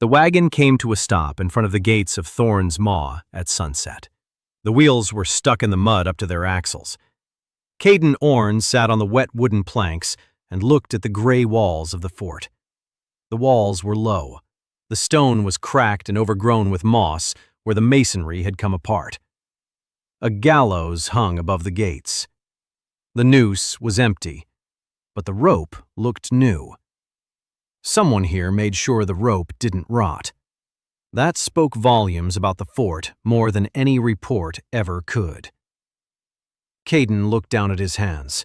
The wagon came to a stop in front of the gates of Thorn's Maw at sunset. The wheels were stuck in the mud up to their axles. Caden Orne sat on the wet wooden planks and looked at the gray walls of the fort. The walls were low. The stone was cracked and overgrown with moss where the masonry had come apart. A gallows hung above the gates. The noose was empty, but the rope looked new. Someone here made sure the rope didn't rot. That spoke volumes about the fort more than any report ever could. Caden looked down at his hands.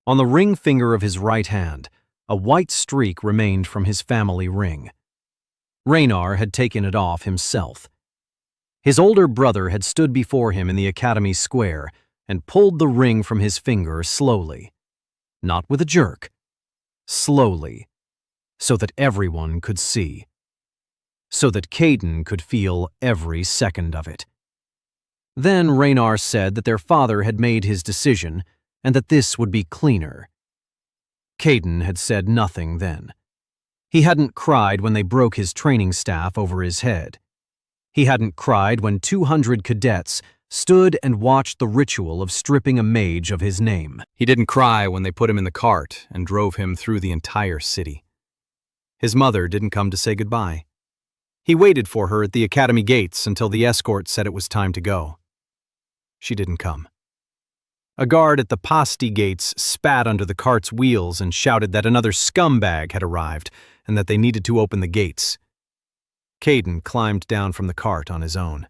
On the ring finger of his right hand, a white streak remained from his family ring. Raynar had taken it off himself. His older brother had stood before him in the academy square and pulled the ring from his finger slowly. Not with a jerk. Slowly. So that everyone could see. So that Caden could feel every second of it. Then Raynar said that their father had made his decision and that this would be cleaner. Caden had said nothing then. He hadn't cried when they broke his training staff over his head. He hadn't cried when 200 cadets stood and watched the ritual of stripping a mage of his name. He didn't cry when they put him in the cart and drove him through the entire city. His mother didn't come to say goodbye. He waited for her at the academy gates until the escort said it was time to go. She didn't come. A guard at the Pasti gates spat under the cart's wheels and shouted that another scumbag had arrived and that they needed to open the gates. Caden climbed down from the cart on his own.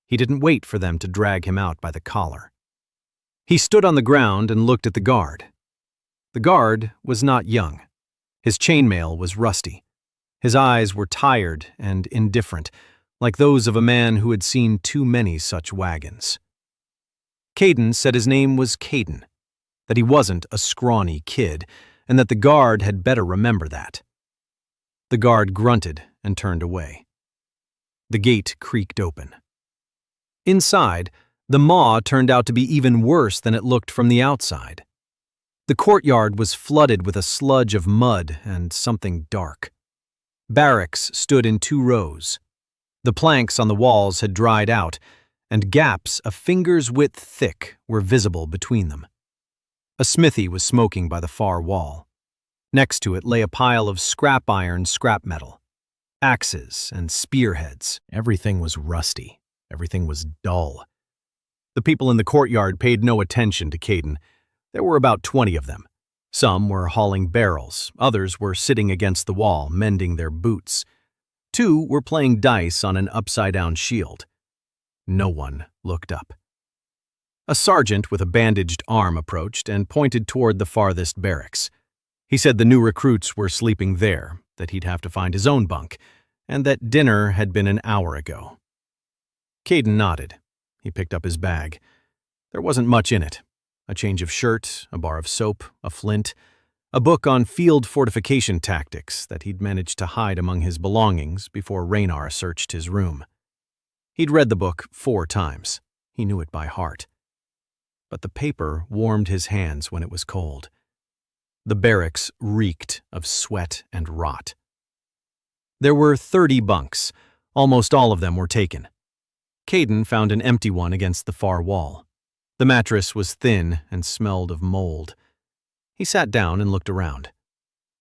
He didn't wait for them to drag him out by the collar. He stood on the ground and looked at the guard. The guard was not young. His chainmail was rusty. His eyes were tired and indifferent, like those of a man who had seen too many such wagons. Caden said his name was Caden, that he wasn't a scrawny kid, and that the guard had better remember that. The guard grunted and turned away. The gate creaked open. Inside, the maw turned out to be even worse than it looked from the outside. The courtyard was flooded with a sludge of mud and something dark. Barracks stood in 2 rows. The planks on the walls had dried out, and gaps a finger's width thick were visible between them. A smithy was smoking by the far wall. Next to it lay a pile of scrap iron scrap metal, axes and spearheads. Everything was rusty. Everything was dull. The people in the courtyard paid no attention to Caden. There were about 20 of them. Some were hauling barrels, others were sitting against the wall, mending their boots. 2 were playing dice on an upside-down shield. No one looked up. A sergeant with a bandaged arm approached and pointed toward the farthest barracks. He said the new recruits were sleeping there, that he'd have to find his own bunk, and that dinner had been an hour ago. Caden nodded. He picked up his bag. There wasn't much in it. A change of shirt, a bar of soap, a flint, a book on field fortification tactics that he'd managed to hide among his belongings before Raynar searched his room. He'd read the book 4 times. He knew it by heart. But the paper warmed his hands when it was cold. The barracks reeked of sweat and rot. There were 30 bunks. Almost all of them were taken. Caden found an empty one against the far wall. The mattress was thin and smelled of mold. He sat down and looked around.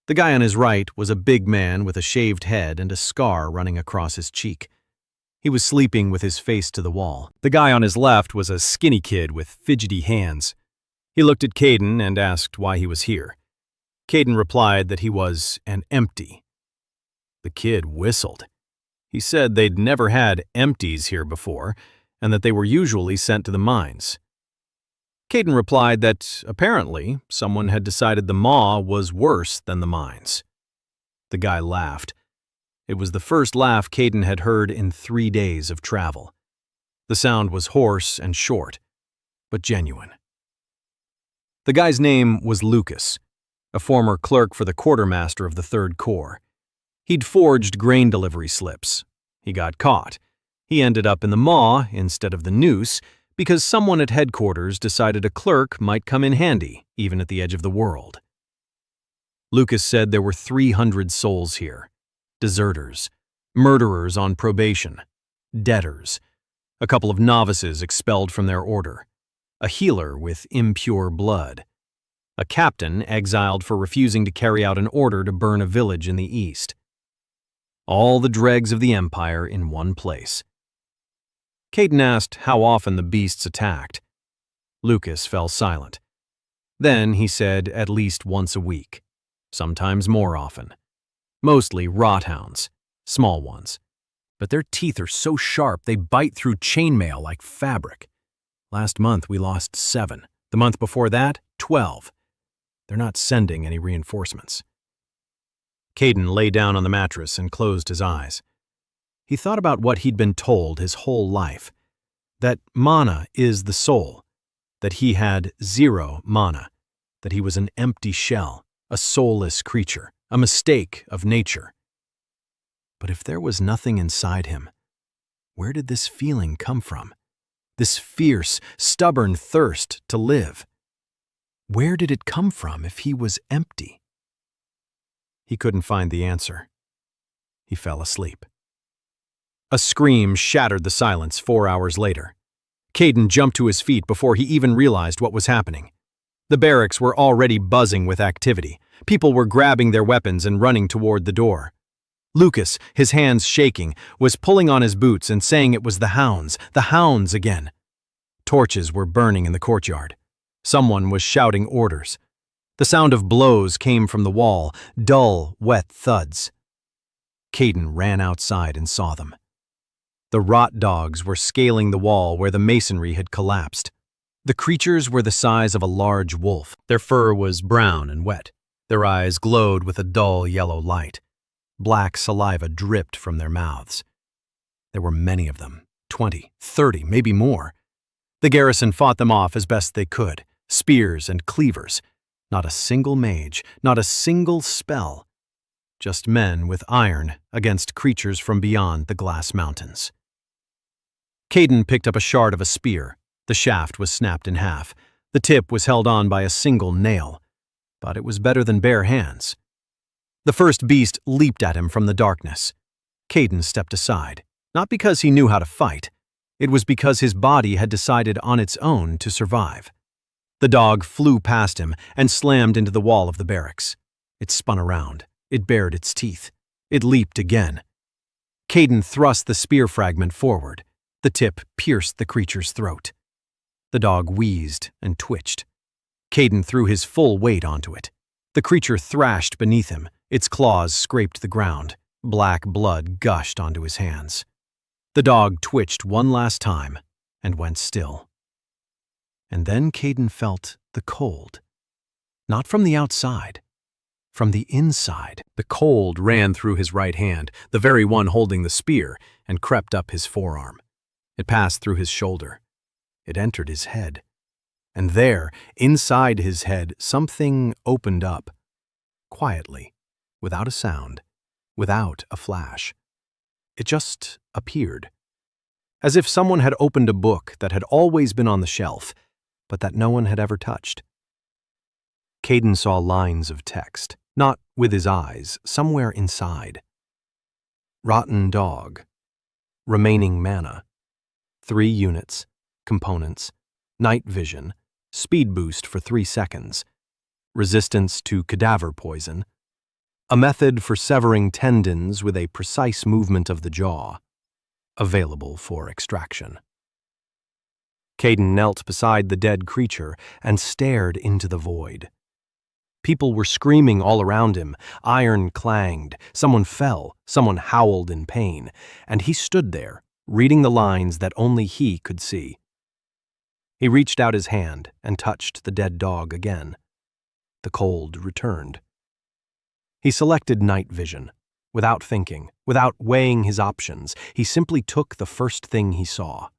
The guy on his right was a big man with a shaved head and a scar running across his cheek. He was sleeping with his face to the wall. The guy on his left was a skinny kid with fidgety hands. He looked at Caden and asked why he was here. Caden replied that he was an empty. The kid whistled. He said they'd never had empties here before, and that they were usually sent to the mines. Caden replied that, apparently, someone had decided the maw was worse than the mines. The guy laughed. It was the first laugh Caden had heard in 3 days of travel. The sound was hoarse and short, but genuine. The guy's name was Lucas, a former clerk for the quartermaster of the 3rd Corps. He'd forged grain delivery slips. He got caught. He ended up in the maw instead of the noose because someone at headquarters decided a clerk might come in handy, even at the edge of the world. Lucas said there were 300 souls here. deserters, murderers on probation, debtors, a couple of novices expelled from their order, a healer with impure blood, a captain exiled for refusing to carry out an order to burn a village in the east. All the dregs of the empire in one place. Caden asked how often the beasts attacked. Lucas fell silent. Then he said at least once a week, sometimes more often. Mostly rothounds, small ones. But their teeth are so sharp they bite through chainmail like fabric. Last month we lost 7. The month before that, 12. They're not sending any reinforcements. Caden lay down on the mattress and closed his eyes. He thought about what he'd been told his whole life, that mana is the soul, that he had 0 mana, that he was an empty shell, a soulless creature, a mistake of nature. But if there was nothing inside him, where did this feeling come from? This fierce, stubborn thirst to live? Where did it come from if he was empty? He couldn't find the answer. He fell asleep. A scream shattered the silence 4 hours later. Caden jumped to his feet before he even realized what was happening. The barracks were already buzzing with activity. People were grabbing their weapons and running toward the door. Lucas, his hands shaking, was pulling on his boots and saying it was the hounds again. Torches were burning in the courtyard. Someone was shouting orders. The sound of blows came from the wall, dull, wet thuds. Caden ran outside and saw them. The rot dogs were scaling the wall where the masonry had collapsed. The creatures were the size of a large wolf. Their fur was brown and wet. Their eyes glowed with a dull yellow light. Black saliva dripped from their mouths. There were many of them, 20, 30, maybe more. The garrison fought them off as best they could, spears and cleavers. Not a single mage, not a single spell. Just men with iron against creatures from beyond the glass mountains. Caden picked up a shard of a spear. The shaft was snapped in half. The tip was held on by a single nail. But it was better than bare hands. The first beast leaped at him from the darkness. Caden stepped aside, not because he knew how to fight. It was because his body had decided on its own to survive. The dog flew past him and slammed into the wall of the barracks. It spun around. It bared its teeth. It leaped again. Caden thrust the spear fragment forward. The tip pierced the creature's throat. The dog wheezed and twitched. Caden threw his full weight onto it. The creature thrashed beneath him. Its claws scraped the ground. Black blood gushed onto his hands. The dog twitched one last time and went still. And then Caden felt the cold. Not from the outside, from the inside. The cold ran through his right hand, the very one holding the spear, and crept up his forearm. It passed through his shoulder. It entered his head. And there, inside his head, something opened up. Quietly, without a sound, without a flash. It just appeared. As if someone had opened a book that had always been on the shelf, but that no one had ever touched. Caden saw lines of text, not with his eyes, somewhere inside. Rotten dog. Remaining mana. 3 units. Components. Night vision. Speed boost for 3 seconds. Resistance to cadaver poison. A method for severing tendons with a precise movement of the jaw. Available for extraction. Caden knelt beside the dead creature and stared into the void. People were screaming all around him. Iron clanged. Someone fell. Someone howled in pain. And he stood there, reading the lines that only he could see. He reached out his hand and touched the dead dog again. The cold returned. He selected night vision. Without thinking, without weighing his options, he simply took the first thing he saw.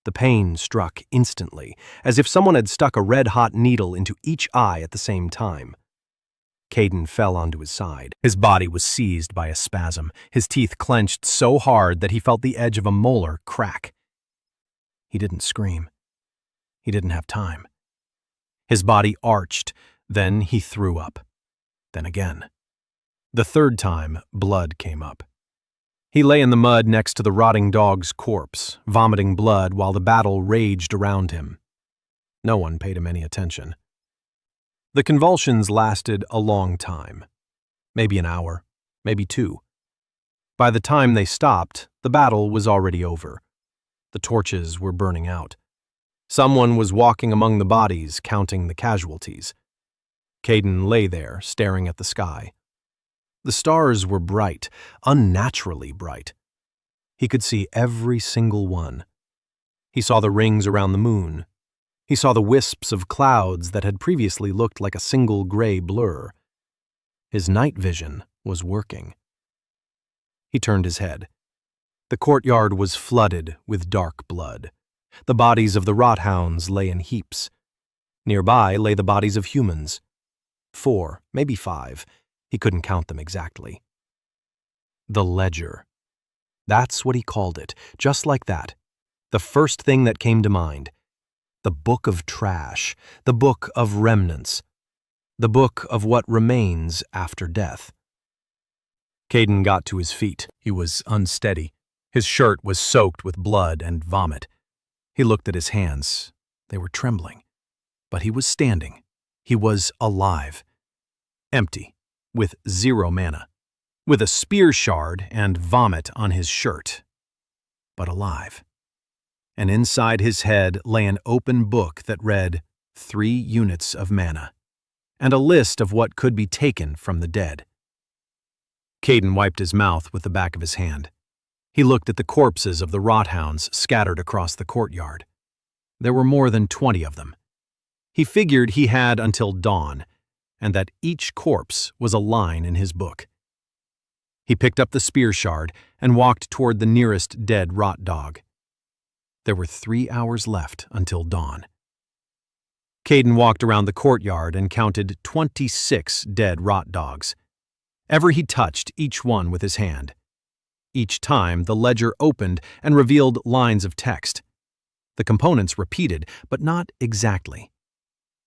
The pain struck instantly, as if someone had stuck a red-hot needle into each eye at the same time. Caden fell onto his side. His body was seized by a spasm. His teeth clenched so hard that he felt the edge of a molar crack. He didn't scream. He didn't have time. His body arched, then he threw up. Then again. The third time, blood came up. He lay in the mud next to the rotting dog's corpse, vomiting blood while the battle raged around him. No one paid him any attention. The convulsions lasted a long time. Maybe an hour, maybe 2. By the time they stopped, the battle was already over. The torches were burning out. Someone was walking among the bodies, counting the casualties. Caden lay there, staring at the sky. The stars were bright, unnaturally bright. He could see every single one. He saw the rings around the moon. He saw the wisps of clouds that had previously looked like a single gray blur. His night vision was working. He turned his head. The courtyard was flooded with dark blood. The bodies of the rothounds lay in heaps. Nearby lay the bodies of humans. 4, maybe 5. He couldn't count them exactly. The ledger. That's what he called it, just like that. The first thing that came to mind. The book of trash, the book of remnants, the book of what remains after death. Caden got to his feet. He was unsteady. His shirt was soaked with blood and vomit. He looked at his hands. They were trembling. But he was standing. He was alive. Empty, with 0 mana, with a spear shard and vomit on his shirt. But alive. And inside his head lay an open book that read 3 units of mana, and a list of what could be taken from the dead. Caden wiped his mouth with the back of his hand. He looked at the corpses of the rothounds scattered across the courtyard. There were more than 20 of them. He figured he had until dawn, and that each corpse was a line in his book. He picked up the spear shard and walked toward the nearest dead rot dog. There were 3 hours left until dawn. Caden walked around the courtyard and counted 26 dead rot dogs. Ever he touched each one with his hand. Each time the ledger opened and revealed lines of text. The components repeated, but not exactly.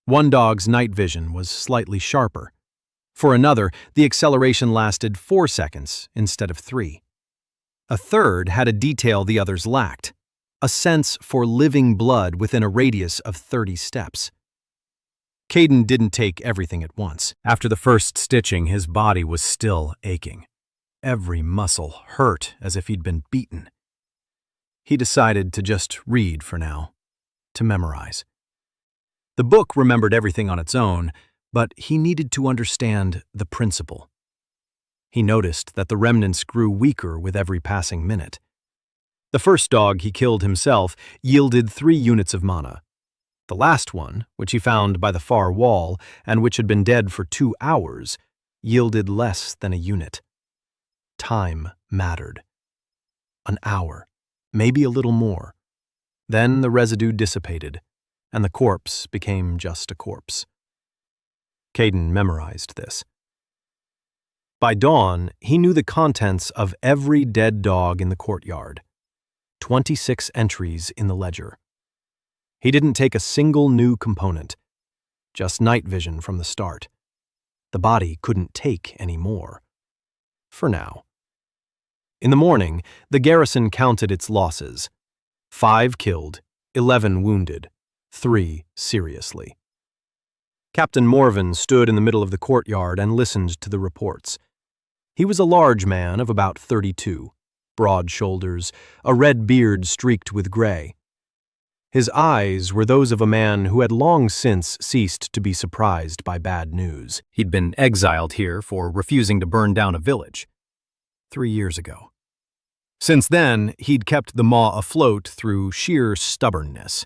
One dog's night vision was slightly sharper. For another, the acceleration lasted 4 seconds instead of 3. A third had a detail the others lacked. A sense for living blood within a radius of 30 steps. Caden didn't take everything at once. After the first stitching, his body was still aching. Every muscle hurt as if he'd been beaten. He decided to just read for now, to memorize. The book remembered everything on its own, but he needed to understand the principle. He noticed that the remnants grew weaker with every passing minute. The first dog he killed himself yielded 3 units of mana. The last one, which he found by the far wall and which had been dead for 2 hours, yielded less than a unit. Time mattered. An hour, maybe a little more. Then the residue dissipated, and the corpse became just a corpse. Caden memorized this. By dawn, he knew the contents of every dead dog in the courtyard. 26 entries in the ledger. He didn't take a single new component, just night vision from the start. The body couldn't take any more. For now. In the morning, the garrison counted its losses. 5 killed, 11 wounded, 3 seriously. Captain Morven stood in the middle of the courtyard and listened to the reports. He was a large man of about 32, broad shoulders, a red beard streaked with gray. His eyes were those of a man who had long since ceased to be surprised by bad news. He'd been exiled here for refusing to burn down a village 3 years ago. Since then, he'd kept the maw afloat through sheer stubbornness.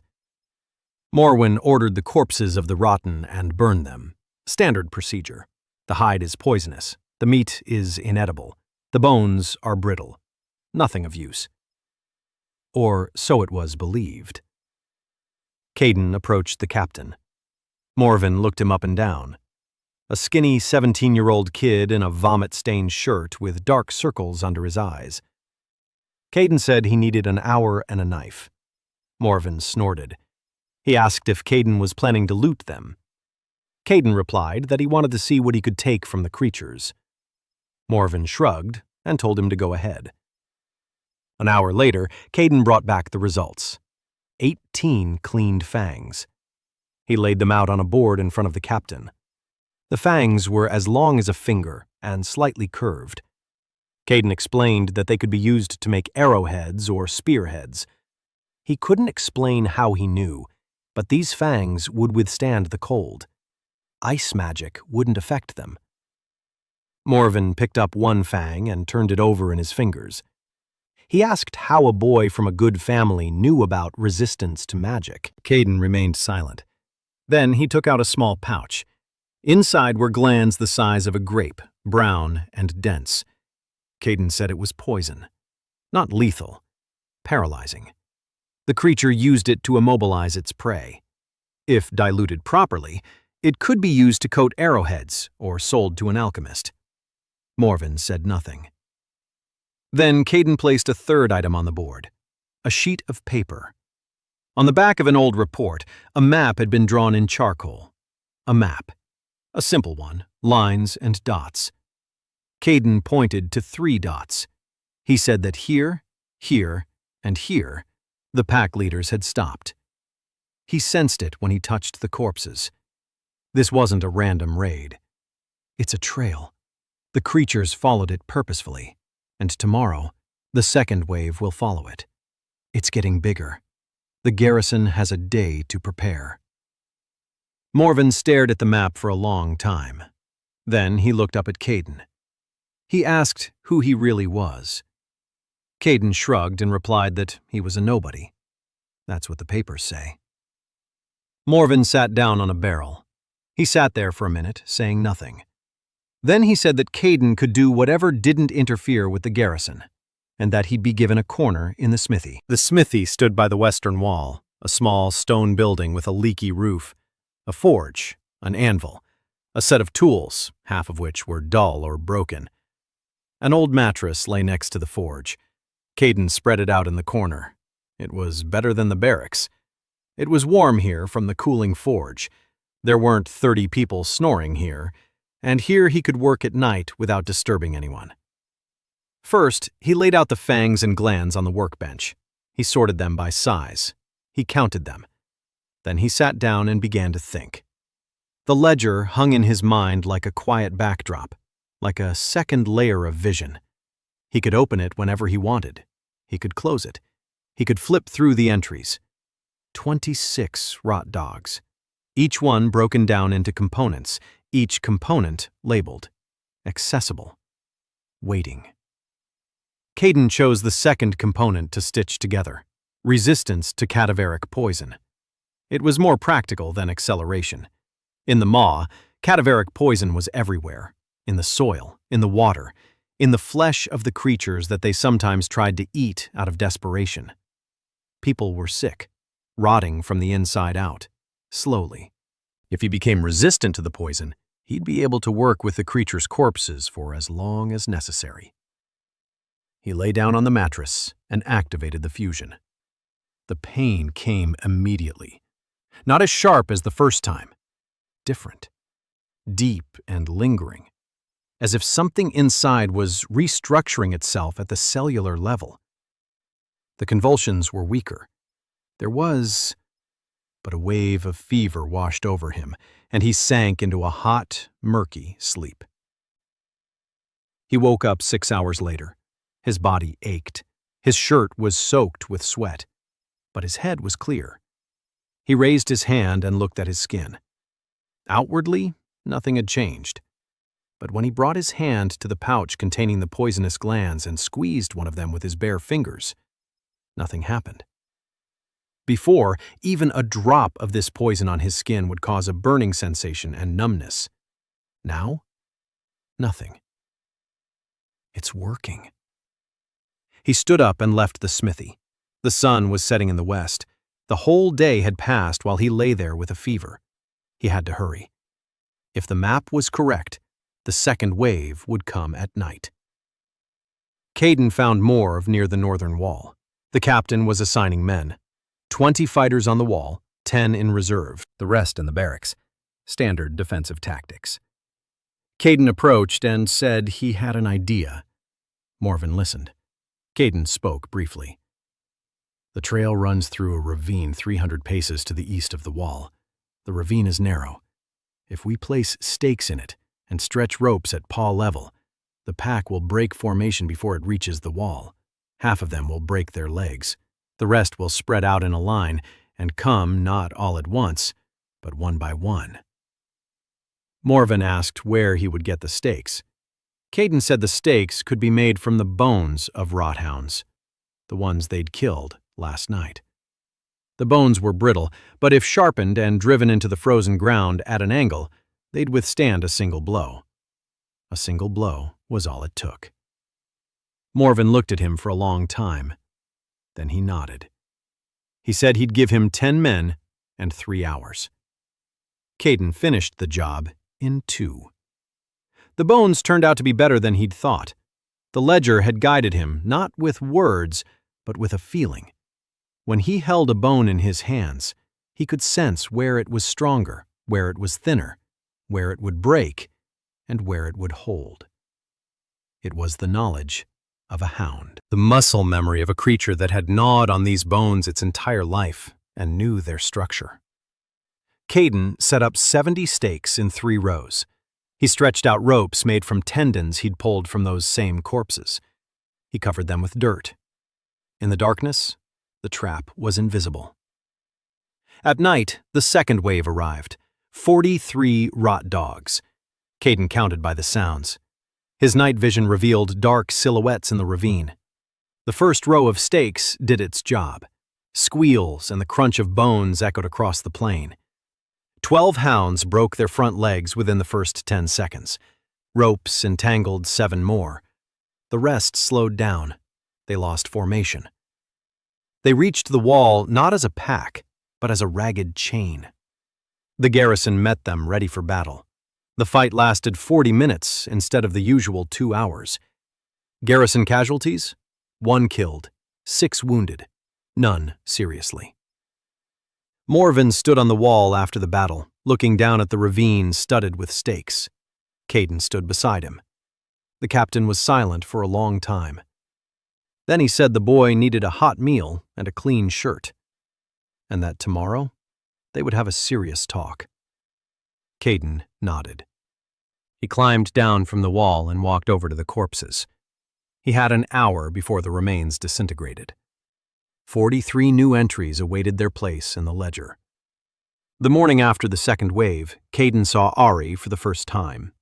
Morwen ordered the corpses of the rotten and burned them. Standard procedure. The hide is poisonous. The meat is inedible. The bones are brittle. Nothing of use. Or so it was believed. Caden approached the captain. Morven looked him up and down. A skinny 17-year-old kid in a vomit-stained shirt with dark circles under his eyes. Caden said he needed an hour and a knife. Morven snorted. He asked if Caden was planning to loot them. Caden replied that he wanted to see what he could take from the creatures. Morven shrugged and told him to go ahead. An hour later, Caden brought back the results. 18 cleaned fangs. He laid them out on a board in front of the captain. The fangs were as long as a finger and slightly curved. Caden explained that they could be used to make arrowheads or spearheads. He couldn't explain how he knew, but these fangs would withstand the cold. Ice magic wouldn't affect them. Morven picked up one fang and turned it over in his fingers. He asked how a boy from a good family knew about resistance to magic. Caden remained silent. Then he took out a small pouch. Inside were glands the size of a grape, brown and dense. Caden said it was poison. Not lethal, paralyzing. The creature used it to immobilize its prey. If diluted properly, it could be used to coat arrowheads or sold to an alchemist. Morven said nothing. Then Caden placed a third item on the board, a sheet of paper. On the back of an old report, a map had been drawn in charcoal. A map. A simple one, lines and dots. Caden pointed to 3 dots. He said that here, here, and here, the pack leaders had stopped. He sensed it when he touched the corpses. This wasn't a random raid. It's a trail. The creatures followed it purposefully, and tomorrow, the second wave will follow it. It's getting bigger. The garrison has a day to prepare. Morven stared at the map for a long time. Then he looked up at Caden. He asked who he really was. Caden shrugged and replied that he was a nobody. That's what the papers say. Morven sat down on a barrel. He sat there for a minute, saying nothing. Then he said that Caden could do whatever didn't interfere with the garrison, and that he'd be given a corner in the smithy. The smithy stood by the western wall, a small stone building with a leaky roof, a forge, an anvil, a set of tools, half of which were dull or broken. An old mattress lay next to the forge. Caden spread it out in the corner. It was better than the barracks. It was warm here from the cooling forge. There weren't 30 people snoring here, and here he could work at night without disturbing anyone. First, he laid out the fangs and glands on the workbench. He sorted them by size. He counted them. Then he sat down and began to think. The ledger hung in his mind like a quiet backdrop, like a second layer of vision. He could open it whenever he wanted. He could close it. He could flip through the entries. 26 rot dogs, each one broken down into components, each component labeled, accessible, waiting. Caden chose the second component to stitch together, resistance to cadaveric poison. It was more practical than acceleration. In the maw, cadaveric poison was everywhere, in the soil, in the water, in the flesh of the creatures that they sometimes tried to eat out of desperation. People were sick, rotting from the inside out, slowly. If he became resistant to the poison, he'd be able to work with the creature's corpses for as long as necessary. He lay down on the mattress and activated the fusion. The pain came immediately. Not as sharp as the first time. Different. Deep and lingering. As if something inside was restructuring itself at the cellular level. The convulsions were weaker. There was... But a wave of fever washed over him, and he sank into a hot, murky sleep. He woke up 6 hours later. His body ached. His shirt was soaked with sweat, but his head was clear. He raised his hand and looked at his skin. Outwardly, nothing had changed. But when he brought his hand to the pouch containing the poisonous glands and squeezed one of them with his bare fingers, nothing happened. Before, even a drop of this poison on his skin would cause a burning sensation and numbness. Now, nothing. It's working. He stood up and left the smithy. The sun was setting in the west. The whole day had passed while he lay there with a fever. He had to hurry. If the map was correct, the second wave would come at night. Caden found Morv near the northern wall. The captain was assigning men. 20 fighters on the wall, 10 in reserve, the rest in the barracks. Standard defensive tactics. Caden approached and said he had an idea. Morven listened. Caden spoke briefly. The trail runs through a ravine 300 paces to the east of the wall. The ravine is narrow. If we place stakes in it and stretch ropes at paw level, the pack will break formation before it reaches the wall. Half of them will break their legs. The rest will spread out in a line and come not all at once, but one by one. Morven asked where he would get the stakes. Caden said the stakes could be made from the bones of rothounds, the ones they'd killed last night. The bones were brittle, but if sharpened and driven into the frozen ground at an angle, they'd withstand a single blow. A single blow was all it took. Morven looked at him for a long time. Then he nodded. He said he'd give him 10 men and 3 hours. Caden finished the job in 2. The bones turned out to be better than he'd thought. The ledger had guided him, not with words, but with a feeling. When he held a bone in his hands, he could sense where it was stronger, where it was thinner, where it would break, and where it would hold. It was the knowledge of a hound, the muscle memory of a creature that had gnawed on these bones its entire life and knew their structure. Caden set up 70 stakes in 3 rows. He stretched out ropes made from tendons he'd pulled from those same corpses. He covered them with dirt. In the darkness, the trap was invisible. At night, the second wave arrived. 43 rot dogs. Caden counted by the sounds. His night vision revealed dark silhouettes in the ravine. The first row of stakes did its job. Squeals and the crunch of bones echoed across the plain. 12 hounds broke their front legs within the first 10 seconds. Ropes entangled 7 more. The rest slowed down. They lost formation. They reached the wall not as a pack, but as a ragged chain. The garrison met them ready for battle. The fight lasted 40 minutes instead of the usual 2 hours. Garrison casualties? 1 killed, 6 wounded, none seriously. Morven stood on the wall after the battle, looking down at the ravine studded with stakes. Caden stood beside him. The captain was silent for a long time. Then he said the boy needed a hot meal and a clean shirt, and that tomorrow they would have a serious talk. Caden nodded. He climbed down from the wall and walked over to the corpses. He had an hour before the remains disintegrated. 43 new entries awaited their place in the ledger. The morning after the second wave, Caden saw Ari for the first time.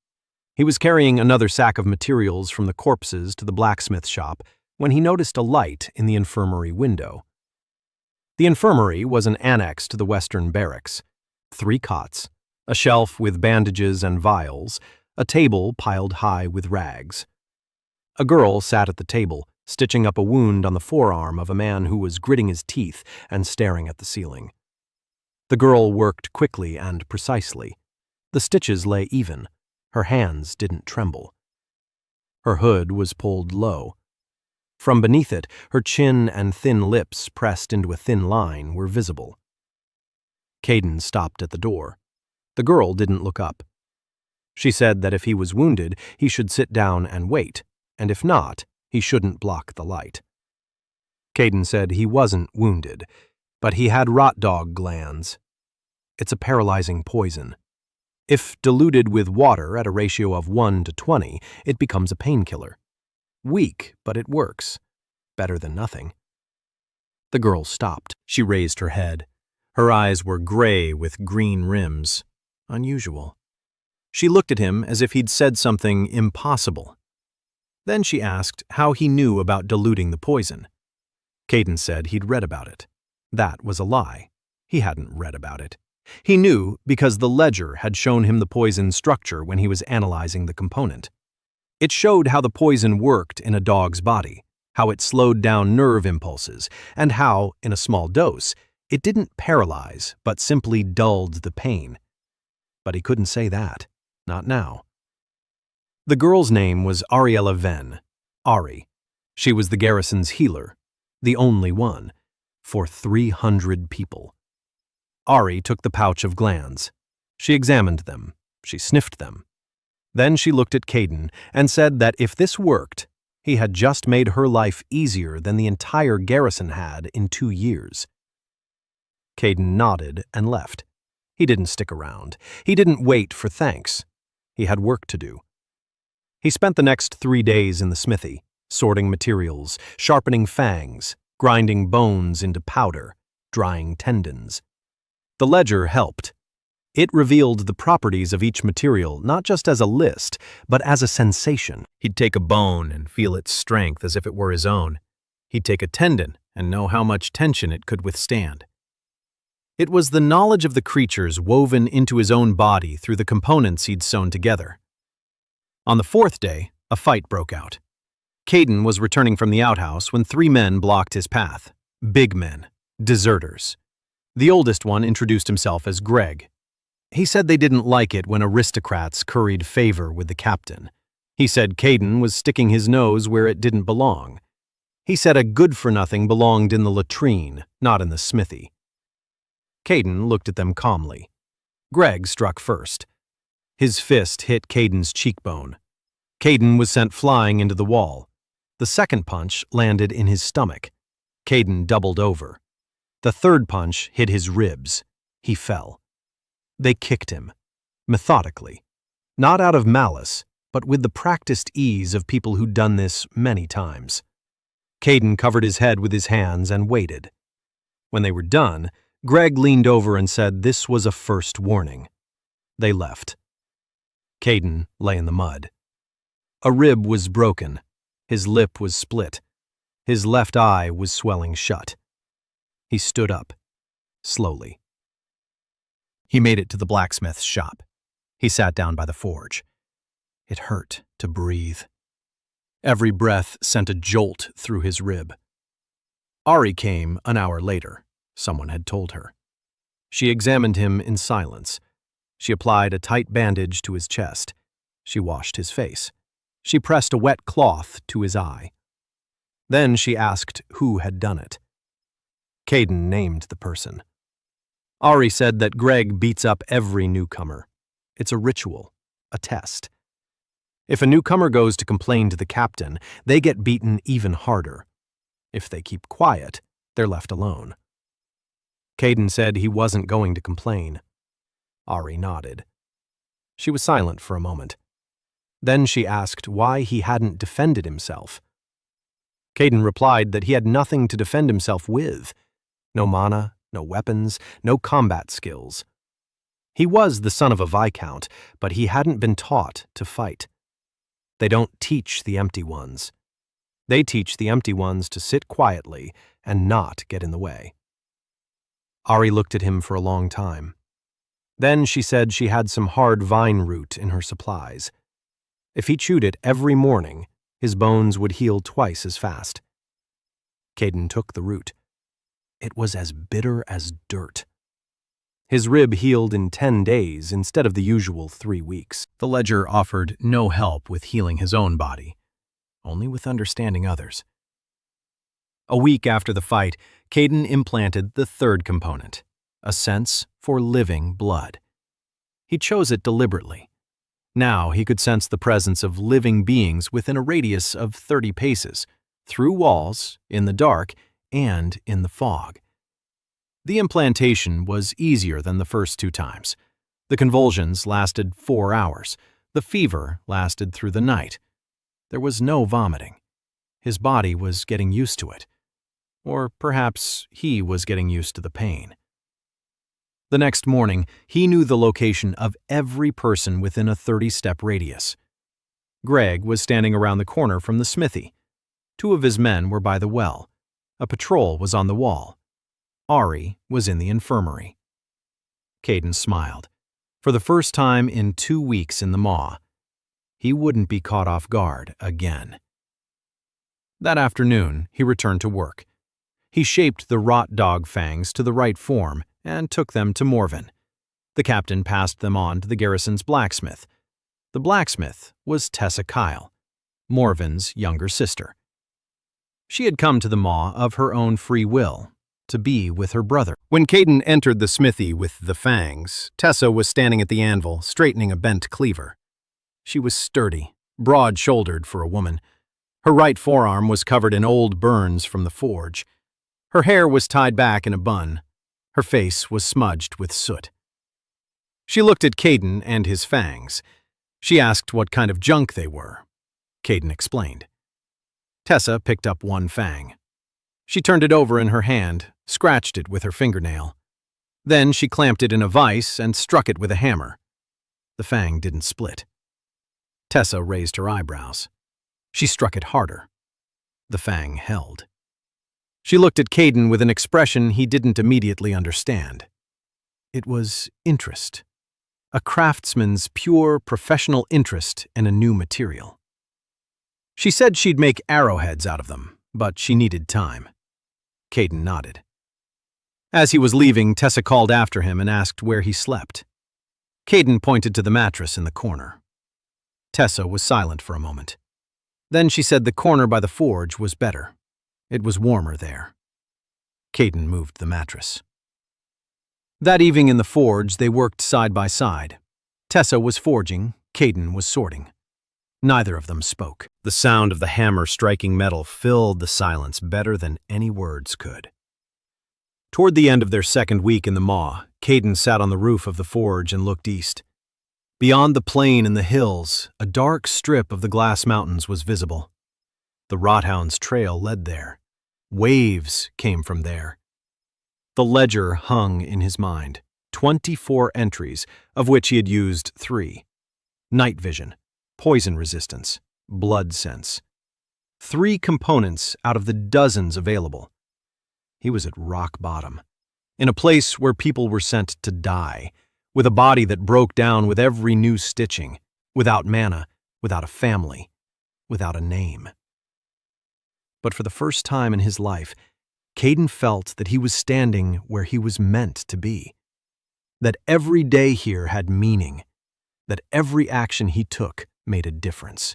He was carrying another sack of materials from the corpses to the blacksmith shop when he noticed a light in the infirmary window. The infirmary was an annex to the Western barracks. 3 cots, a shelf with bandages and vials, a table piled high with rags. A girl sat at the table, stitching up a wound on the forearm of a man who was gritting his teeth and staring at the ceiling. The girl worked quickly and precisely. The stitches lay even. Her hands didn't tremble. Her hood was pulled low. From beneath it, her chin and thin lips pressed into a thin line were visible. Caden stopped at the door. The girl didn't look up. She said that if he was wounded, he should sit down and wait, and if not, he shouldn't block the light. Caden said he wasn't wounded, but he had rot dog glands. It's a paralyzing poison. If diluted with water at a ratio of 1 to 20, it becomes a painkiller. Weak, but it works. Better than nothing. The girl stopped. She raised her head. Her eyes were gray with green rims. Unusual. She looked at him as if he'd said something impossible. Then she asked how he knew about diluting the poison. Caden said he'd read about it. That was a lie. He hadn't read about it. He knew because the ledger had shown him the poison's structure when he was analyzing the component. It showed how the poison worked in a dog's body, how it slowed down nerve impulses, and how, in a small dose, it didn't paralyze but simply dulled the pain. But he couldn't say that. Not now. The girl's name was Ariella Venn. Ari. She was the garrison's healer, the only one, for 300 people. Ari took the pouch of glands. She examined them. She sniffed them. Then she looked at Caden and said that if this worked, he had just made her life easier than the entire garrison had in 2 years. Caden nodded and left. He didn't stick around. He didn't wait for thanks. He had work to do. He spent the next 3 days in the smithy, sorting materials, sharpening fangs, grinding bones into powder, drying tendons. The ledger helped. It revealed the properties of each material not just as a list, but as a sensation. He'd take a bone and feel its strength as if it were his own. He'd take a tendon and know how much tension it could withstand. It was the knowledge of the creatures woven into his own body through the components he'd sewn together. On the 4th day, a fight broke out. Caden was returning from the outhouse when 3 men blocked his path. Big men. Deserters. The oldest one introduced himself as Greg. He said they didn't like it when aristocrats curried favor with the captain. He said Caden was sticking his nose where it didn't belong. He said a good-for-nothing belonged in the latrine, not in the smithy. Caden looked at them calmly. Greg struck first. His fist hit Caden's cheekbone. Caden was sent flying into the wall. The second punch landed in his stomach. Caden doubled over. The third punch hit his ribs. He fell. They kicked him, methodically, not out of malice, but with the practiced ease of people who'd done this many times. Caden covered his head with his hands and waited. When they were done, Greg leaned over and said this was a first warning. They left. Caden lay in the mud. A rib was broken. His lip was split. His left eye was swelling shut. He stood up, slowly. He made it to the blacksmith's shop. He sat down by the forge. It hurt to breathe. Every breath sent a jolt through his rib. Ari came an hour later. Someone had told her. She examined him in silence. She applied a tight bandage to his chest. She washed his face. She pressed a wet cloth to his eye. Then she asked who had done it. Caden named the person. Ari said that Greg beats up every newcomer. It's a ritual, a test. If a newcomer goes to complain to the captain, they get beaten even harder. If they keep quiet, they're left alone. Caden said he wasn't going to complain. Ari nodded. She was silent for a moment. Then she asked why he hadn't defended himself. Caden replied that he had nothing to defend himself with. No mana, no weapons, no combat skills. He was the son of a viscount, but he hadn't been taught to fight. They don't teach the empty ones. They teach the empty ones to sit quietly and not get in the way. Ari looked at him for a long time. Then she said she had some hard vine root in her supplies. If he chewed it every morning, his bones would heal twice as fast. Caden took the root. It was as bitter as dirt. His rib healed in 10 days instead of the usual 3 weeks. The ledger offered no help with healing his own body, only with understanding others. A week after the fight, Caden implanted the third component, a sense for living blood. He chose it deliberately. Now he could sense the presence of living beings within a radius of 30 paces, through walls, in the dark, and in the fog. The implantation was easier than the first 2 times. The convulsions lasted 4 hours. The fever lasted through the night. There was no vomiting. His body was getting used to it. Or perhaps he was getting used to the pain. The next morning, he knew the location of every person within a 30-step radius. Greg was standing around the corner from the smithy. 2 of his men were by the well. A patrol was on the wall. Ari was in the infirmary. Caden smiled. For the first time in 2 weeks in the maw, he wouldn't be caught off guard again. That afternoon, he returned to work. He shaped the rot dog fangs to the right form and took them to Morven. The captain passed them on to the garrison's blacksmith. The blacksmith was Tessa Kyle, Morven's younger sister. She had come to the maw of her own free will, to be with her brother. When Caden entered the smithy with the fangs, Tessa was standing at the anvil, straightening a bent cleaver. She was sturdy, broad-shouldered for a woman. Her right forearm was covered in old burns from the forge. Her hair was tied back in a bun. Her face was smudged with soot. She looked at Caden and his fangs. She asked what kind of junk they were. Caden explained. Tessa picked up one fang. She turned it over in her hand, scratched it with her fingernail. Then she clamped it in a vise and struck it with a hammer. The fang didn't split. Tessa raised her eyebrows. She struck it harder. The fang held. She looked at Caden with an expression he didn't immediately understand. It was interest. A craftsman's pure, professional interest in a new material. She said she'd make arrowheads out of them, but she needed time. Caden nodded. As he was leaving, Tessa called after him and asked where he slept. Caden pointed to the mattress in the corner. Tessa was silent for a moment. Then she said the corner by the forge was better. It was warmer there. Caden moved the mattress. That evening in the forge, they worked side by side. Tessa was forging, Caden was sorting. Neither of them spoke. The sound of the hammer striking metal filled the silence better than any words could. Toward the end of their second week in the maw, Caden sat on the roof of the forge and looked east. Beyond the plain and the hills, a dark strip of the glass mountains was visible. The Rothound's trail led there. Waves came from there. The ledger hung in his mind, 24 entries, of which he had used 3. Night vision, poison resistance, blood sense. 3 components out of the dozens available. He was at rock bottom, in a place where people were sent to die, with a body that broke down with every new stitching, without mana, without a family, without a name. But for the first time in his life, Caden felt that he was standing where he was meant to be. That every day here had meaning. That every action he took made a difference.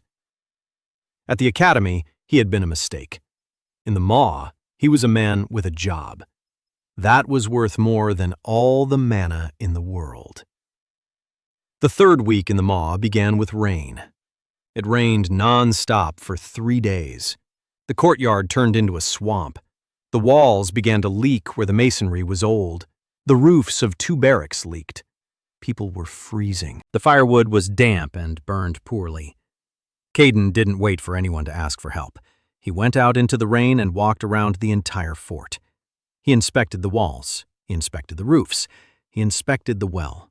At the academy, he had been a mistake. In the maw, he was a man with a job. That was worth more than all the mana in the world. The third week in the maw began with rain. It rained non-stop for 3 days. The courtyard turned into a swamp. The walls began to leak where the masonry was old. The roofs of 2 barracks leaked. People were freezing. The firewood was damp and burned poorly. Caden didn't wait for anyone to ask for help. He went out into the rain and walked around the entire fort. He inspected the walls. He inspected the roofs. He inspected the well.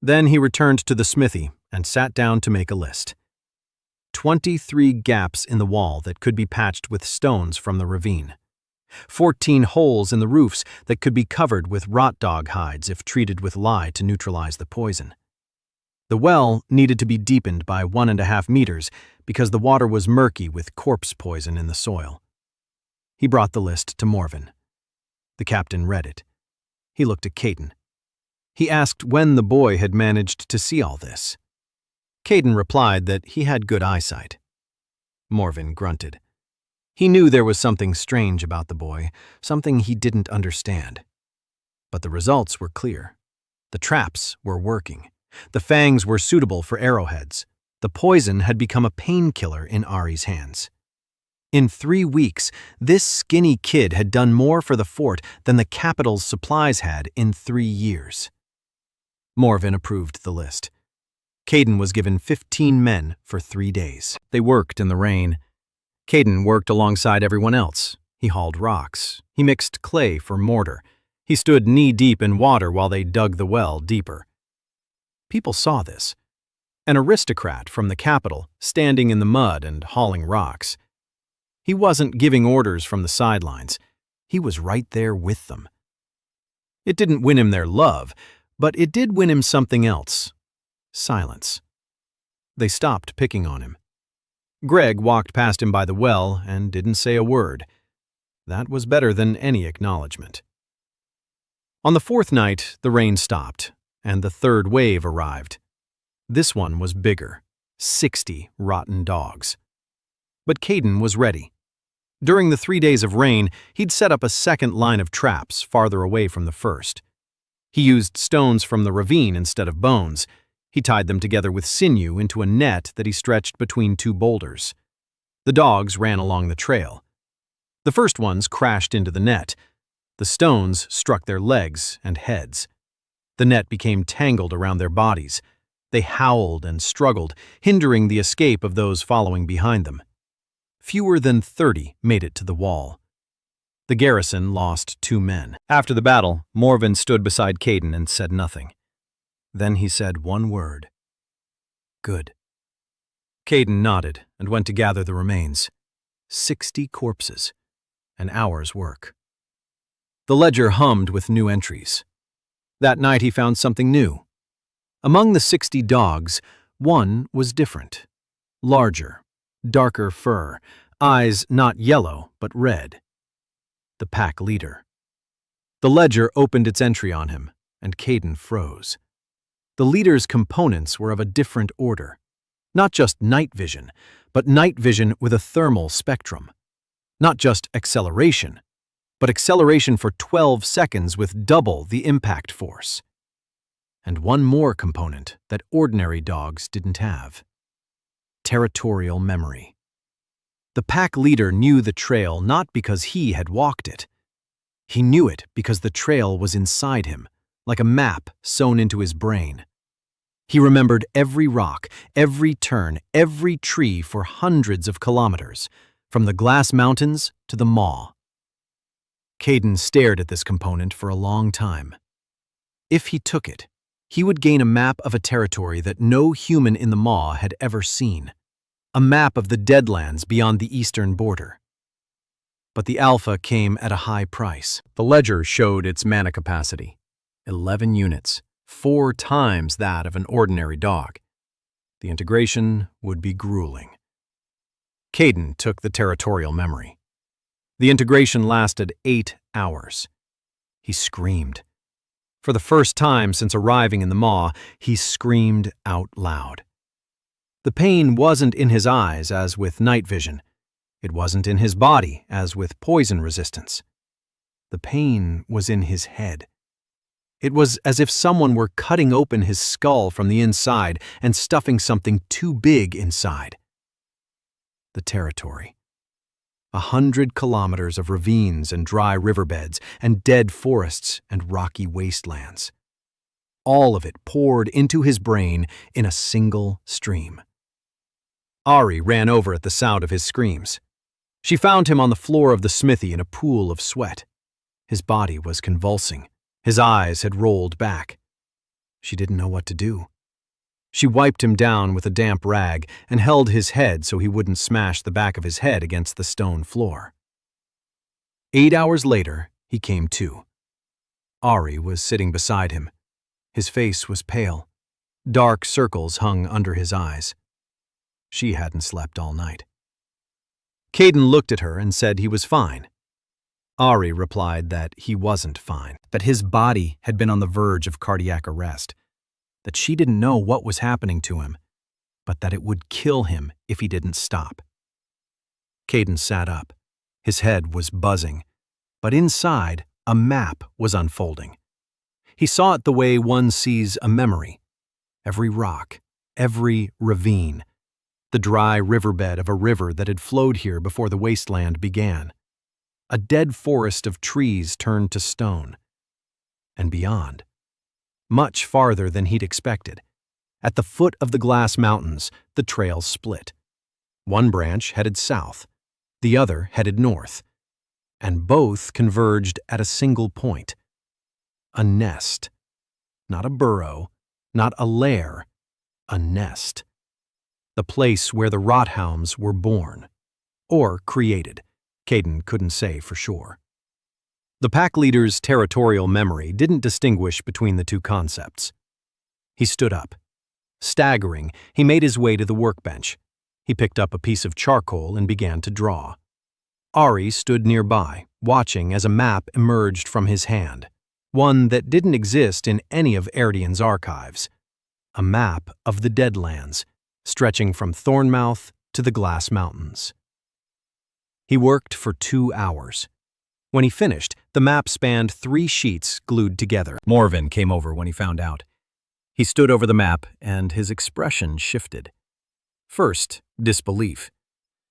Then he returned to the smithy and sat down to make a list. 23 gaps in the wall that could be patched with stones from the ravine. 14 holes in the roofs that could be covered with rot dog hides if treated with lye to neutralize the poison. The well needed to be deepened by 1.5 meters because the water was murky with corpse poison in the soil. He brought the list to Morven. The captain read it. He looked at Caden. He asked when the boy had managed to see all this. Caden replied that he had good eyesight. Morven grunted. He knew there was something strange about the boy, something he didn't understand. But the results were clear. The traps were working. The fangs were suitable for arrowheads. The poison had become a painkiller in Ari's hands. In 3 weeks, this skinny kid had done more for the fort than the capital's supplies had in 3 years. Morven approved the list. Caden was given 15 men for 3 days. They worked in the rain. Caden worked alongside everyone else. He hauled rocks. He mixed clay for mortar. He stood knee-deep in water while they dug the well deeper. People saw this. An aristocrat from the capital, standing in the mud and hauling rocks. He wasn't giving orders from the sidelines. He was right there with them. It didn't win him their love, but it did win him something else. Silence. They stopped picking on him. Greg walked past him by the well and didn't say a word. That was better than any acknowledgement. On the 4th night, the rain stopped, and the 3rd wave arrived. This one was bigger, 60 rotten dogs. But Caden was ready. During the 3 days of rain, he'd set up a second line of traps farther away from the first. He used stones from the ravine instead of bones. He tied them together with sinew into a net that he stretched between two boulders. The dogs ran along the trail. The first ones crashed into the net. The stones struck their legs and heads. The net became tangled around their bodies. They howled and struggled, hindering the escape of those following behind them. Fewer than 30 made it to the wall. The garrison lost 2 men. After the battle, Morven stood beside Caden and said nothing. Then he said one word. Good. Caden nodded and went to gather the remains. 60 corpses. An hour's work. The ledger hummed with new entries. That night he found something new. Among the 60 dogs, one was different. Larger, darker fur, eyes not yellow but red. The pack leader. The ledger opened its entry on him, and Caden froze. The leader's components were of a different order. Not just night vision, but night vision with a thermal spectrum. Not just acceleration, but acceleration for 12 seconds with double the impact force. And one more component that ordinary dogs didn't have. Territorial memory. The pack leader knew the trail not because he had walked it. He knew it because the trail was inside him, like a map sewn into his brain. He remembered every rock, every turn, every tree for hundreds of kilometers, from the Glass Mountains to the Maw. Caden stared at this component for a long time. If he took it, he would gain a map of a territory that no human in the Maw had ever seen. A map of the Deadlands beyond the eastern border. But the Alpha came at a high price. The ledger showed its mana capacity. 11 units, 4 times that of an ordinary dog. The integration would be grueling. Caden took the territorial memory. The integration lasted 8 hours. He screamed. For the first time since arriving in the Maw, he screamed out loud. The pain wasn't in his eyes, as with night vision. It wasn't in his body, as with poison resistance. The pain was in his head. It was as if someone were cutting open his skull from the inside and stuffing something too big inside. The territory. 100 kilometers of ravines and dry riverbeds and dead forests and rocky wastelands. All of it poured into his brain in a single stream. Ari ran over at the sound of his screams. She found him on the floor of the smithy in a pool of sweat. His body was convulsing. His eyes had rolled back. She didn't know what to do. She wiped him down with a damp rag and held his head so he wouldn't smash the back of his head against the stone floor. 8 hours later, he came to. Ari was sitting beside him. His face was pale. Dark circles hung under his eyes. She hadn't slept all night. Caden looked at her and said he was fine. Ari replied that he wasn't fine, that his body had been on the verge of cardiac arrest, that she didn't know what was happening to him, but that it would kill him if he didn't stop. Caden sat up. His head was buzzing, but inside, a map was unfolding. He saw it the way one sees a memory. Every rock, every ravine, the dry riverbed of a river that had flowed here before the wasteland began. A dead forest of trees turned to stone. And beyond, much farther than he'd expected, at the foot of the Glass Mountains, the trail split. One branch headed south, the other headed north, and both converged at a single point. A nest. Not a burrow, not a lair, a nest. The place where the rothounds were born. Or created. Caden couldn't say for sure. The pack leader's territorial memory didn't distinguish between the two concepts. He stood up. Staggering, he made his way to the workbench. He picked up a piece of charcoal and began to draw. Ari stood nearby, watching as a map emerged from his hand. One that didn't exist in any of Erdian's archives. A map of the Deadlands, stretching from Thornmouth to the Glass Mountains. He worked for 2 hours. When he finished, the map spanned 3 sheets glued together. Morven came over when he found out. He stood over the map, and his expression shifted. First, disbelief,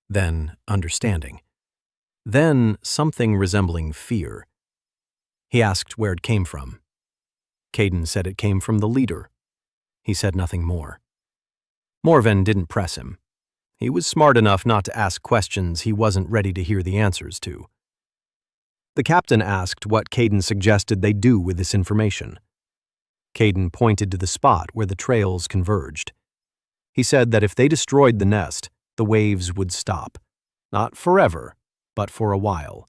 then understanding, then something resembling fear. He asked where it came from. Caden said it came from the leader. He said nothing more. Morven didn't press him. He was smart enough not to ask questions he wasn't ready to hear the answers to. The captain asked what Caden suggested they do with this information. Caden pointed to the spot where the trails converged. He said that if they destroyed the nest, the waves would stop. Not forever, but for a while.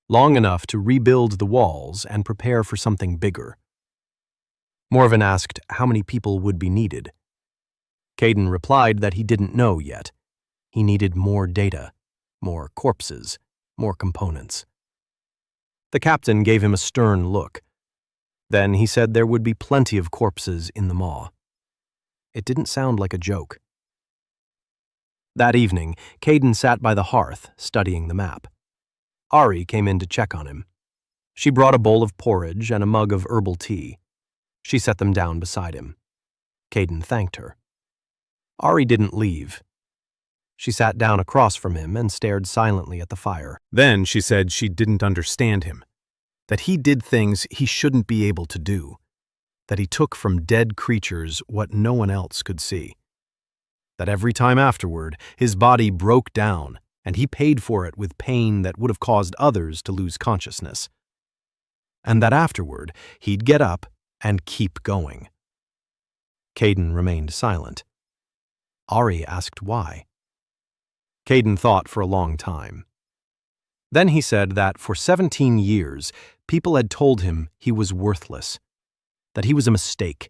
Long enough to rebuild the walls and prepare for something bigger. Morven asked how many people would be needed. Caden replied that he didn't know yet. He needed more data, more corpses, more components. The captain gave him a stern look. Then he said there would be plenty of corpses in the maw. It didn't sound like a joke. That evening, Caden sat by the hearth, studying the map. Ari came in to check on him. She brought a bowl of porridge and a mug of herbal tea. She set them down beside him. Caden thanked her. Ari didn't leave. She sat down across from him and stared silently at the fire. Then she said she didn't understand him, that he did things he shouldn't be able to do, that he took from dead creatures what no one else could see, that every time afterward his body broke down and he paid for it with pain that would have caused others to lose consciousness, and that afterward he'd get up and keep going. Caden remained silent. Ari asked why. Caden thought for a long time. Then he said that for 17 years, people had told him he was worthless, that he was a mistake,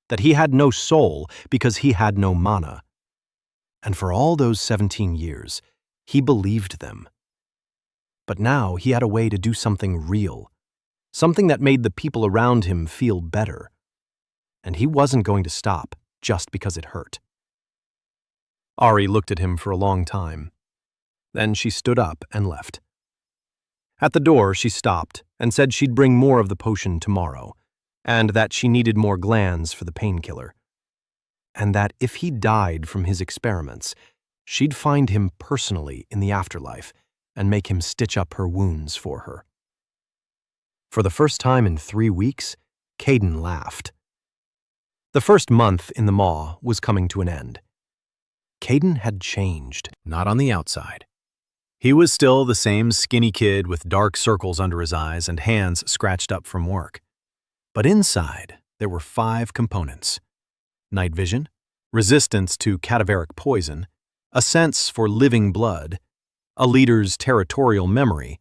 that he had no soul because he had no mana. And for all those 17 years, he believed them. But now he had a way to do something real, something that made the people around him feel better. And he wasn't going to stop just because it hurt. Ari looked at him for a long time. Then she stood up and left. At the door, she stopped and said she'd bring more of the potion tomorrow, and that she needed more glands for the painkiller, and that if he died from his experiments, she'd find him personally in the afterlife and make him stitch up her wounds for her. For the first time in 3 weeks, Caden laughed. The first month in the maw was coming to an end. Caden had changed, not on the outside. He was still the same skinny kid with dark circles under his eyes and hands scratched up from work. But inside, there were 5 components: night vision, resistance to cadaveric poison, a sense for living blood, a leader's territorial memory,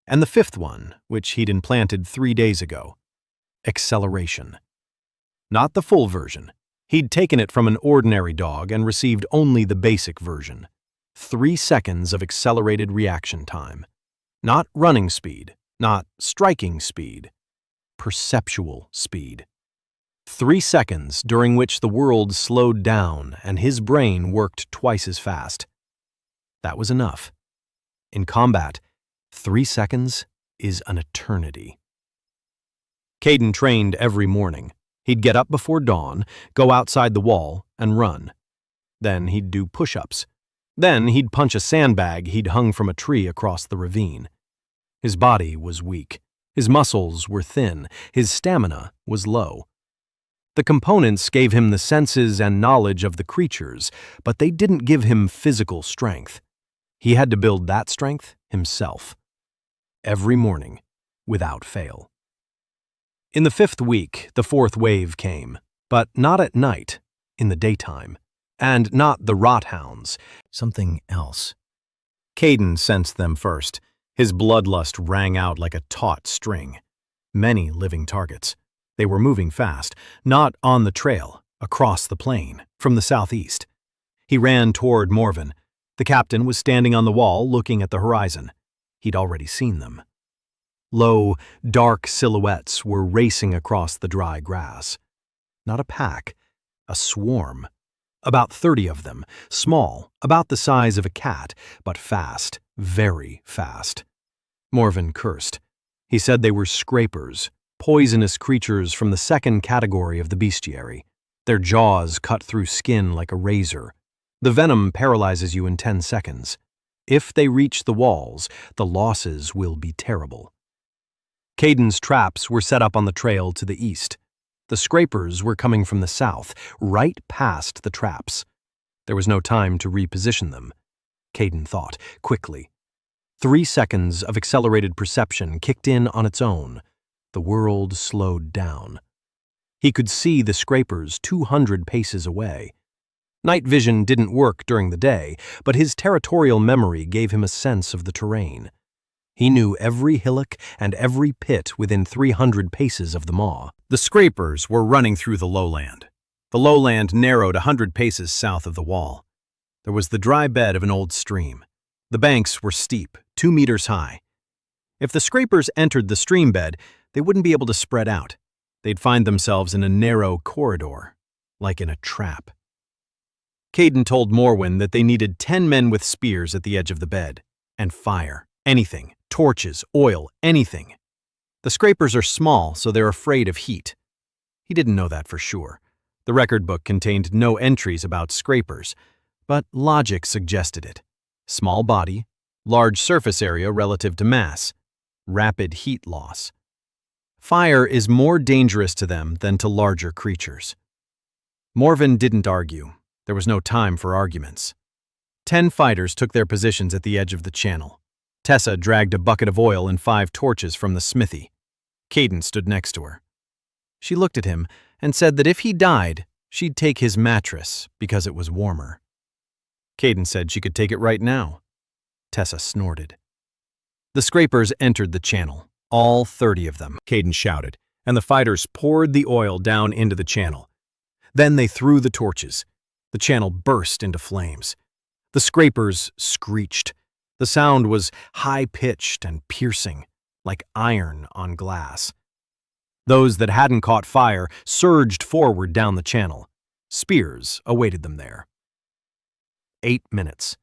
and the 5th one, which he'd implanted 3 days ago: acceleration. Not the full version. He'd taken it from an ordinary dog and received only the basic version. 3 seconds of accelerated reaction time. Not running speed, not striking speed. Perceptual speed. 3 seconds during which the world slowed down and his brain worked twice as fast. That was enough. In combat, 3 seconds is an eternity. Caden trained every morning. He'd get up before dawn, go outside the wall, and run. Then he'd do push-ups. Then he'd punch a sandbag he'd hung from a tree across the ravine. His body was weak. His muscles were thin. His stamina was low. The components gave him the senses and knowledge of the creatures, but they didn't give him physical strength. He had to build that strength himself. Every morning, without fail. In the 5th week, the 4th wave came, but not at night, in the daytime. And not the rot hounds, something else. Caden sensed them first. His bloodlust rang out like a taut string. Many living targets. They were moving fast, not on the trail, across the plain, from the southeast. He ran toward Morven. The captain was standing on the wall looking at the horizon. He'd already seen them. Low, dark silhouettes were racing across the dry grass. Not a pack, a swarm. About 30 of them, small, about the size of a cat, but fast, very fast. Morven cursed. He said they were scrapers, poisonous creatures from the 2nd category of the bestiary. Their jaws cut through skin like a razor. The venom paralyzes you in 10 seconds. If they reach the walls, the losses will be terrible. Caden's traps were set up on the trail to the east. The scrapers were coming from the south, right past the traps. There was no time to reposition them. Caden thought, quickly. 3 seconds of accelerated perception kicked in on its own. The world slowed down. He could see the scrapers 200 paces away. Night vision didn't work during the day, but his territorial memory gave him a sense of the terrain. He knew every hillock and every pit within 300 paces of the maw. The scrapers were running through the lowland. The lowland narrowed 100 paces south of the wall. There was the dry bed of an old stream. The banks were steep, 2 meters high. If the scrapers entered the stream bed, they wouldn't be able to spread out. They'd find themselves in a narrow corridor, like in a trap. Caden told Morwen that they needed 10 men with spears at the edge of the bed. And fire. Anything. Torches, oil, anything. The scrapers are small, so they're afraid of heat. He didn't know that for sure. The record book contained no entries about scrapers, but logic suggested it. Small body, large surface area relative to mass, rapid heat loss. Fire is more dangerous to them than to larger creatures. Morwen didn't argue. There was no time for arguments. 10 fighters took their positions at the edge of the channel. Tessa dragged a bucket of oil and 5 torches from the smithy. Caden stood next to her. She looked at him and said that if he died, she'd take his mattress because it was warmer. Caden said she could take it right now. Tessa snorted. The scrapers entered the channel, all 30 of them, Caden shouted, and the fighters poured the oil down into the channel. Then they threw the torches. The channel burst into flames. The scrapers screeched. The sound was high-pitched and piercing, like iron on glass. Those that hadn't caught fire surged forward down the channel. Spears awaited them there. 8 minutes.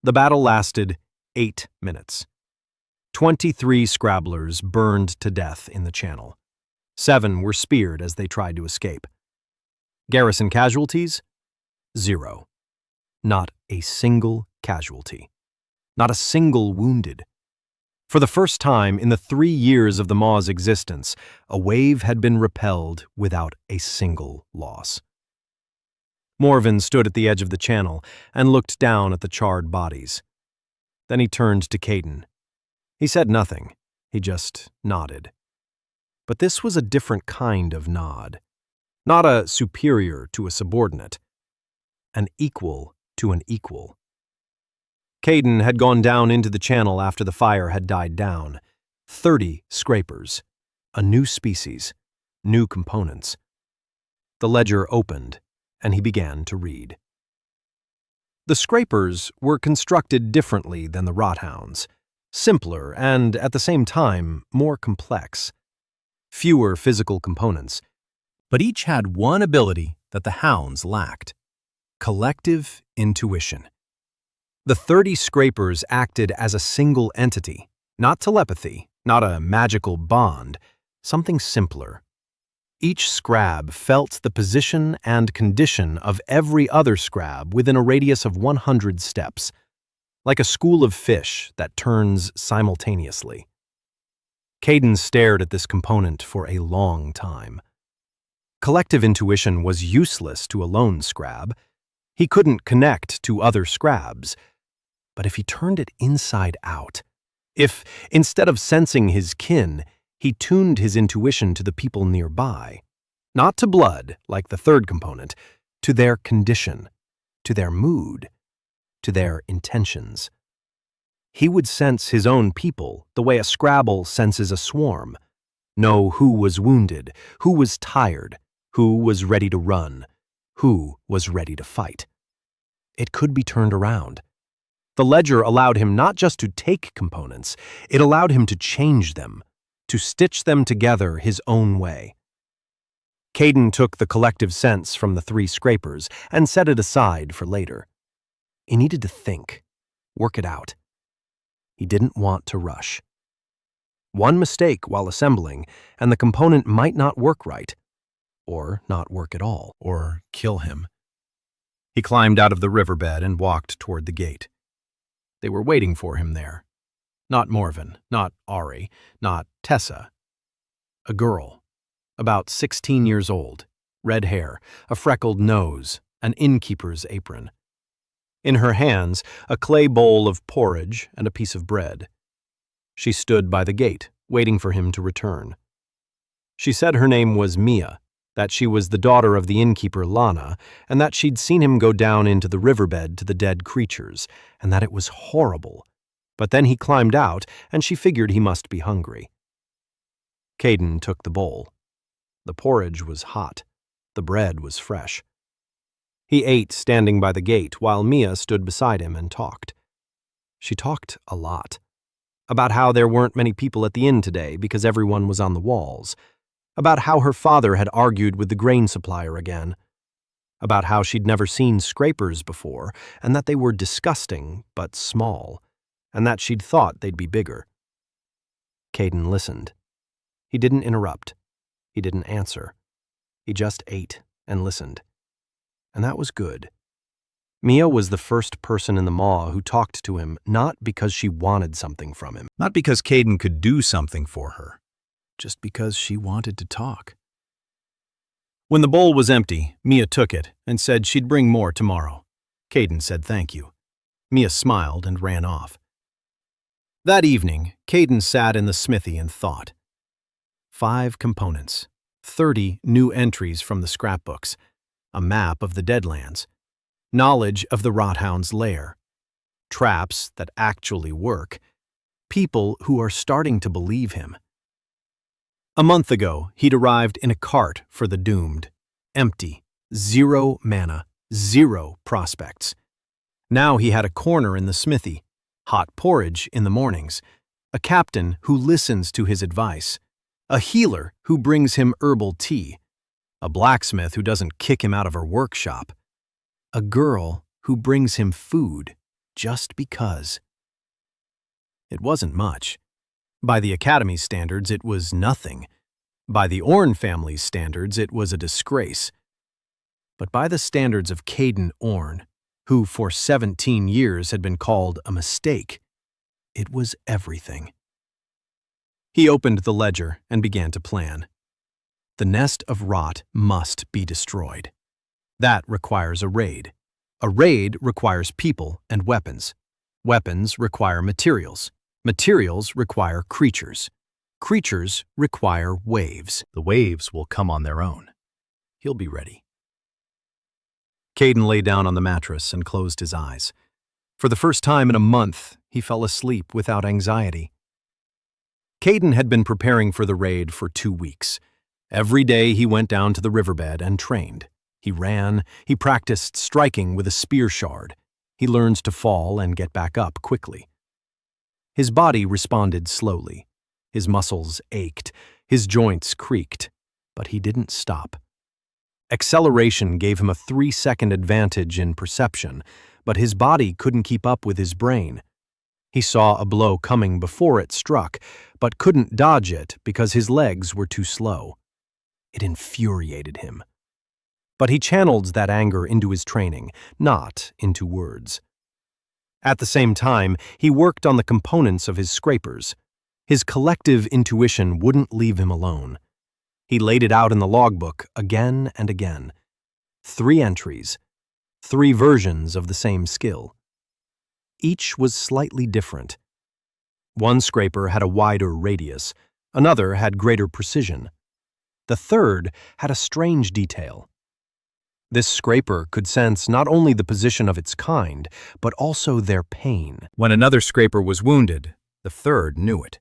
The battle lasted 8 minutes. 23 scrabblers burned to death in the channel. 7 were speared as they tried to escape. Garrison casualties? 0. Not a single casualty. Not a single wounded. For the first time in the 3 years of the maw's existence, a wave had been repelled without a single loss. Morwen stood at the edge of the channel and looked down at the charred bodies. Then he turned to Caden. He said nothing. He just nodded. But this was a different kind of nod. Not a superior to a subordinate. An equal to an equal. Caden had gone down into the channel after the fire had died down. 30 scrapers. A new species. New components. The ledger opened, and he began to read. The scrapers were constructed differently than the rothounds. Simpler and, at the same time, more complex. Fewer physical components. But each had one ability that the hounds lacked. Collective intuition. The 30 scrapers acted as a single entity, not telepathy, not a magical bond, something simpler. Each scrab felt the position and condition of every other scrab within a radius of 100 steps, like a school of fish that turns simultaneously. Caden stared at this component for a long time. Collective intuition was useless to a lone scrab. He couldn't connect to other scrabs. But if he turned it inside out, if, instead of sensing his kin, he tuned his intuition to the people nearby, not to blood, like the third component, to their condition, to their mood, to their intentions. He would sense his own people the way a scrabble senses a swarm, know who was wounded, who was tired, who was ready to run, who was ready to fight. It could be turned around. The ledger allowed him not just to take components, it allowed him to change them, to stitch them together his own way. Caden took the collective sense from the 3 scrapers and set it aside for later. He needed to think, work it out. He didn't want to rush. One mistake while assembling, and the component might not work right. or not work at all, or kill him. He climbed out of the riverbed and walked toward the gate. They were waiting for him there. Not Morven, not Ari, not Tessa. A girl, about 16 years old, red hair, a freckled nose, an innkeeper's apron. In her hands, a clay bowl of porridge and a piece of bread. She stood by the gate, waiting for him to return. She said her name was Mia, that she was the daughter of the innkeeper Lana, and that she'd seen him go down into the riverbed to the dead creatures, and that it was horrible. But then he climbed out, and she figured he must be hungry. Caden took the bowl. The porridge was hot. The bread was fresh. He ate standing by the gate while Mia stood beside him and talked. She talked a lot. About how there weren't many people at the inn today because everyone was on the walls. About how her father had argued with the grain supplier again. About how she'd never seen scrapers before, and that they were disgusting but small, and that she'd thought they'd be bigger. Caden listened. He didn't interrupt. He didn't answer. He just ate and listened. And that was good. Mia was the first person in the maw who talked to him not because she wanted something from him, not because Caden could do something for her, just because she wanted to talk. When the bowl was empty, Mia took it and said she'd bring more tomorrow. Caden said thank you. Mia smiled and ran off. That evening, Caden sat in the smithy and thought. 5 components, 30 new entries from the scrapbooks, a map of the Deadlands, knowledge of the Rothound's lair, traps that actually work, people who are starting to believe him. A month ago, he'd arrived in a cart for the doomed, empty, 0 mana, 0 prospects. Now he had a corner in the smithy, hot porridge in the mornings, a captain who listens to his advice, a healer who brings him herbal tea, a blacksmith who doesn't kick him out of her workshop, a girl who brings him food just because. It wasn't much. By the Academy's standards, it was nothing. By the Orn family's standards, it was a disgrace. But by the standards of Caden Orn, who for 17 years had been called a mistake, it was everything. He opened the ledger and began to plan. The nest of rot must be destroyed. That requires a raid. A raid requires people and weapons. Weapons require materials. Materials require creatures. Creatures require waves. The waves will come on their own. He'll be ready. Caden lay down on the mattress and closed his eyes. For the first time in a month, he fell asleep without anxiety. Caden had been preparing for the raid for 2 weeks. Every day he went down to the riverbed and trained. He ran, he practiced striking with a spear shard. He learned to fall and get back up quickly. His body responded slowly. His muscles ached, his joints creaked, but he didn't stop. Acceleration gave him a 3-second advantage in perception, but his body couldn't keep up with his brain. He saw a blow coming before it struck, but couldn't dodge it because his legs were too slow. It infuriated him. But he channeled that anger into his training, not into words. At the same time, he worked on the components of his scrapers. His collective intuition wouldn't leave him alone. He laid it out in the logbook again and again. 3 entries, 3 versions of the same skill. Each was slightly different. One scraper had a wider radius, another had greater precision. The third had a strange detail. This scraper could sense not only the position of its kind, but also their pain. When another scraper was wounded, the third knew it.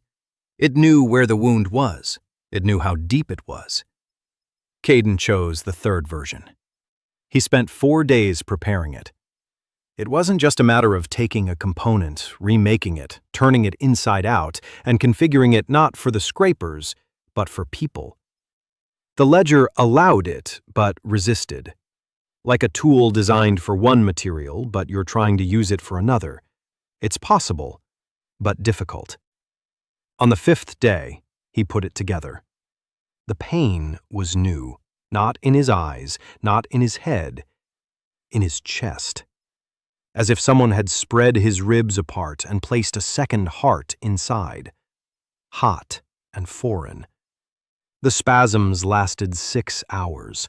It knew where the wound was. It knew how deep it was. Caden chose the third version. He spent 4 days preparing it. It wasn't just a matter of taking a component, remaking it, turning it inside out, and configuring it not for the scrapers, but for people. The ledger allowed it, but resisted. Like a tool designed for one material, but you're trying to use it for another. It's possible, but difficult. On the 5th day, he put it together. The pain was new. Not in his eyes, not in his head, in his chest. As if someone had spread his ribs apart and placed a second heart inside. Hot and foreign. The spasms lasted 6 hours.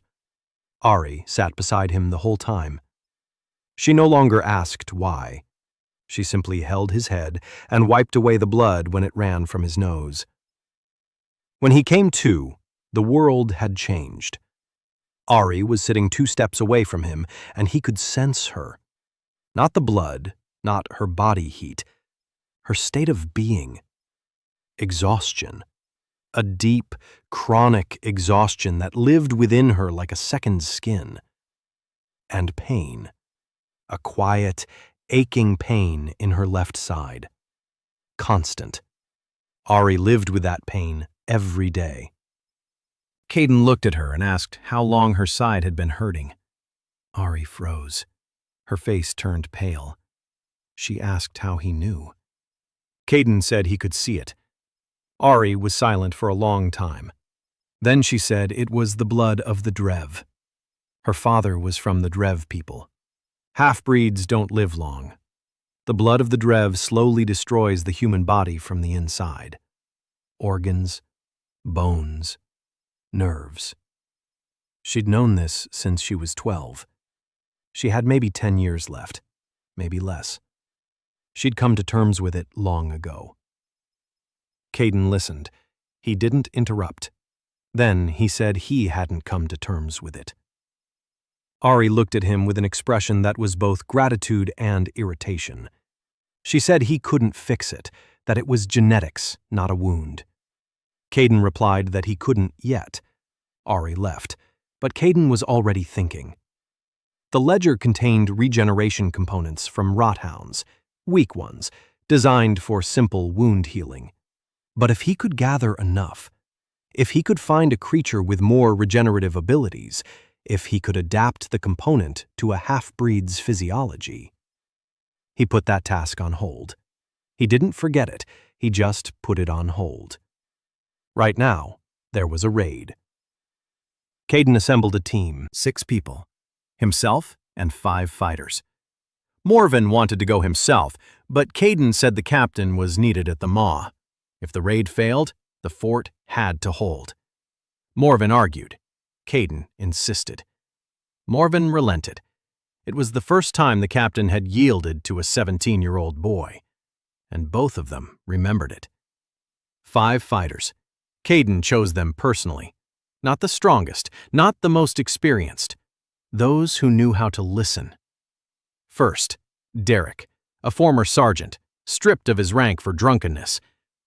Ari sat beside him the whole time. She no longer asked why. She simply held his head and wiped away the blood when it ran from his nose. When he came to, the world had changed. Ari was sitting 2 steps away from him, and he could sense her. Not the blood, not her body heat, her state of being. Exhaustion. A deep, chronic exhaustion that lived within her like a second skin. And pain. A quiet, aching pain in her left side. Constant. Ari lived with that pain every day. Caden looked at her and asked how long her side had been hurting. Ari froze. Her face turned pale. She asked how he knew. Caden said he could see it. Ari was silent for a long time. Then she said it was the blood of the Drev. Her father was from the Drev people. Half-breeds don't live long. The blood of the Drev slowly destroys the human body from the inside. Organs, bones, nerves. She'd known this since she was 12. She had maybe 10 years left, maybe less. She'd come to terms with it long ago. Caden listened. He didn't interrupt. Then he said he hadn't come to terms with it. Ari looked at him with an expression that was both gratitude and irritation. She said he couldn't fix it, that it was genetics, not a wound. Caden replied that he couldn't yet. Ari left, but Caden was already thinking. The ledger contained regeneration components from rothounds, weak ones, designed for simple wound healing. But if he could gather enough, if he could find a creature with more regenerative abilities, if he could adapt the component to a half-breed's physiology. He put that task on hold. He didn't forget it, he just put it on hold. Right now, there was a raid. Caden assembled a team, 6 people. Himself and 5 fighters. Morven wanted to go himself, but Caden said the captain was needed at the Maw. If the raid failed, the fort had to hold. Morven argued. Caden insisted. Morven relented. It was the first time the captain had yielded to a 17-year-old boy, and both of them remembered it. 5 fighters. Caden chose them personally. Not the strongest, not the most experienced. Those who knew how to listen. First, Derek, a former sergeant, stripped of his rank for drunkenness.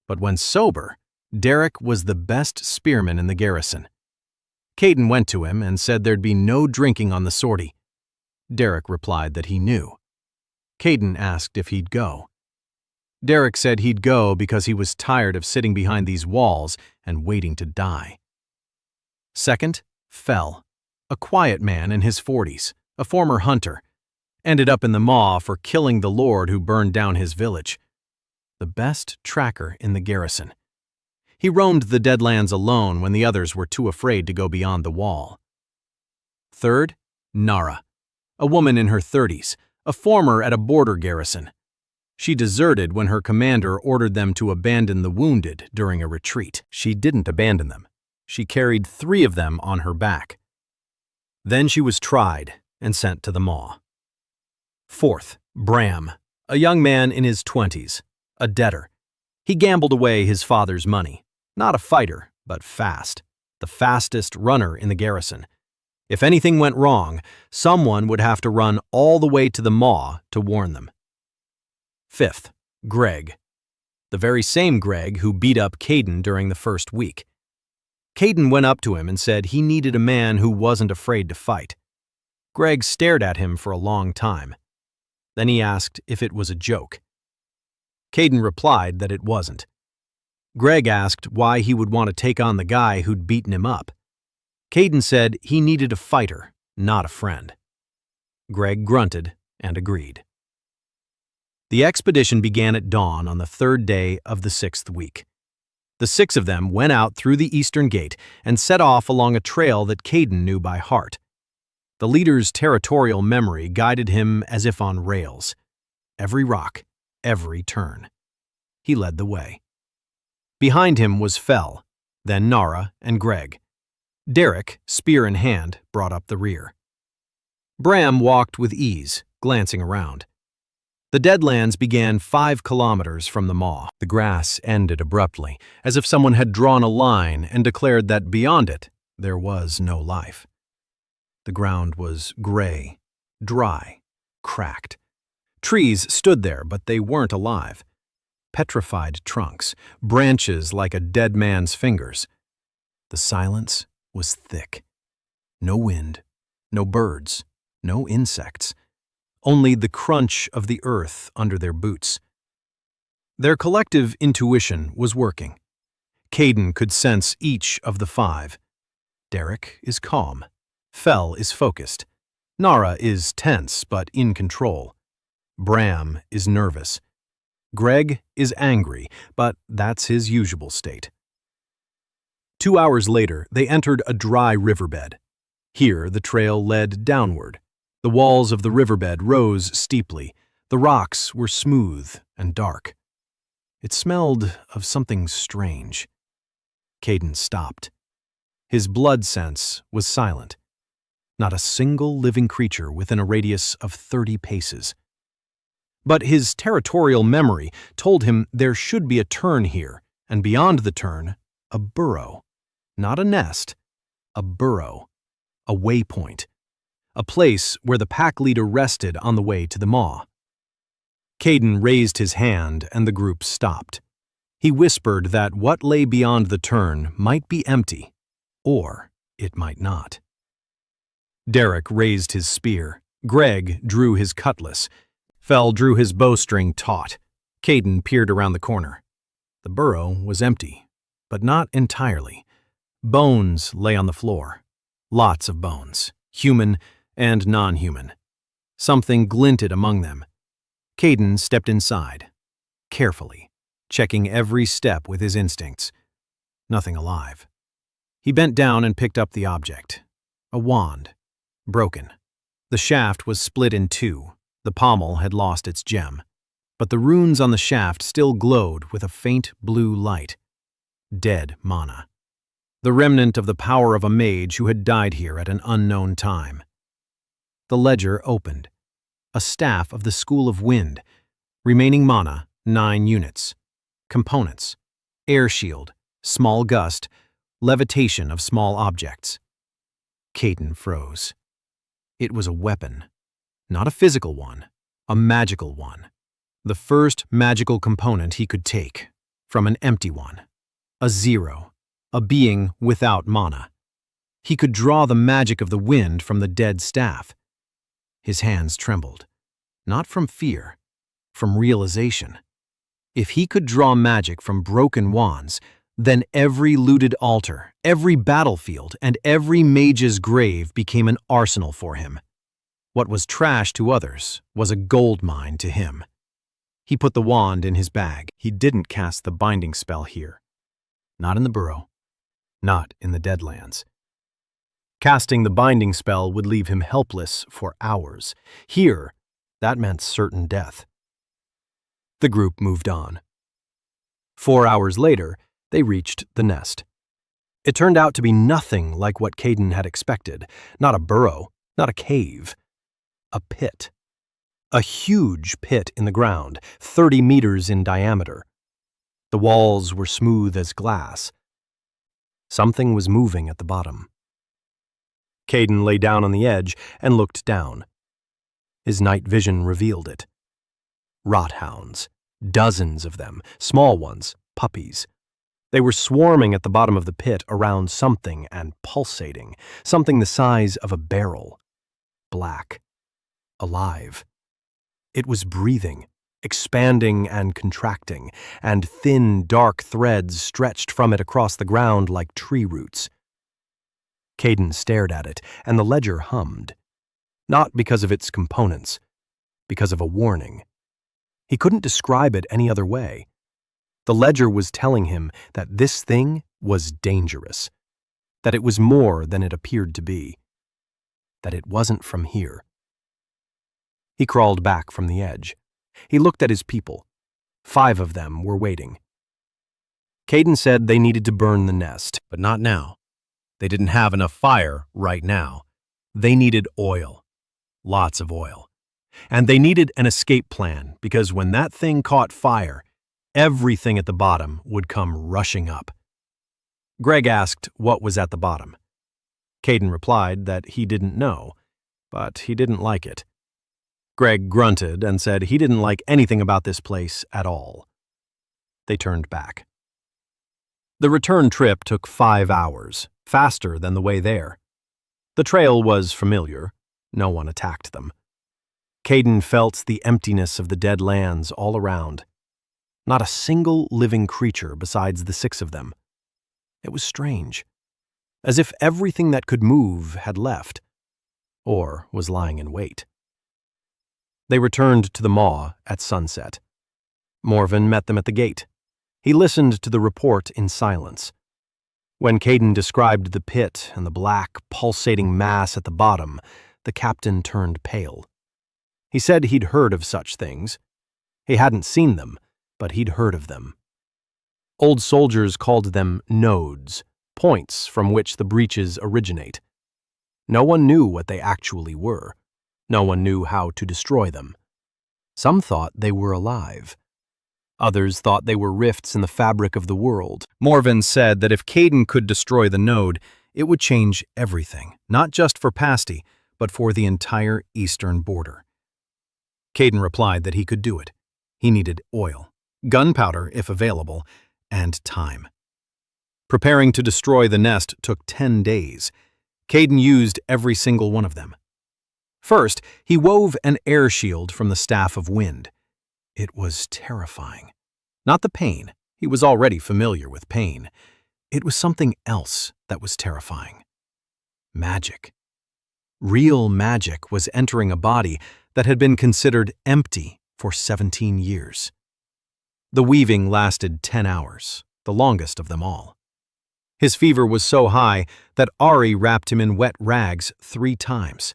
But when sober, Derek was the best spearman in the garrison. Caden went to him and said there'd be no drinking on the sortie. Derek replied that he knew. Caden asked if he'd go. Derek said he'd go because he was tired of sitting behind these walls and waiting to die. Second, Fell, a quiet man in his 40s, a former hunter, ended up in the Maw for killing the lord who burned down his village. The best tracker in the garrison. He roamed the Deadlands alone when the others were too afraid to go beyond the wall. Third, Nara, a woman in her 30s, a former at a border garrison. She deserted when her commander ordered them to abandon the wounded during a retreat. She didn't abandon them. She carried 3 of them on her back. Then she was tried and sent to the Maw. Fourth, Bram, a young man in his 20s, a debtor. He gambled away his father's money. Not a fighter, but fast. The fastest runner in the garrison. If anything went wrong, someone would have to run all the way to the Maw to warn them. Fifth, Greg. The very same Greg who beat up Caden during the first week. Caden went up to him and said he needed a man who wasn't afraid to fight. Greg stared at him for a long time. Then he asked if it was a joke. Caden replied that it wasn't. Greg asked why he would want to take on the guy who'd beaten him up. Caden said he needed a fighter, not a friend. Greg grunted and agreed. The expedition began at dawn on the 3rd day of the 6th week. The 6 of them went out through the eastern gate and set off along a trail that Caden knew by heart. The leader's territorial memory guided him as if on rails. Every rock, every turn. He led the way. Behind him was Fel, then Nara and Greg. Derek, spear in hand, brought up the rear. Bram walked with ease, glancing around. The Deadlands began 5 kilometers from the maw. The grass ended abruptly, as if someone had drawn a line and declared that beyond it, there was no life. The ground was gray, dry, cracked. Trees stood there, but they weren't alive. Petrified trunks, branches like a dead man's fingers. The silence was thick. No wind, no birds, no insects. Only the crunch of the earth under their boots. Their collective intuition was working. Caden could sense each of the 5. Derek is calm. Fel is focused. Nara is tense but in control. Bram is nervous. Greg is angry, but that's his usual state. 2 hours later, they entered a dry riverbed. Here, the trail led downward. The walls of the riverbed rose steeply. The rocks were smooth and dark. It smelled of something strange. Caden stopped. His blood sense was silent. Not a single living creature within a radius of 30 paces. But his territorial memory told him there should be a turn here, and beyond the turn, a burrow. Not a nest, a burrow, a waypoint, a place where the pack leader rested on the way to the maw. Caden raised his hand and the group stopped. He whispered that what lay beyond the turn might be empty, or it might not. Derek raised his spear. Greg drew his cutlass. Fel drew his bowstring taut. Caden peered around the corner. The burrow was empty, but not entirely. Bones lay on the floor. Lots of bones, human and non-human. Something glinted among them. Caden stepped inside, carefully, checking every step with his instincts. Nothing alive. He bent down and picked up the object. A wand. Broken. The shaft was split in 2. The pommel had lost its gem. But the runes on the shaft still glowed with a faint blue light. Dead mana. The remnant of the power of a mage who had died here at an unknown time. The ledger opened. A staff of the School of Wind. Remaining mana, 9 units. Components. Air shield, small gust, levitation of small objects. Caden froze. It was a weapon. Not a physical one, a magical one. The first magical component he could take, from an empty one. A 0, a being without mana. He could draw the magic of the wind from the dead staff. His hands trembled, not from fear, from realization. If he could draw magic from broken wands, then every looted altar, every battlefield, and every mage's grave became an arsenal for him. What was trash to others was a gold mine to him. He put the wand in his bag. He didn't cast the binding spell here. Not in the burrow. Not in the Deadlands. Casting the binding spell would leave him helpless for hours. Here, that meant certain death. The group moved on. 4 hours later, they reached the nest. It turned out to be nothing like what Caden had expected. Not a burrow, not a cave. A pit. A huge pit in the ground, 30 meters in diameter. The walls were smooth as glass. Something was moving at the bottom. Caden lay down on the edge and looked down. His night vision revealed it. Rothounds. Dozens of them, small ones, puppies. They were swarming at the bottom of the pit around something and pulsating, something the size of a barrel. Black. Alive. It was breathing, expanding and contracting, and thin, dark threads stretched from it across the ground like tree roots. Caden stared at it, and the ledger hummed. Not because of its components, because of a warning. He couldn't describe it any other way. The ledger was telling him that this thing was dangerous, that it was more than it appeared to be, that it wasn't from here. He crawled back from the edge. He looked at his people. 5 of them were waiting. Caden said they needed to burn the nest, but not now. They didn't have enough fire right now. They needed oil. Lots of oil. And they needed an escape plan, because when that thing caught fire, everything at the bottom would come rushing up. Greg asked what was at the bottom. Caden replied that he didn't know, but he didn't like it. Greg grunted and said he didn't like anything about this place at all. They turned back. The return trip took 5 hours, faster than the way there. The trail was familiar. No one attacked them. Caden felt the emptiness of the dead lands all around. Not a single living creature besides the 6 of them. It was strange, as if everything that could move had left, or was lying in wait. They returned to the maw at sunset. Morven met them at the gate. He listened to the report in silence. When Caden described the pit and the black, pulsating mass at the bottom, the captain turned pale. He said he'd heard of such things. He hadn't seen them, but he'd heard of them. Old soldiers called them nodes, points from which the breaches originate. No one knew what they actually were. No one knew how to destroy them. Some thought they were alive. Others thought they were rifts in the fabric of the world. Morven said that if Caden could destroy the node, it would change everything, not just for Pasty, but for the entire eastern border. Caden replied that he could do it. He needed oil, gunpowder if available, and time. Preparing to destroy the nest took 10 days. Caden used every single one of them. First, he wove an air shield from the staff of wind. It was terrifying. Not the pain. He was already familiar with pain. It was something else that was terrifying. Magic. Real magic was entering a body that had been considered empty for 17 years. The weaving lasted 10 hours, the longest of them all. His fever was so high that Ari wrapped him in wet rags 3 times.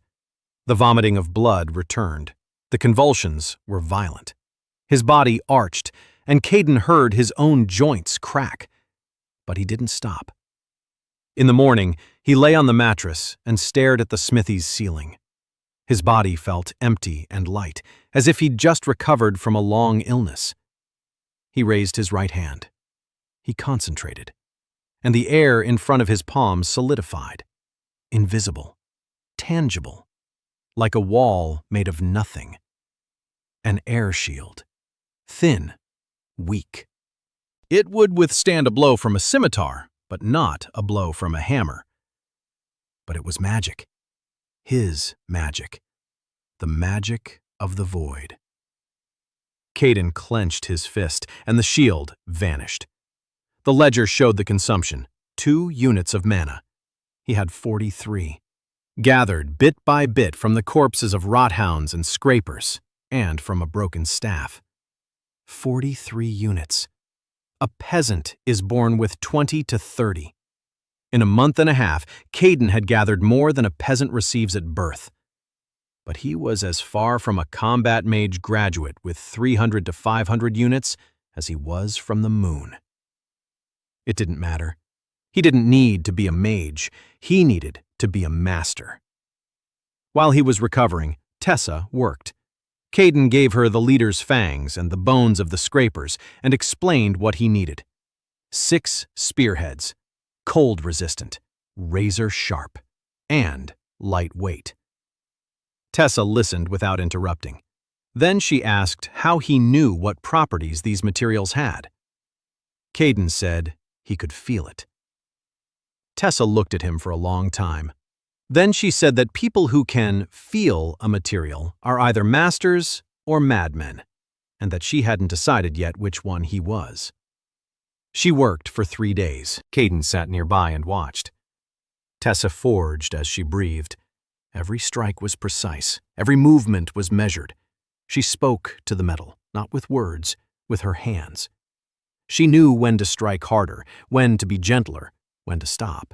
The vomiting of blood returned. The convulsions were violent. His body arched, and Caden heard his own joints crack. But he didn't stop. In the morning, he lay on the mattress and stared at the smithy's ceiling. His body felt empty and light, as if he'd just recovered from a long illness. He raised his right hand. He concentrated, and the air in front of his palm solidified, invisible, tangible, like a wall made of nothing. An air shield, thin, weak. It would withstand a blow from a scimitar, but not a blow from a hammer. But it was magic. His magic. The magic of the void. Caden clenched his fist, and the shield vanished. The ledger showed the consumption, 2 units of mana. He had 43. Gathered bit by bit from the corpses of rothounds and scrapers, and from a broken staff. 43 units. A peasant is born with 20 to 30. In a month and a half, Caden had gathered more than a peasant receives at birth. But he was as far from a combat mage graduate with 300 to 500 units as he was from the moon. It didn't matter. He didn't need to be a mage. He needed to be a master. While he was recovering, Tessa worked. Caden gave her the leader's fangs and the bones of the scrapers and explained what he needed. 6 spearheads, cold-resistant, razor-sharp, and lightweight. Tessa listened without interrupting. Then she asked how he knew what properties these materials had. Caden said he could feel it. Tessa looked at him for a long time. Then she said that people who can feel a material are either masters or madmen, and that she hadn't decided yet which one he was. She worked for 3 days. Caden sat nearby and watched. Tessa forged as she breathed. Every strike was precise. Every movement was measured. She spoke to the metal, not with words, with her hands. She knew when to strike harder, when to be gentler, when to stop.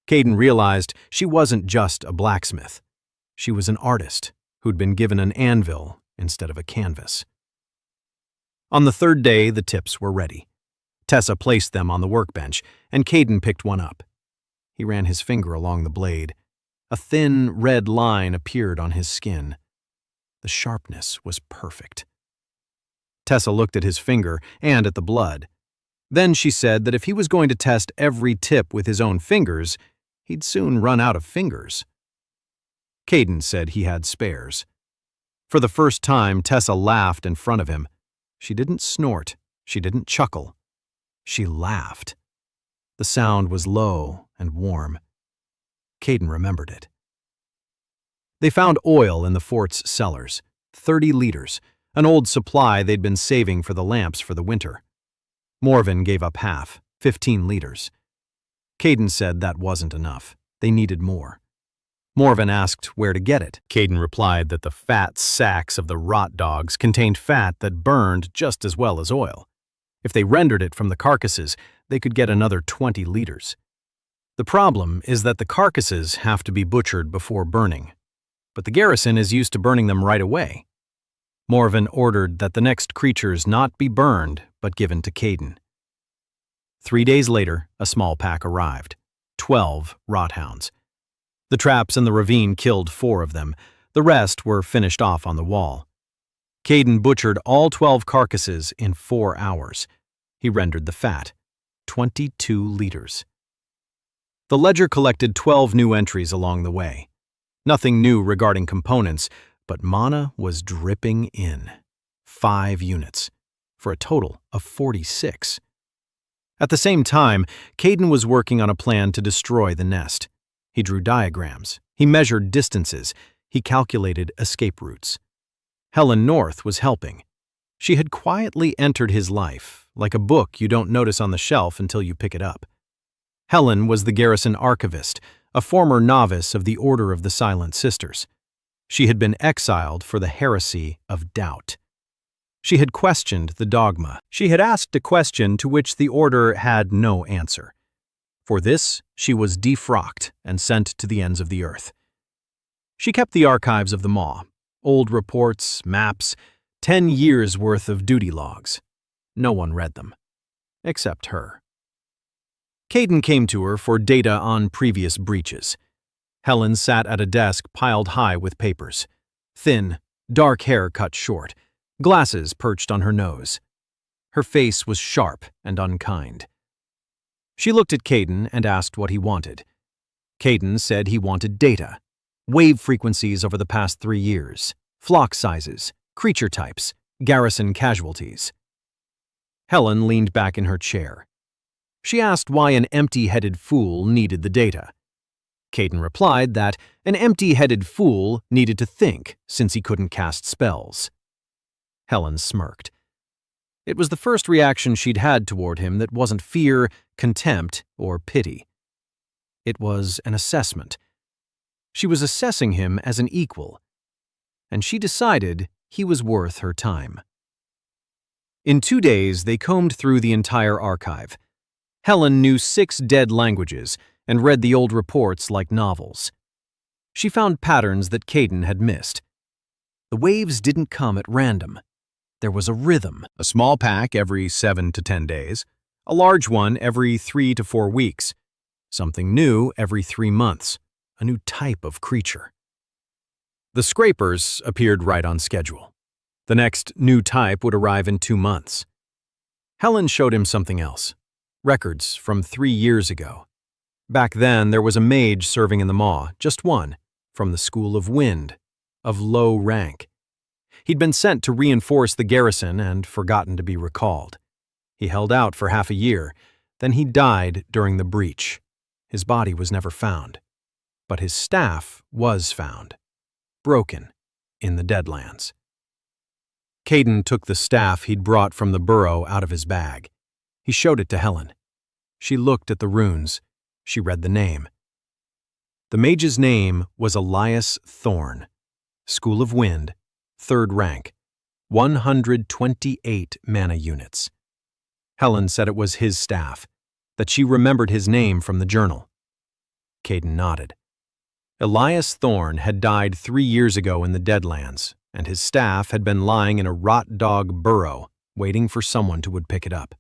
Caden realized she wasn't just a blacksmith. She was an artist who'd been given an anvil instead of a canvas. On the third day, the tips were ready. Tessa placed them on the workbench, and Caden picked one up. He ran his finger along the blade. A thin, red line appeared on his skin. The sharpness was perfect. Tessa looked at his finger and at the blood. Then she said that if he was going to test every tip with his own fingers, he'd soon run out of fingers. Caden said he had spares. For the first time, Tessa laughed in front of him. She didn't snort. She didn't chuckle. She laughed. The sound was low and warm. Caden remembered it. They found oil in the fort's cellars, 30 liters, an old supply they'd been saving for the lamps for the winter. Morven gave up half, 15 liters. Caden said that wasn't enough. They needed more. Morven asked where to get it. Caden replied that the fat sacks of the rot dogs contained fat that burned just as well as oil. If they rendered it from the carcasses, they could get another 20 liters. The problem is that the carcasses have to be butchered before burning, but the garrison is used to burning them right away. Morven ordered that the next creatures not be burned, but given to Caden. 3 days later, a small pack arrived. 12 rothounds. The traps in the ravine killed 4 of them. The rest were finished off on the wall. Caden butchered all 12 carcasses in 4 hours. He rendered the fat, 22 liters. The ledger collected 12 new entries along the way. Nothing new regarding components, but mana was dripping in. 5 units, for a total of 46. At the same time, Caden was working on a plan to destroy the nest. He drew diagrams. He measured distances. He calculated escape routes. Helen North was helping. She had quietly entered his life, like a book you don't notice on the shelf until you pick it up. Helen was the garrison archivist, a former novice of the Order of the Silent Sisters. She had been exiled for the heresy of doubt. She had questioned the dogma. She had asked a question to which the Order had no answer. For this, she was defrocked and sent to the ends of the earth. She kept the archives of the Maw, old reports, maps, 10 years' worth of duty logs. No one read them, except her. Caden came to her for data on previous breaches. Helen sat at a desk piled high with papers. Thin, dark hair cut short, glasses perched on her nose. Her face was sharp and unkind. She looked at Caden and asked what he wanted. Caden said he wanted data, wave frequencies over the past 3 years, flock sizes, creature types, garrison casualties. Helen leaned back in her chair. She asked why an empty-headed fool needed the data. Caden replied that an empty-headed fool needed to think since he couldn't cast spells. Helen smirked. It was the first reaction she'd had toward him that wasn't fear, contempt, or pity. It was an assessment. She was assessing him as an equal, and she decided he was worth her time. In 2 days, they combed through the entire archive. Helen knew 6 dead languages and read the old reports like novels. She found patterns that Caden had missed. The waves didn't come at random. There was a rhythm. A small pack every 7 to 10 days, a large one every 3 to 4 weeks, something new every 3 months, a new type of creature. The scrapers appeared right on schedule. The next new type would arrive in 2 months. Helen showed him something else. Records from 3 years ago. Back then, there was a mage serving in the Maw, just one, from the School of Wind, of low rank. He'd been sent to reinforce the garrison and forgotten to be recalled. He held out for half a year, then he died during the breach. His body was never found. But his staff was found, broken, in the Deadlands. Caden took the staff he'd brought from the burrow out of his bag. He showed it to Helen. She looked at the runes. She read the name. The mage's name was Elias Thorn, School of Wind, 3rd rank, 128 mana units. Helen said it was his staff, that she remembered his name from the journal. Caden nodded. Elias Thorne had died 3 years ago in the Deadlands, and his staff had been lying in a rot dog burrow, waiting for someone who would pick it up.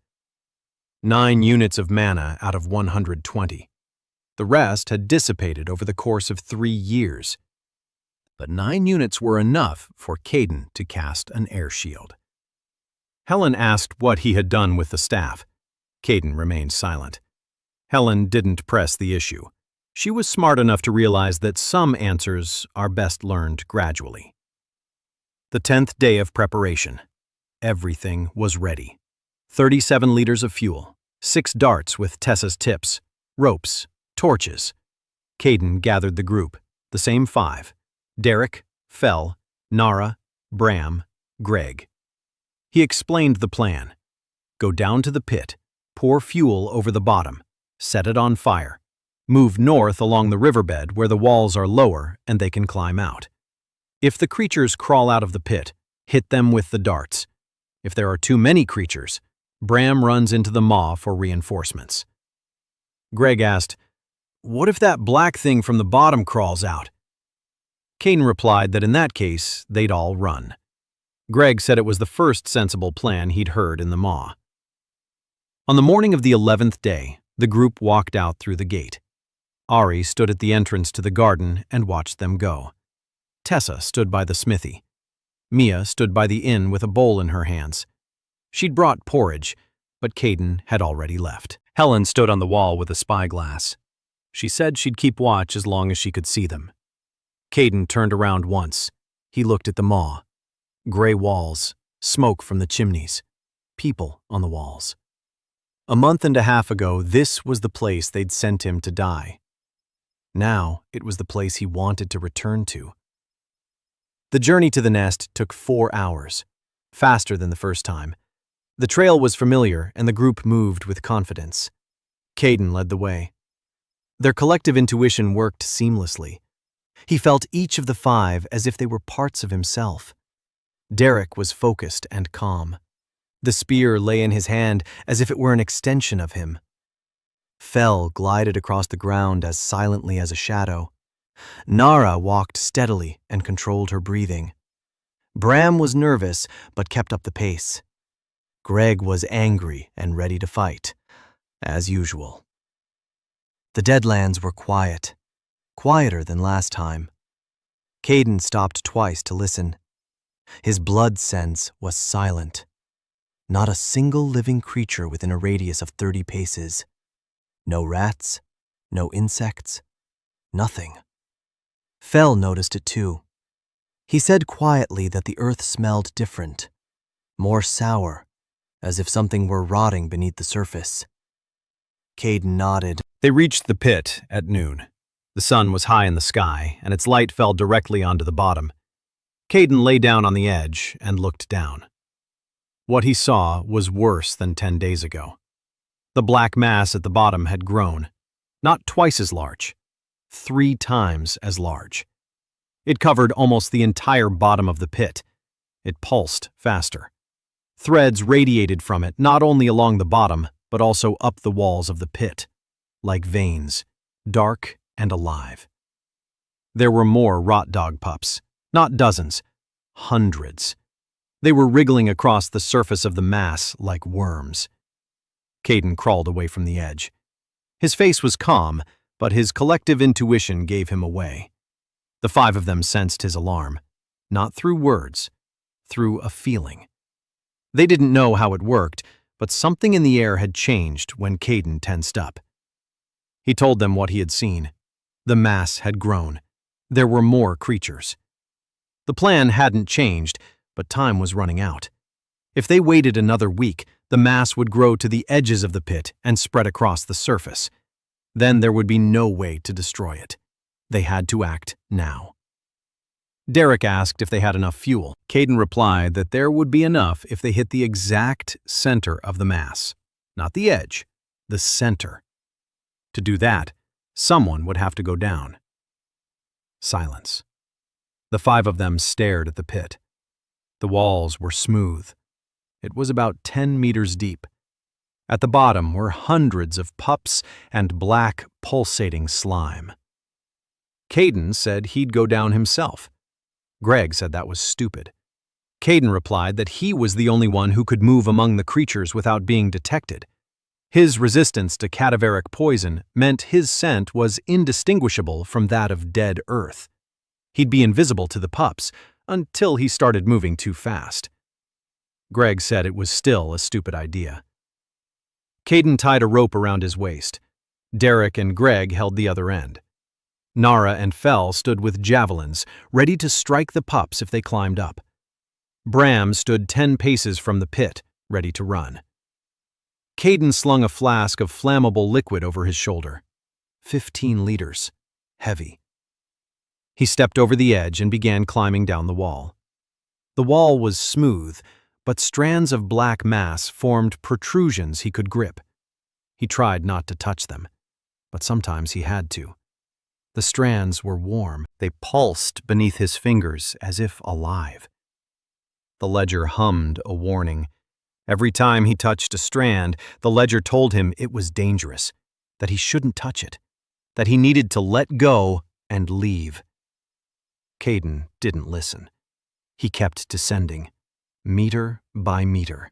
9 units of mana out of 120. The rest had dissipated over the course of 3 years. But 9 units were enough for Caden to cast an air shield. Helen asked what he had done with the staff. Caden remained silent. Helen didn't press the issue. She was smart enough to realize that some answers are best learned gradually. The 10th day of preparation. Everything was ready. 37 liters of fuel, 6 darts with Tessa's tips, ropes, torches. Caden gathered the group, the same 5. Derek, Fell, Nara, Bram, Greg. He explained the plan. Go down to the pit, pour fuel over the bottom, set it on fire. Move north along the riverbed where the walls are lower and they can climb out. If the creatures crawl out of the pit, hit them with the darts. If there are too many creatures, Bram runs into the maw for reinforcements. Greg asked, "What if that black thing from the bottom crawls out?" Caden replied that in that case, they'd all run. Greg said it was the first sensible plan he'd heard in the maw. On the morning of the 11th day, the group walked out through the gate. Ari stood at the entrance to the garden and watched them go. Tessa stood by the smithy. Mia stood by the inn with a bowl in her hands. She'd brought porridge, but Caden had already left. Helen stood on the wall with a spyglass. She said she'd keep watch as long as she could see them. Caden turned around once. He looked at the maw. Gray walls, smoke from the chimneys, people on the walls. A month and a half ago, this was the place they'd sent him to die. Now, it was the place he wanted to return to. The journey to the nest took 4 hours, faster than the first time. The trail was familiar, and the group moved with confidence. Caden led the way. Their collective intuition worked seamlessly. He felt each of the 5 as if they were parts of himself. Derek was focused and calm. The spear lay in his hand as if it were an extension of him. Fell glided across the ground as silently as a shadow. Nara walked steadily and controlled her breathing. Bram was nervous but kept up the pace. Greg was angry and ready to fight, as usual. The Deadlands were quiet, quieter than last time. Caden stopped twice to listen. His blood sense was silent. Not a single living creature within a radius of 30 paces. No rats, no insects, nothing. Fell noticed it too. He said quietly that the earth smelled different, more sour, as if something were rotting beneath the surface. Caden nodded. They reached the pit at noon. The sun was high in the sky, and its light fell directly onto the bottom. Caden lay down on the edge and looked down. What he saw was worse than 10 days ago. The black mass at the bottom had grown, not twice as large, 3 times as large. It covered almost the entire bottom of the pit. It pulsed faster. Threads radiated from it not only along the bottom, but also up the walls of the pit, like veins, dark and alive. There were more rot dog pups, not dozens, hundreds. They were wriggling across the surface of the mass like worms. Caden crawled away from the edge. His face was calm, but his collective intuition gave him away. The 5 of them sensed his alarm, not through words, through a feeling. They didn't know how it worked, but something in the air had changed when Caden tensed up. He told them what he had seen. The mass had grown. There were more creatures. The plan hadn't changed, but time was running out. If they waited another week, the mass would grow to the edges of the pit and spread across the surface. Then there would be no way to destroy it. They had to act now. Derek asked if they had enough fuel. Caden replied that there would be enough if they hit the exact center of the mass. Not the edge, the center. To do that, someone would have to go down. Silence. The 5 of them stared at the pit. The walls were smooth. It was about 10 meters deep. At the bottom were hundreds of pups and black, pulsating slime. Caden said he'd go down himself. Greg said that was stupid. Caden replied that he was the only one who could move among the creatures without being detected. His resistance to cadaveric poison meant his scent was indistinguishable from that of dead earth. He'd be invisible to the pups until he started moving too fast. Greg said it was still a stupid idea. Caden tied a rope around his waist. Derek and Greg held the other end. Nara and Fell stood with javelins, ready to strike the pups if they climbed up. Bram stood 10 paces from the pit, ready to run. Caden slung a flask of flammable liquid over his shoulder. 15 liters. Heavy. He stepped over the edge and began climbing down the wall. The wall was smooth, but strands of black mass formed protrusions he could grip. He tried not to touch them, but sometimes he had to. The strands were warm. They pulsed beneath his fingers as if alive. The ledger hummed a warning. Every time he touched a strand, the ledger told him it was dangerous, that he shouldn't touch it, that he needed to let go and leave. Caden didn't listen. He kept descending, meter by meter.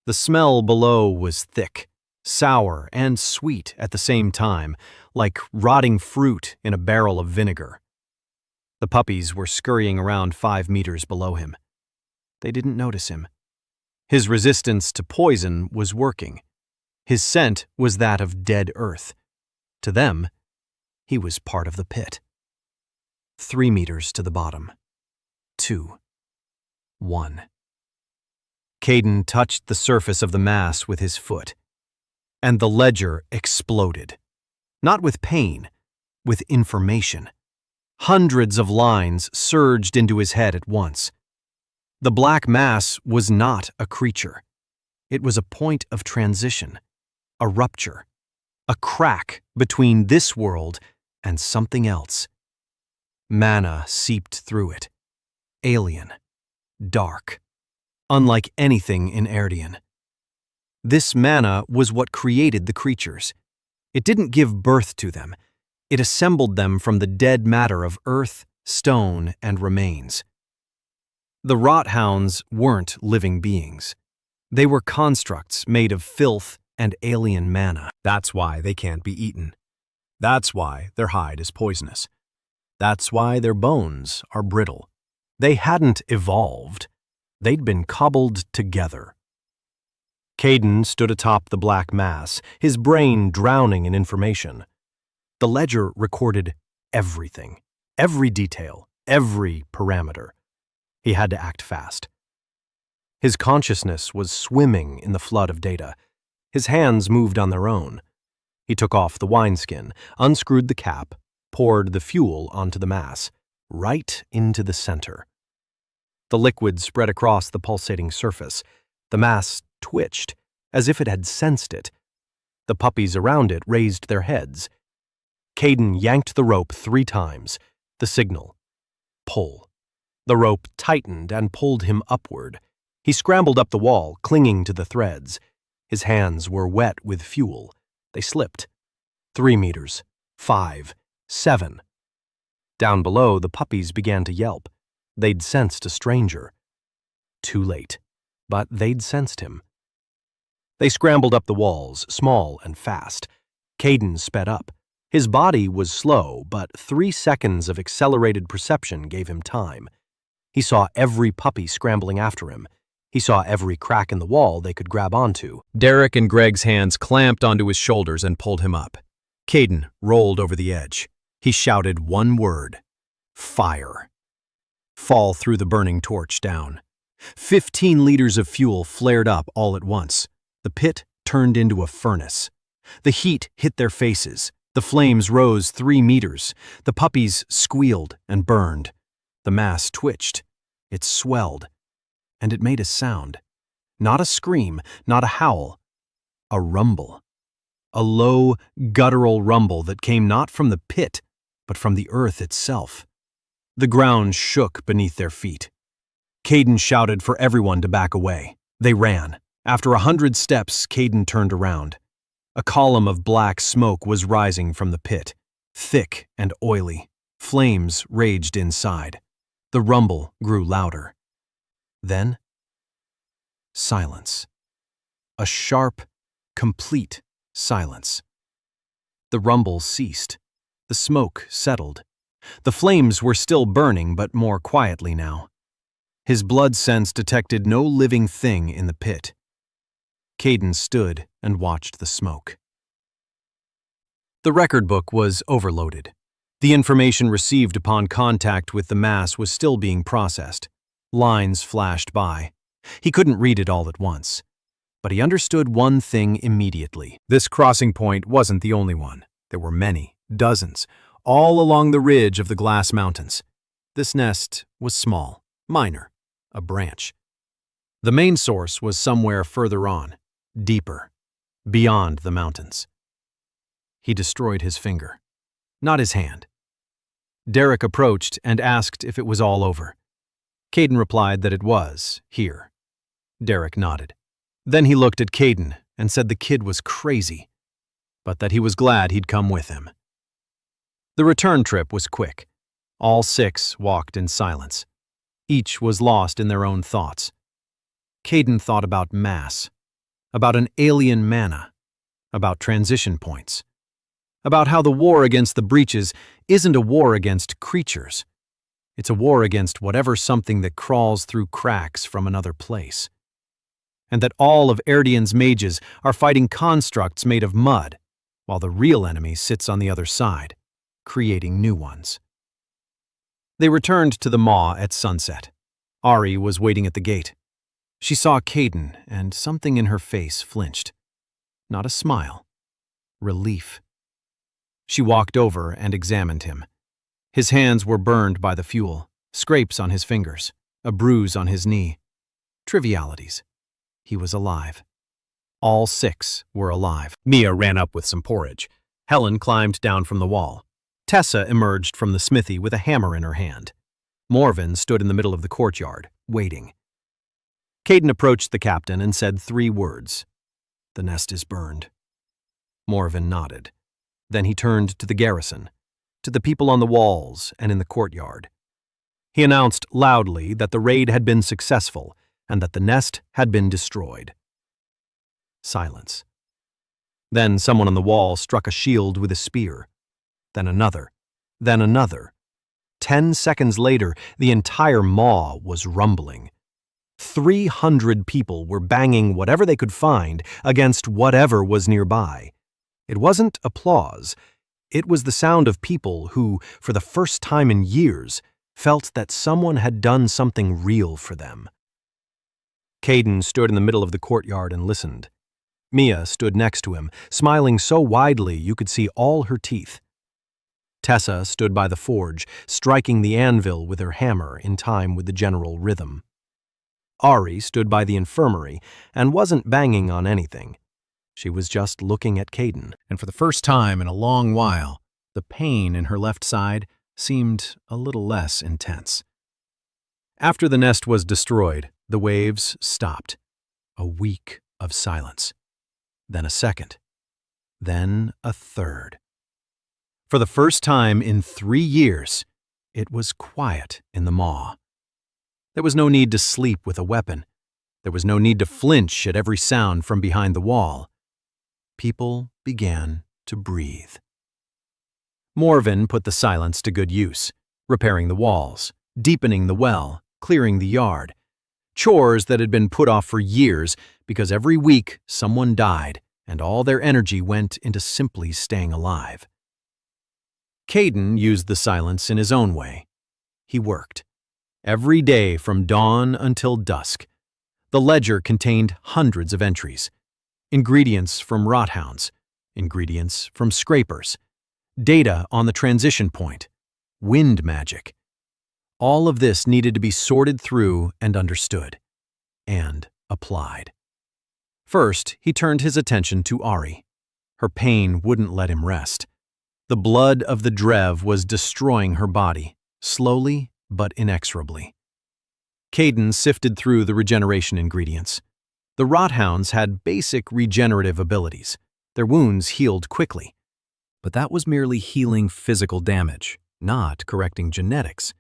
The smell below was thick, sour, and sweet at the same time, like rotting fruit in a barrel of vinegar. The puppies were scurrying around 5 meters below him. They didn't notice him. His resistance to poison was working. His scent was that of dead earth. To them, he was part of the pit. 3 meters to the bottom. 2. 1. Caden touched the surface of the mass with his foot, and the ledger exploded. Not with pain, with information. Hundreds of lines surged into his head at once. The black mass was not a creature. It was a point of transition, a rupture, a crack between this world and something else. Mana seeped through it. Alien. Dark. Unlike anything in Erdian. This mana was what created the creatures. It didn't give birth to them. It assembled them from the dead matter of earth, stone, and remains. The rot hounds weren't living beings. They were constructs made of filth and alien mana. That's why they can't be eaten. That's why their hide is poisonous. That's why their bones are brittle. They hadn't evolved. They'd been cobbled together. Caden stood atop the black mass, his brain drowning in information. The ledger recorded everything, every detail, every parameter. He had to act fast. His consciousness was swimming in the flood of data. His hands moved on their own. He took off the wineskin, unscrewed the cap, poured the fuel onto the mass, right into the center. The liquid spread across the pulsating surface. The mass twitched, as if it had sensed it. The puppies around it raised their heads. Caden yanked the rope 3 times. The signal. Pull. The rope tightened and pulled him upward. He scrambled up the wall, clinging to the threads. His hands were wet with fuel. They slipped. 3 meters. 5. 7. Down below, the puppies began to yelp. They'd sensed a stranger. Too late. But they'd sensed him. They scrambled up the walls, small and fast. Caden sped up. His body was slow, but 3 seconds of accelerated perception gave him time. He saw every puppy scrambling after him. He saw every crack in the wall they could grab onto. Derek and Greg's hands clamped onto his shoulders and pulled him up. Caden rolled over the edge. He shouted one word. Fire. Fall threw the burning torch down. 15 liters of fuel flared up all at once. The pit turned into a furnace. The heat hit their faces. The flames rose 3 meters. The puppies squealed and burned. The mass twitched. It swelled. And it made a sound. Not a scream, not a howl. A rumble. A low, guttural rumble that came not from the pit, but from the earth itself. The ground shook beneath their feet. Caden shouted for everyone to back away. They ran. After 100 steps, Caden turned around. A column of black smoke was rising from the pit, thick and oily. Flames raged inside. The rumble grew louder. Then, silence. A sharp, complete silence. The rumble ceased. The smoke settled. The flames were still burning, but more quietly now. His blood sense detected no living thing in the pit. Caden stood and watched the smoke. The record book was overloaded. The information received upon contact with the mass was still being processed. Lines flashed by. He couldn't read it all at once. But he understood one thing immediately. This crossing point wasn't the only one. There were many, dozens, all along the ridge of the Glass Mountains. This nest was small, minor, a branch. The main source was somewhere further on, deeper, beyond the mountains. He destroyed his finger, not his hand. Derek approached and asked if it was all over. Caden replied that it was, here. Derek nodded. Then he looked at Caden and said the kid was crazy, but that he was glad he'd come with him. The return trip was quick. All 6 walked in silence. Each was lost in their own thoughts. Caden thought about mass, about an alien mana, about transition points, about how the war against the breaches isn't a war against creatures. It's a war against whatever something that crawls through cracks from another place. And that all of Erdian's mages are fighting constructs made of mud, while the real enemy sits on the other side, creating new ones. They returned to the maw at sunset. Ari was waiting at the gate. She saw Caden, and something in her face flinched. Not a smile. Relief. She walked over and examined him. His hands were burned by the fuel, scrapes on his fingers, a bruise on his knee. Trivialities. He was alive. All 6 were alive. Mia ran up with some porridge. Helen climbed down from the wall. Tessa emerged from the smithy with a hammer in her hand. Morven stood in the middle of the courtyard, waiting. Caden approached the captain and said 3 words. "The nest is burned." Morven nodded. Then he turned to the garrison, to the people on the walls and in the courtyard. He announced loudly that the raid had been successful and that the nest had been destroyed. Silence. Then someone on the wall struck a shield with a spear. Then another. Then another. 10 seconds later, the entire maw was rumbling. 300 people were banging whatever they could find against whatever was nearby. It wasn't applause. It was the sound of people who, for the first time in years, felt that someone had done something real for them. Caden stood in the middle of the courtyard and listened. Mia stood next to him, smiling so widely you could see all her teeth. Tessa stood by the forge, striking the anvil with her hammer in time with the general rhythm. Ari stood by the infirmary and wasn't banging on anything. She was just looking at Caden, and for the first time in a long while, the pain in her left side seemed a little less intense. After the nest was destroyed, the waves stopped. A week of silence. Then a second. Then a third. For the first time in 3 years, it was quiet in the maw. There was no need to sleep with a weapon. There was no need to flinch at every sound from behind the wall. People began to breathe. Morven put the silence to good use, repairing the walls, deepening the well, clearing the yard. Chores that had been put off for years because every week someone died and all their energy went into simply staying alive. Caden used the silence in his own way. He worked. Every day from dawn until dusk. The ledger contained hundreds of entries. Ingredients from rothounds, ingredients from scrapers, data on the transition point, wind magic. All of this needed to be sorted through and understood, and applied. First, he turned his attention to Ari. Her pain wouldn't let him rest. The blood of the Drev was destroying her body, slowly but inexorably. Caden sifted through the regeneration ingredients. The rothounds had basic regenerative abilities. Their wounds healed quickly. But that was merely healing physical damage, not correcting genetics.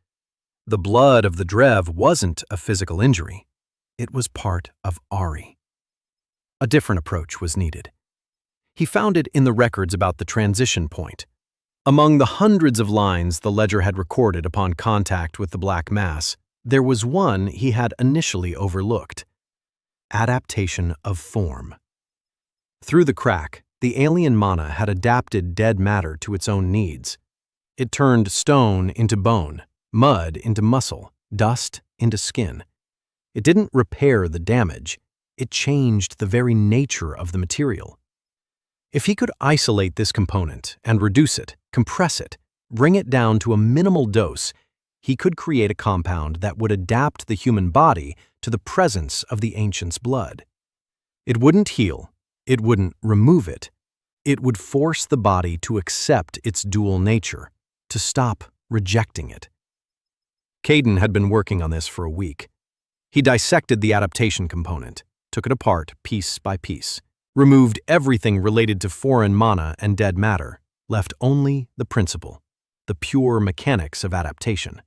The blood of the Drev wasn't a physical injury. It was part of Ari. A different approach was needed. He found it in the records about the transition point. Among the hundreds of lines the ledger had recorded upon contact with the black mass, there was one he had initially overlooked: adaptation of form. Through the crack, the alien mana had adapted dead matter to its own needs. It turned stone into bone, mud into muscle, dust into skin. It didn't repair the damage, it changed the very nature of the material. If he could isolate this component and reduce it, compress it, bring it down to a minimal dose, he could create a compound that would adapt the human body to the presence of the ancient's blood. It wouldn't heal, it wouldn't remove it. It would force the body to accept its dual nature, to stop rejecting it. Caden had been working on this for a week. He dissected the adaptation component, took it apart piece by piece, removed everything related to foreign mana and dead matter, left only the principle, the pure mechanics of adaptation.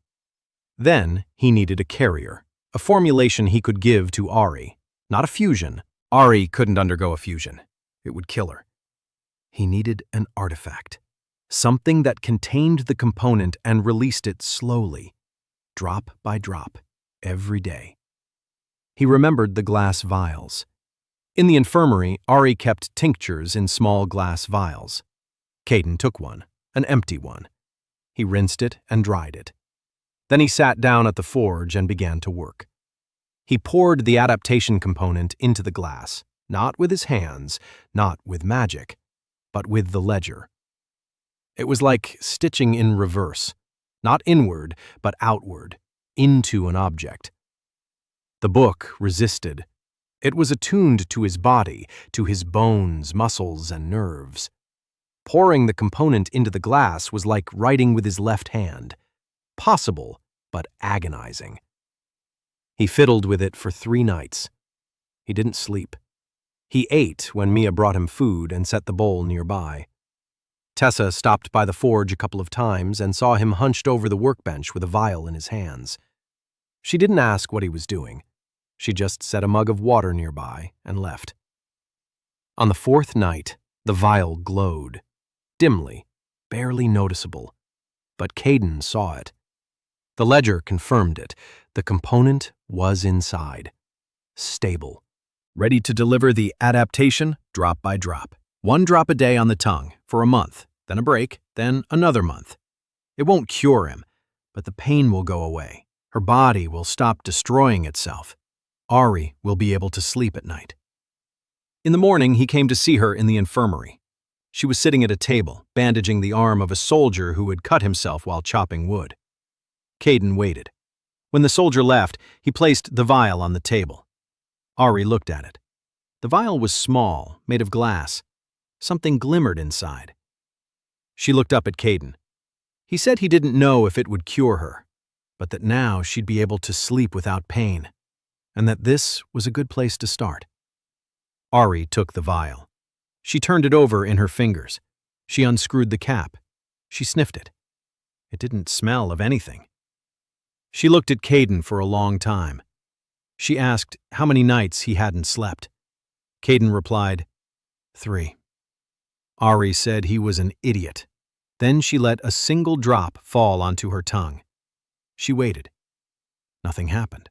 Then he needed a carrier, a formulation he could give to Ari. Not a fusion. Ari couldn't undergo a fusion. It would kill her. He needed an artifact, something that contained the component and released it slowly, drop by drop, every day. He remembered the glass vials. In the infirmary, Ari kept tinctures in small glass vials. Caden took one, an empty one. He rinsed it and dried it. Then he sat down at the forge and began to work. He poured the adaptation component into the glass, not with his hands, not with magic, but with the ledger. It was like stitching in reverse, not inward, but outward, into an object. The book resisted. It was attuned to his body, to his bones, muscles, and nerves. Pouring the component into the glass was like writing with his left hand. Possible, but agonizing. He fiddled with it for 3 nights. He didn't sleep. He ate when Mia brought him food and set the bowl nearby. Tessa stopped by the forge a couple of times and saw him hunched over the workbench with a vial in his hands. She didn't ask what he was doing. She just set a mug of water nearby and left. On the 4th night, the vial glowed, dimly, barely noticeable. But Caden saw it. The ledger confirmed it. The component was inside. Stable. Ready to deliver the adaptation drop by drop. 1 drop a day on the tongue for a month, then a break, then another month. It won't cure him, but the pain will go away. Her body will stop destroying itself. Ari will be able to sleep at night. In the morning, he came to see her in the infirmary. She was sitting at a table, bandaging the arm of a soldier who had cut himself while chopping wood. Caden waited. When the soldier left, he placed the vial on the table. Ari looked at it. The vial was small, made of glass. Something glimmered inside. She looked up at Caden. He said he didn't know if it would cure her, but that now she'd be able to sleep without pain, and that this was a good place to start. Ari took the vial. She turned it over in her fingers. She unscrewed the cap. She sniffed it. It didn't smell of anything. She looked at Caden for a long time. She asked how many nights he hadn't slept. Caden replied, 3. Ari said he was an idiot. Then she let a single drop fall onto her tongue. She waited. Nothing happened.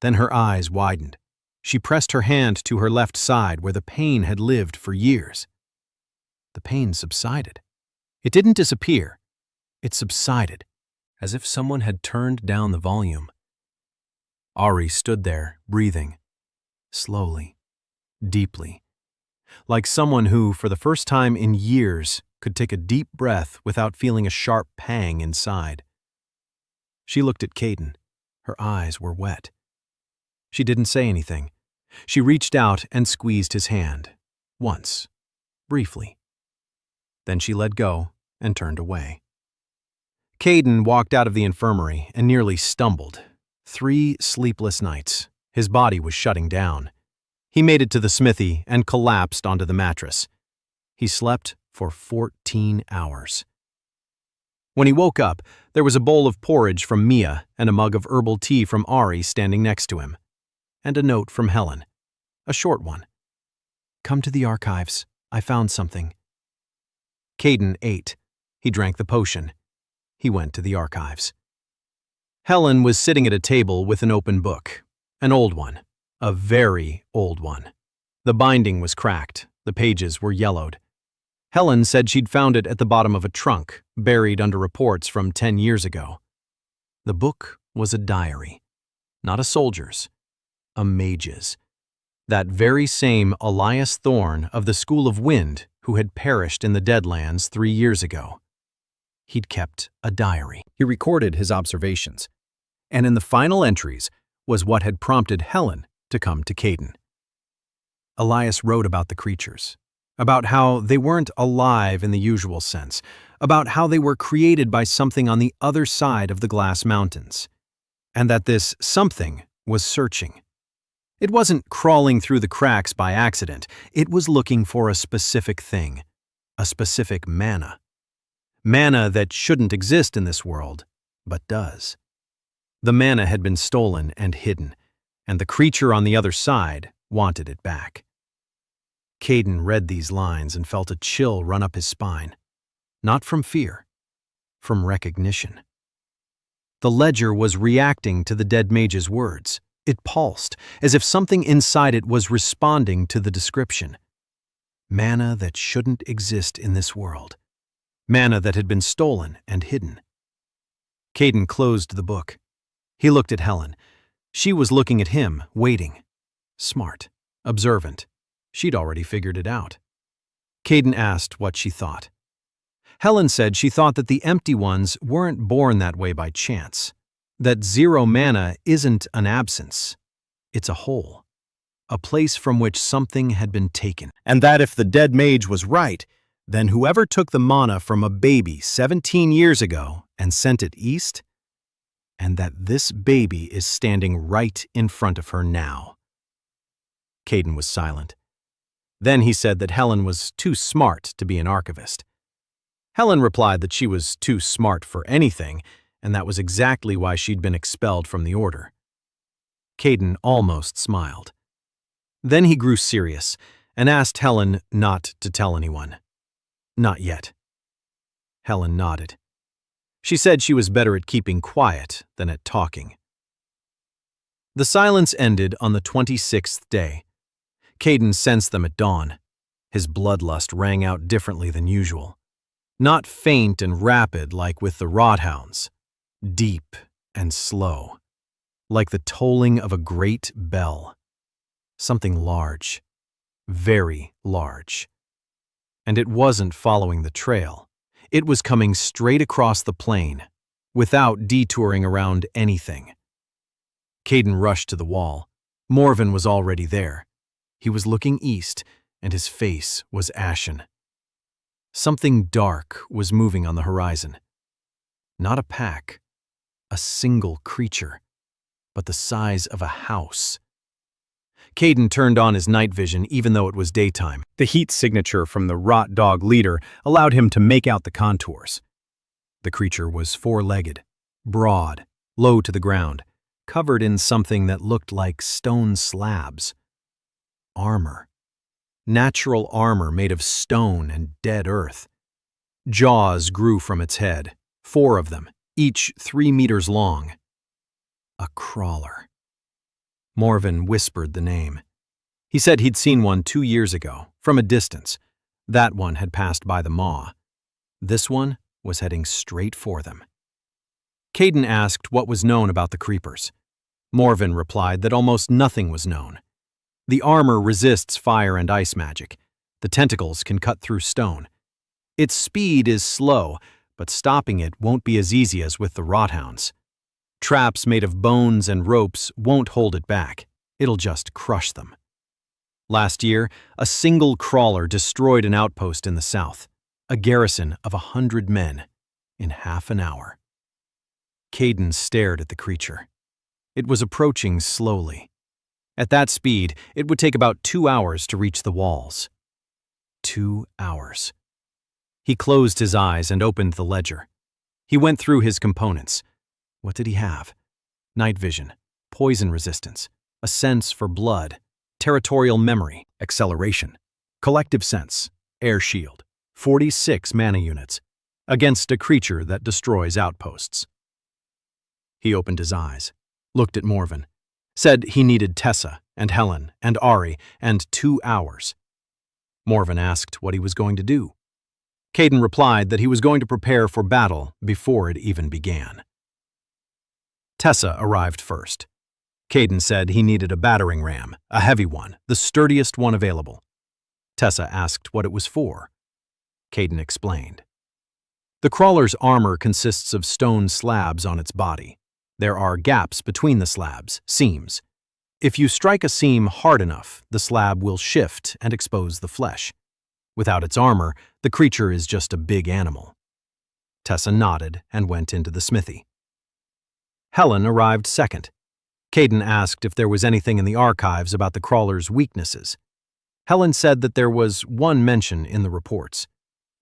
Then her eyes widened. She pressed her hand to her left side where the pain had lived for years. The pain subsided. It didn't disappear. It subsided, as if someone had turned down the volume. Ari stood there, breathing, slowly, deeply, like someone who, for the first time in years, could take a deep breath without feeling a sharp pang inside. She looked at Caden. Her eyes were wet. She didn't say anything. She reached out and squeezed his hand, once, briefly. Then she let go and turned away. Caden walked out of the infirmary and nearly stumbled. 3 sleepless nights. His body was shutting down. He made it to the smithy and collapsed onto the mattress. He slept for 14 hours. When he woke up, there was a bowl of porridge from Mia and a mug of herbal tea from Ari standing next to him. And a note from Helen. A short one. "Come to the archives. I found something." Caden ate. He drank the potion. He went to the archives. Helen was sitting at a table with an open book. An old one. A very old one. The binding was cracked. The pages were yellowed. Helen said she'd found it at the bottom of a trunk, buried under reports from 10 years ago. The book was a diary. Not a soldier's. A mage's. That very same Elias Thorne of the School of Wind who had perished in the Deadlands 3 years ago. He'd kept a diary. He recorded his observations. And in the final entries was what had prompted Helen to come to Caden. Elias wrote about the creatures, about how they weren't alive in the usual sense, about how they were created by something on the other side of the glass mountains, and that this something was searching. It wasn't crawling through the cracks by accident. It was looking for a specific thing, a specific mana. Mana that shouldn't exist in this world, but does. The mana had been stolen and hidden, and the creature on the other side wanted it back. Caden read these lines and felt a chill run up his spine. Not from fear, from recognition. The ledger was reacting to the dead mage's words. It pulsed, as if something inside it was responding to the description. Mana that shouldn't exist in this world. Mana that had been stolen and hidden. Caden closed the book. He looked at Helen. She was looking at him, waiting. Smart, observant. She'd already figured it out. Caden asked what she thought. Helen said she thought that the empty ones weren't born that way by chance. That 0 mana isn't an absence. It's a hole. A place from which something had been taken. And that if the dead mage was right, then whoever took the mana from a baby 17 years ago and sent it east, and that this baby is standing right in front of her now. Caden was silent. Then he said that Helen was too smart to be an archivist. Helen replied that she was too smart for anything, and that was exactly why she'd been expelled from the order. Caden almost smiled. Then he grew serious and asked Helen not to tell anyone. Not yet. Helen nodded. She said she was better at keeping quiet than at talking. The silence ended on the 26th day. Caden sensed them at dawn. His bloodlust rang out differently than usual. Not faint and rapid like with the Rodhounds. Deep and slow. Like the tolling of a great bell. Something large. Very large. And it wasn't following the trail. It was coming straight across the plain, without detouring around anything. Caden rushed to the wall. Morven was already there. He was looking east, and his face was ashen. Something dark was moving on the horizon. Not a pack, a single creature, but the size of a house. Caden turned on his night vision even though it was daytime. The heat signature from the rot dog leader allowed him to make out the contours. The creature was 4-legged, broad, low to the ground, covered in something that looked like stone slabs. Armor. Natural armor made of stone and dead earth. Jaws grew from its head, 4 of them, each 3 meters long. A crawler. Morven whispered the name. He said he'd seen one 2 years ago, from a distance. That one had passed by the maw. This one was heading straight for them. Caden asked what was known about the creepers. Morven replied that almost nothing was known. The armor resists fire and ice magic. The tentacles can cut through stone. Its speed is slow, but stopping it won't be as easy as with the Rothounds. Traps made of bones and ropes won't hold it back. It'll just crush them. Last year, a single crawler destroyed an outpost in the south, a garrison of 100 men, in half an hour. Caden stared at the creature. It was approaching slowly. At that speed, it would take about 2 hours to reach the walls. 2 hours. He closed his eyes and opened the ledger. He went through his components. What did he have? Night vision, poison resistance, a sense for blood, territorial memory, acceleration, collective sense, air shield, 46 mana units, against a creature that destroys outposts. He opened his eyes, looked at Morven, said he needed Tessa and Helen and Ari and 2 hours. Morven asked what he was going to do. Caden replied that he was going to prepare for battle before it even began. Tessa arrived first. Caden said he needed a battering ram, a heavy one, the sturdiest one available. Tessa asked what it was for. Caden explained. The crawler's armor consists of stone slabs on its body. There are gaps between the slabs, seams. If you strike a seam hard enough, the slab will shift and expose the flesh. Without its armor, the creature is just a big animal. Tessa nodded and went into the smithy. Helen arrived second. Caden asked if there was anything in the archives about the crawler's weaknesses. Helen said that there was one mention in the reports.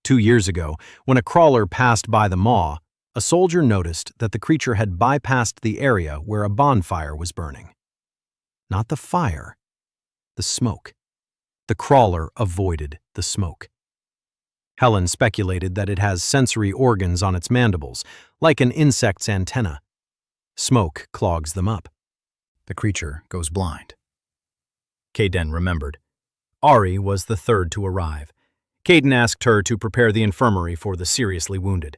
2 years ago, when a crawler passed by the maw, a soldier noticed that the creature had bypassed the area where a bonfire was burning. Not the fire, the smoke. The crawler avoided the smoke. Helen speculated that it has sensory organs on its mandibles, like an insect's antenna. Smoke clogs them up. The creature goes blind. Caden remembered. Ari was the third to arrive. Caden asked her to prepare the infirmary for the seriously wounded.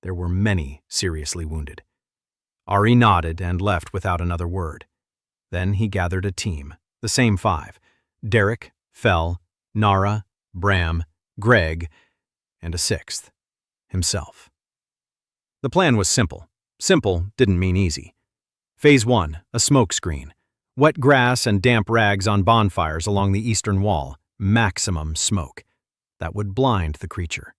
There were many seriously wounded. Ari nodded and left without another word. Then he gathered a team, the same 5. Derek, Fell, Nara, Bram, Greg, and a 6th, himself. The plan was simple. Simple didn't mean easy. Phase 1, a smoke screen. Wet grass and damp rags on bonfires along the eastern wall. Maximum smoke. That would blind the creature.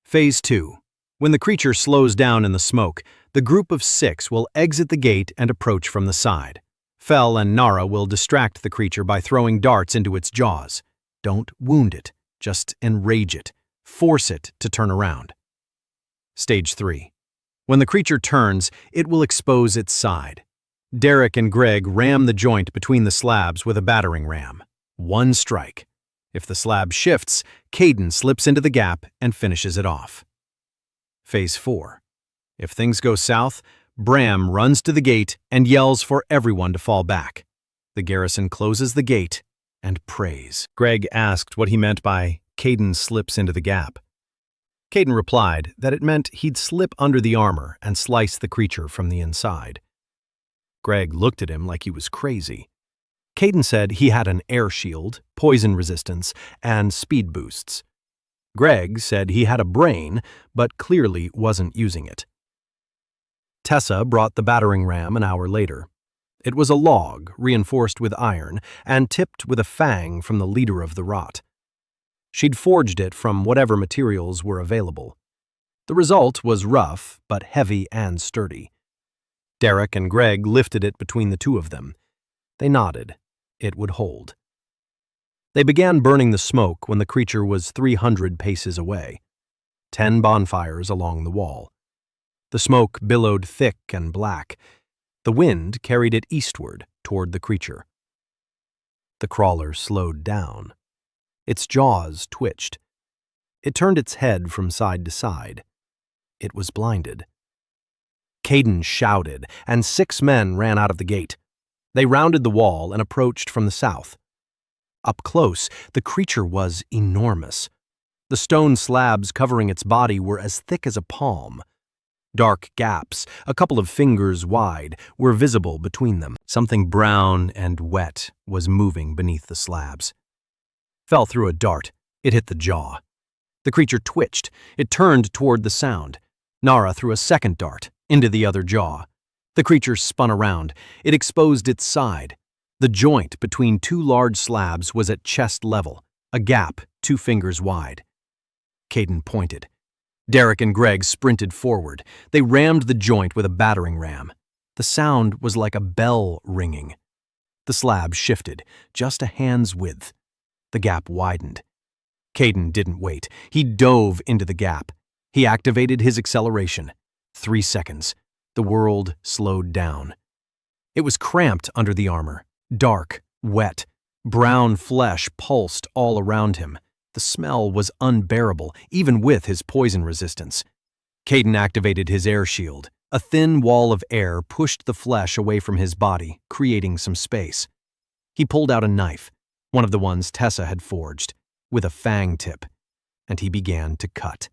Phase 2. When the creature slows down in the smoke, the group of 6 will exit the gate and approach from the side. Fell and Nara will distract the creature by throwing darts into its jaws. Don't wound it, just enrage it. Force it to turn around. Stage 3. When the creature turns, it will expose its side. Derek and Greg ram the joint between the slabs with a battering ram. 1 strike. If the slab shifts, Caden slips into the gap and finishes it off. Phase 4. If things go south, Bram runs to the gate and yells for everyone to fall back. The garrison closes the gate and prays. Greg asked what he meant by Caden slips into the gap. Caden replied that it meant he'd slip under the armor and slice the creature from the inside. Greg looked at him like he was crazy. Caden said he had an air shield, poison resistance, and speed boosts. Greg said he had a brain, but clearly wasn't using it. Tessa brought the battering ram an hour later. It was a log reinforced with iron and tipped with a fang from the leader of the rot. She'd forged it from whatever materials were available. The result was rough, but heavy and sturdy. Derek and Greg lifted it between the 2 of them. They nodded. It would hold. They began burning the smoke when the creature was 300 paces away. 10 bonfires along the wall. The smoke billowed thick and black. The wind carried it eastward toward the creature. The crawler slowed down. Its jaws twitched. It turned its head from side to side. It was blinded. Caden shouted, and 6 men ran out of the gate. They rounded the wall and approached from the south. Up close, the creature was enormous. The stone slabs covering its body were as thick as a palm. Dark gaps, a couple of fingers wide, were visible between them. Something brown and wet was moving beneath the slabs. Fell through a dart. It hit the jaw. The creature twitched. It turned toward the sound. Nara threw a second dart into the other jaw. The creature spun around. It exposed its side. The joint between 2 large slabs was at chest level, a gap 2 fingers wide. Caden pointed. Derek and Greg sprinted forward. They rammed the joint with a battering ram. The sound was like a bell ringing. The slab shifted, just a hand's width. The gap widened. Caden didn't wait. He dove into the gap. He activated his acceleration. 3 seconds. The world slowed down. It was cramped under the armor. Dark, wet. Brown flesh pulsed all around him. The smell was unbearable, even with his poison resistance. Caden activated his air shield. A thin wall of air pushed the flesh away from his body, creating some space. He pulled out a knife, one of the ones Tessa had forged, with a fang tip, and he began to cut.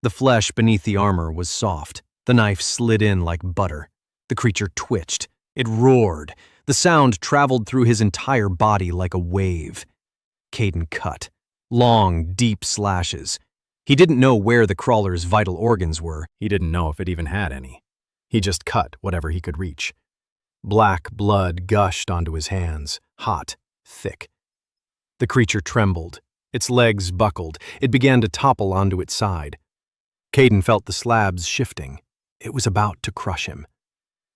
The flesh beneath the armor was soft. The knife slid in like butter. The creature twitched. It roared. The sound traveled through his entire body like a wave. Caden cut. Long, deep slashes. He didn't know where the crawler's vital organs were. He didn't know if it even had any. He just cut whatever he could reach. Black blood gushed onto his hands, hot, thick. The creature trembled. Its legs buckled. It began to topple onto its side. Caden felt the slabs shifting. It was about to crush him.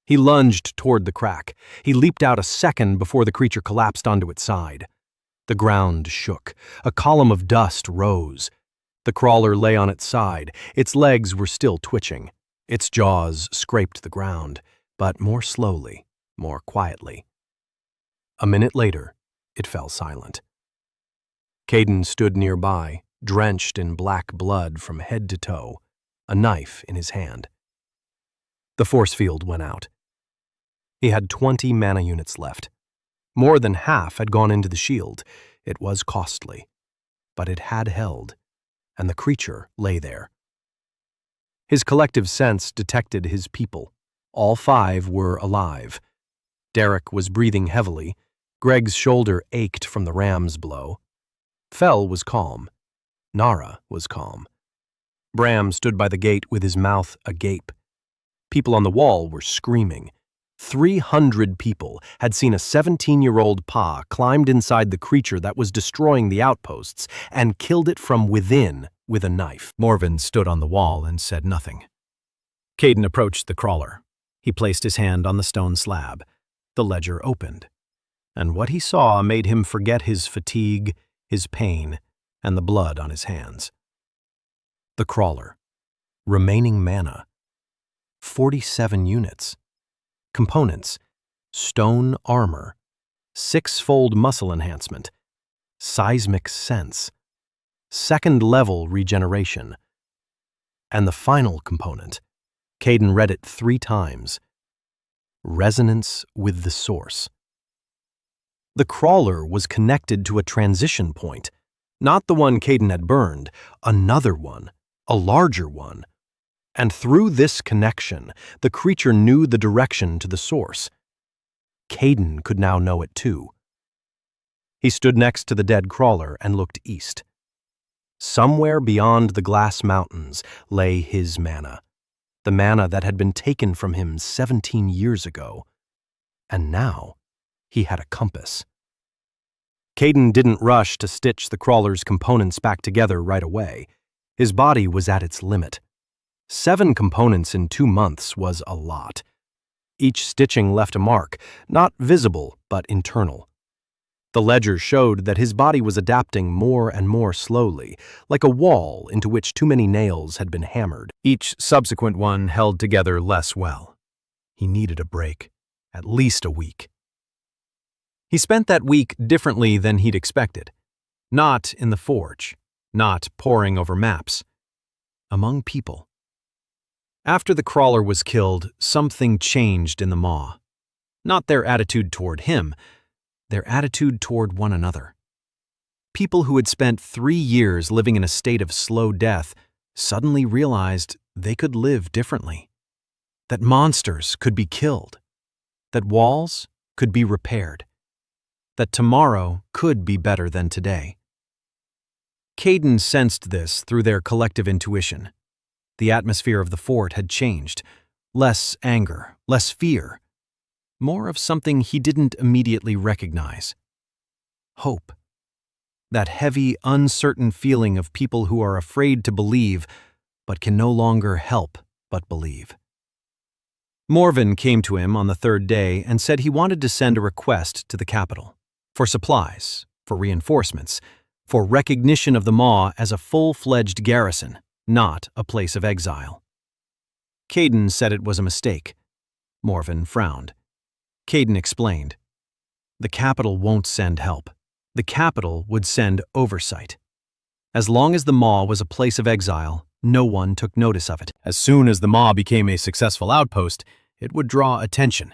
He lunged toward the crack. He leaped out a second before the creature collapsed onto its side. The ground shook. A column of dust rose. The crawler lay on its side. Its legs were still twitching. Its jaws scraped the ground, but more slowly, more quietly. A minute later, it fell silent. Caden stood nearby, drenched in black blood from head to toe, a knife in his hand. The force field went out. He had 20 mana units left. More than half had gone into the shield. It was costly, but it had held, and the creature lay there. His collective sense detected his people. All 5 were alive. Derek was breathing heavily. Greg's shoulder ached from the ram's blow. Fel was calm. Nara was calm. Bram stood by the gate with his mouth agape. People on the wall were screaming. 300 people had seen a 17-year-old Pa climbed inside the creature that was destroying the outposts and killed it from within with a knife. Morven stood on the wall and said nothing. Caden approached the crawler. He placed his hand on the stone slab. The ledger opened, and what he saw made him forget his fatigue, his pain, and the blood on his hands. The crawler. Remaining mana. 47 units. Components: stone armor, 6-fold muscle enhancement, seismic sense, 2nd level regeneration. And the final component, Caden read it 3 times, resonance with the source. The crawler was connected to a transition point, not the one Caden had burned, another one, a larger one. And through this connection, the creature knew the direction to the source. Caden could now know it too. He stood next to the dead crawler and looked east. Somewhere beyond the glass mountains lay his mana, the mana that had been taken from him 17 years ago. And now he had a compass. Caden didn't rush to stitch the crawler's components back together right away. His body was at its limit. 7 components in 2 months was a lot. Each stitching left a mark, not visible, but internal. The ledger showed that his body was adapting more and more slowly, like a wall into which too many nails had been hammered. Each subsequent one held together less well. He needed a break, at least a week. He spent that week differently than he'd expected. Not in the forge, not poring over maps. Among people. After the crawler was killed, something changed in the Maw. Not their attitude toward him, their attitude toward one another. People who had spent 3 years living in a state of slow death suddenly realized they could live differently. That monsters could be killed. That walls could be repaired. That tomorrow could be better than today. Caden sensed this through their collective intuition. The atmosphere of the fort had changed. Less anger, less fear. More of something he didn't immediately recognize. Hope. That heavy, uncertain feeling of people who are afraid to believe, but can no longer help but believe. Morven came to him on the third day and said he wanted to send a request to the capital for supplies, for reinforcements, for recognition of the Maw as a full-fledged garrison, not a place of exile. Caden said it was a mistake. Morven frowned. Caden explained. The capital won't send help. The capital would send oversight. As long as the Maw was a place of exile, no one took notice of it. As soon as the Maw became a successful outpost, it would draw attention.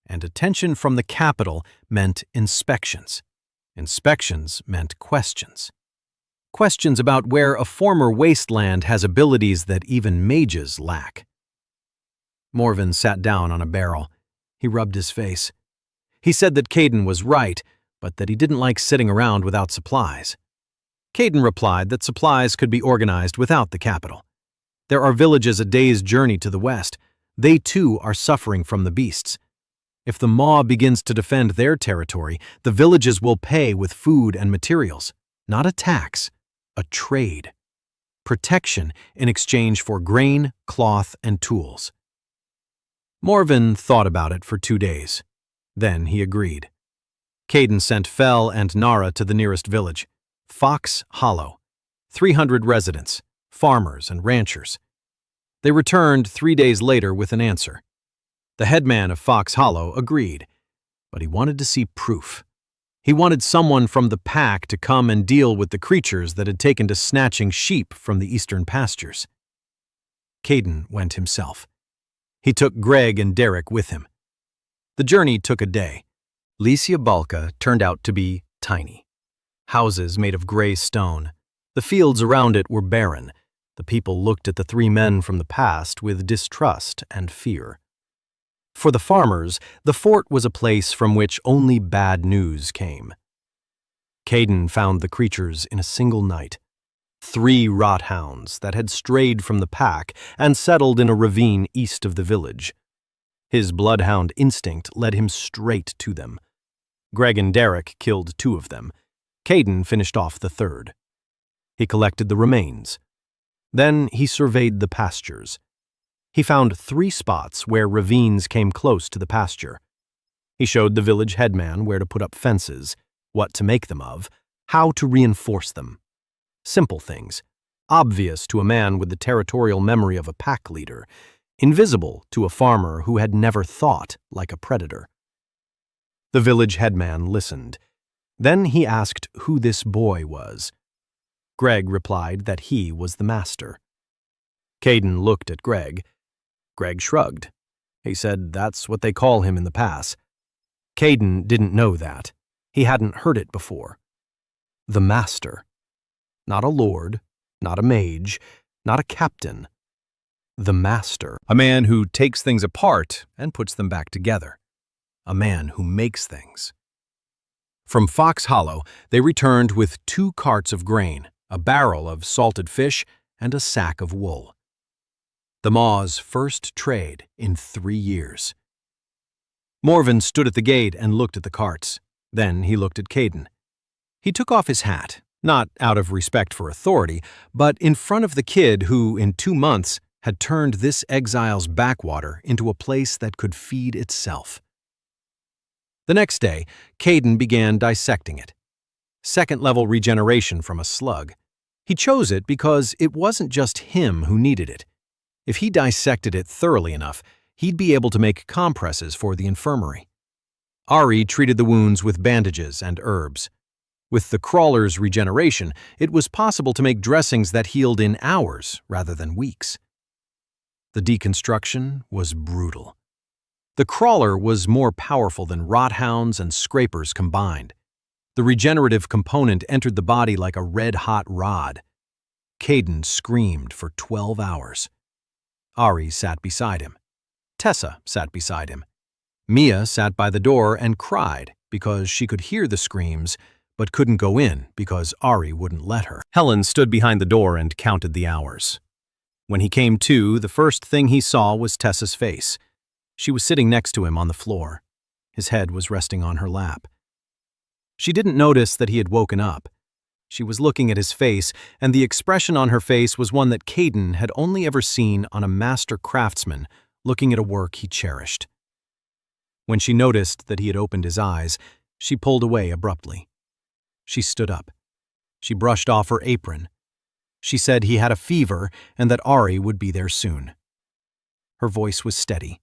And attention from the capital meant inspections. Inspections meant questions. Questions about where a former wasteland has abilities that even mages lack. Morven sat down on a barrel. He rubbed his face. He said that Caden was right, but that he didn't like sitting around without supplies. Caden replied that supplies could be organized without the capital. There are villages a day's journey to the west. They too are suffering from the beasts. If the Maw begins to defend their territory, the villages will pay with food and materials, not a tax, a trade. Protection in exchange for grain, cloth, and tools. Morven thought about it for 2 days. Then he agreed. Caden sent Fel and Nara to the nearest village, Fox Hollow, 300 residents, farmers and ranchers. They returned 3 days later with an answer. The headman of Fox Hollow agreed, but he wanted to see proof. He wanted someone from the pack to come and deal with the creatures that had taken to snatching sheep from the eastern pastures. Caden went himself. He took Greg and Derek with him. The journey took a day. Licia Balka turned out to be tiny. Houses made of gray stone. The fields around it were barren. The people looked at the 3 men from the past with distrust and fear. For the farmers, the fort was a place from which only bad news came. Caden found the creatures in a single night. 3 rothounds that had strayed from the pack and settled in a ravine east of the village. His bloodhound instinct led him straight to them. Greg and Derek killed 2 of them. Caden finished off the 3rd. He collected the remains. Then he surveyed the pastures. He found 3 spots where ravines came close to the pasture. He showed the village headman where to put up fences, what to make them of, how to reinforce them. Simple things, obvious to a man with the territorial memory of a pack leader, invisible to a farmer who had never thought like a predator. The village headman listened. Then he asked who this boy was. Greg replied that he was the master. Caden looked at Greg. Greg shrugged. He said that's what they call him in the pass. Caden didn't know that. He hadn't heard it before. The master. Not a lord, not a mage, not a captain. The master. A man who takes things apart and puts them back together. A man who makes things. From Fox Hollow, they returned with 2 carts of grain, a barrel of salted fish, and a sack of wool. The Maw's first trade in 3 years. Morven stood at the gate and looked at the carts. Then he looked at Caden. He took off his hat, not out of respect for authority, but in front of the kid who, in 2 months, had turned this exile's backwater into a place that could feed itself. The next day, Caden began dissecting it. 2nd-level regeneration from a slug. He chose it because it wasn't just him who needed it. If he dissected it thoroughly enough, he'd be able to make compresses for the infirmary. Ari treated the wounds with bandages and herbs. With the crawler's regeneration, it was possible to make dressings that healed in hours rather than weeks. The deconstruction was brutal. The crawler was more powerful than rothounds and scrapers combined. The regenerative component entered the body like a red-hot rod. Caden screamed for 12 hours. Ari sat beside him. Tessa sat beside him. Mia sat by the door and cried because she could hear the screams, but couldn't go in because Ari wouldn't let her. Helen stood behind the door and counted the hours. When he came to, the first thing he saw was Tessa's face. She was sitting next to him on the floor. His head was resting on her lap. She didn't notice that he had woken up. She was looking at his face, and the expression on her face was one that Caden had only ever seen on a master craftsman looking at a work he cherished. When she noticed that he had opened his eyes, she pulled away abruptly. She stood up. She brushed off her apron. She said he had a fever and that Ari would be there soon. Her voice was steady.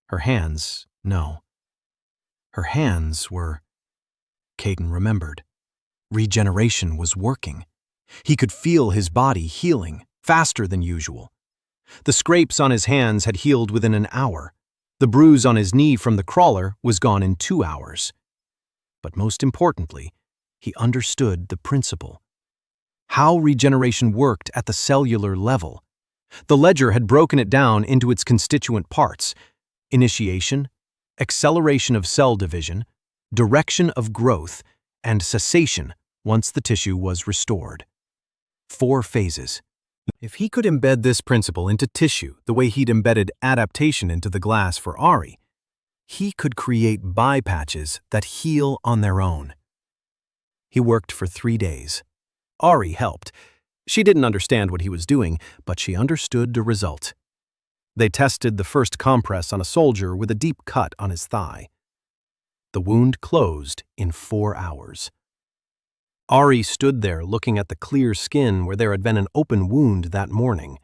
Her hands, no. Her hands were... Caden remembered. Regeneration was working. He could feel his body healing, faster than usual. The scrapes on his hands had healed within an hour. The bruise on his knee from the crawler was gone in 2 hours. But most importantly, he understood the principle. How regeneration worked at the cellular level. The ledger had broken it down into its constituent parts: initiation, acceleration of cell division, direction of growth, and cessation once the tissue was restored. 4 phases. If he could embed this principle into tissue the way he'd embedded adaptation into the glass for Ari, he could create bypatches that heal on their own. He worked for 3 days. Ari helped. She didn't understand what he was doing, but she understood the result. They tested the first compress on a soldier with a deep cut on his thigh. The wound closed in 4 hours. Ari stood there looking at the clear skin where there had been an open wound that morning.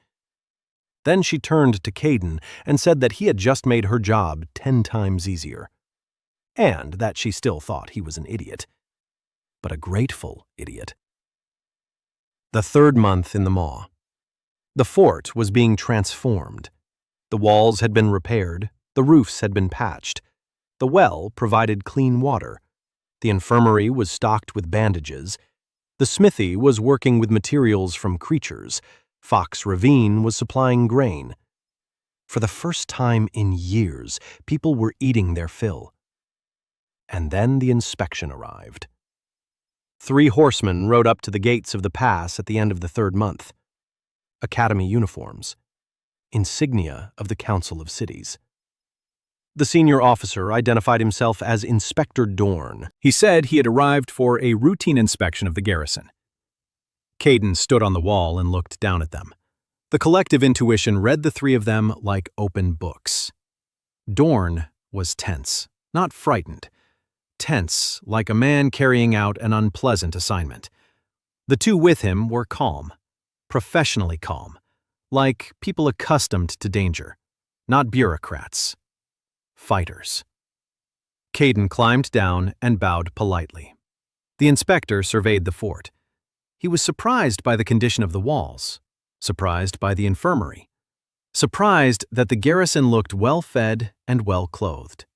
Then she turned to Caden and said that he had just made her job 10 times easier, and that she still thought he was an idiot, but a grateful idiot. The 3rd month in the Maw. The fort was being transformed. The walls had been repaired, the roofs had been patched. The well provided clean water. The infirmary was stocked with bandages. The smithy was working with materials from creatures. Fox Ravine was supplying grain. For the first time in years, people were eating their fill. And then the inspection arrived. 3 horsemen rode up to the gates of the pass at the end of the 3rd month. Academy uniforms. Insignia of the Council of Cities. The senior officer identified himself as Inspector Dorn. He said he had arrived for a routine inspection of the garrison. Caden stood on the wall and looked down at them. The collective intuition read the 3 of them like open books. Dorn was tense, not frightened. Tense, like a man carrying out an unpleasant assignment. The 2 with him were calm, professionally calm, like people accustomed to danger, not bureaucrats. Fighters. Caden climbed down and bowed politely. The inspector surveyed the fort. He was surprised by the condition of the walls, surprised by the infirmary, surprised that the garrison looked well-fed and well-clothed.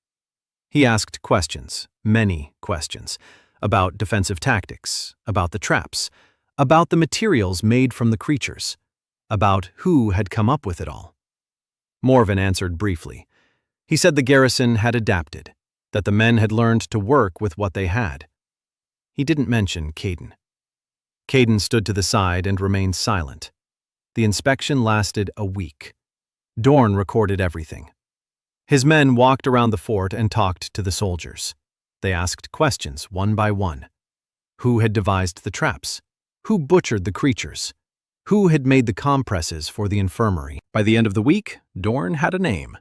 He asked questions, many questions, about defensive tactics, about the traps, about the materials made from the creatures, about who had come up with it all. Morven answered briefly. He said the garrison had adapted, that the men had learned to work with what they had. He didn't mention Caden. Caden stood to the side and remained silent. The inspection lasted a week. Dorn recorded everything. His men walked around the fort and talked to the soldiers. They asked questions one by one. Who had devised the traps? Who butchered the creatures? Who had made the compresses for the infirmary? By the end of the week, Dorn had a name.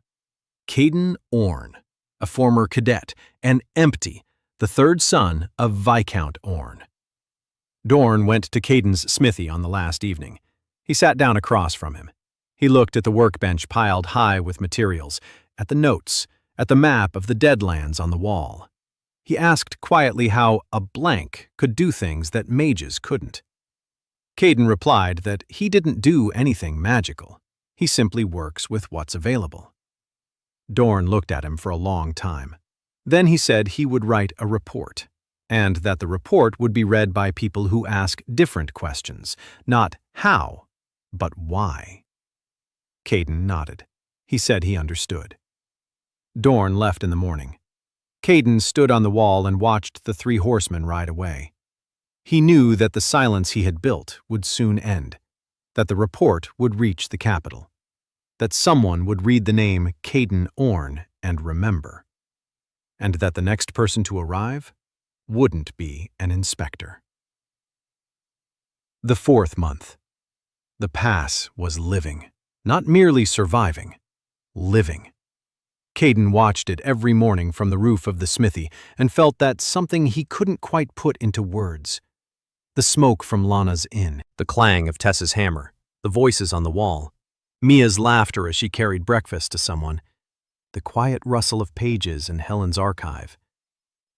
Caden Orn, a former cadet, and Empty, the 3rd son of Viscount Orn. Dorn went to Caden's smithy on the last evening. He sat down across from him. He looked at the workbench piled high with materials, at the notes, at the map of the Deadlands on the wall. He asked quietly how a blank could do things that mages couldn't. Caden replied that he didn't do anything magical. He simply works with what's available. Dorn looked at him for a long time. Then he said he would write a report, and that the report would be read by people who ask different questions, not how, but why. Caden nodded. He said he understood. Dorn left in the morning. Caden stood on the wall and watched the 3 horsemen ride away. He knew that the silence he had built would soon end, that the report would reach the capital, that someone would read the name Caden Orn and remember, and that the next person to arrive wouldn't be an inspector. The 4th month. The pass was living, not merely surviving, living. Caden watched it every morning from the roof of the smithy and felt that something he couldn't quite put into words. The smoke from Lana's inn, the clang of Tessa's hammer, the voices on the wall, Mia's laughter as she carried breakfast to someone, the quiet rustle of pages in Helen's archive,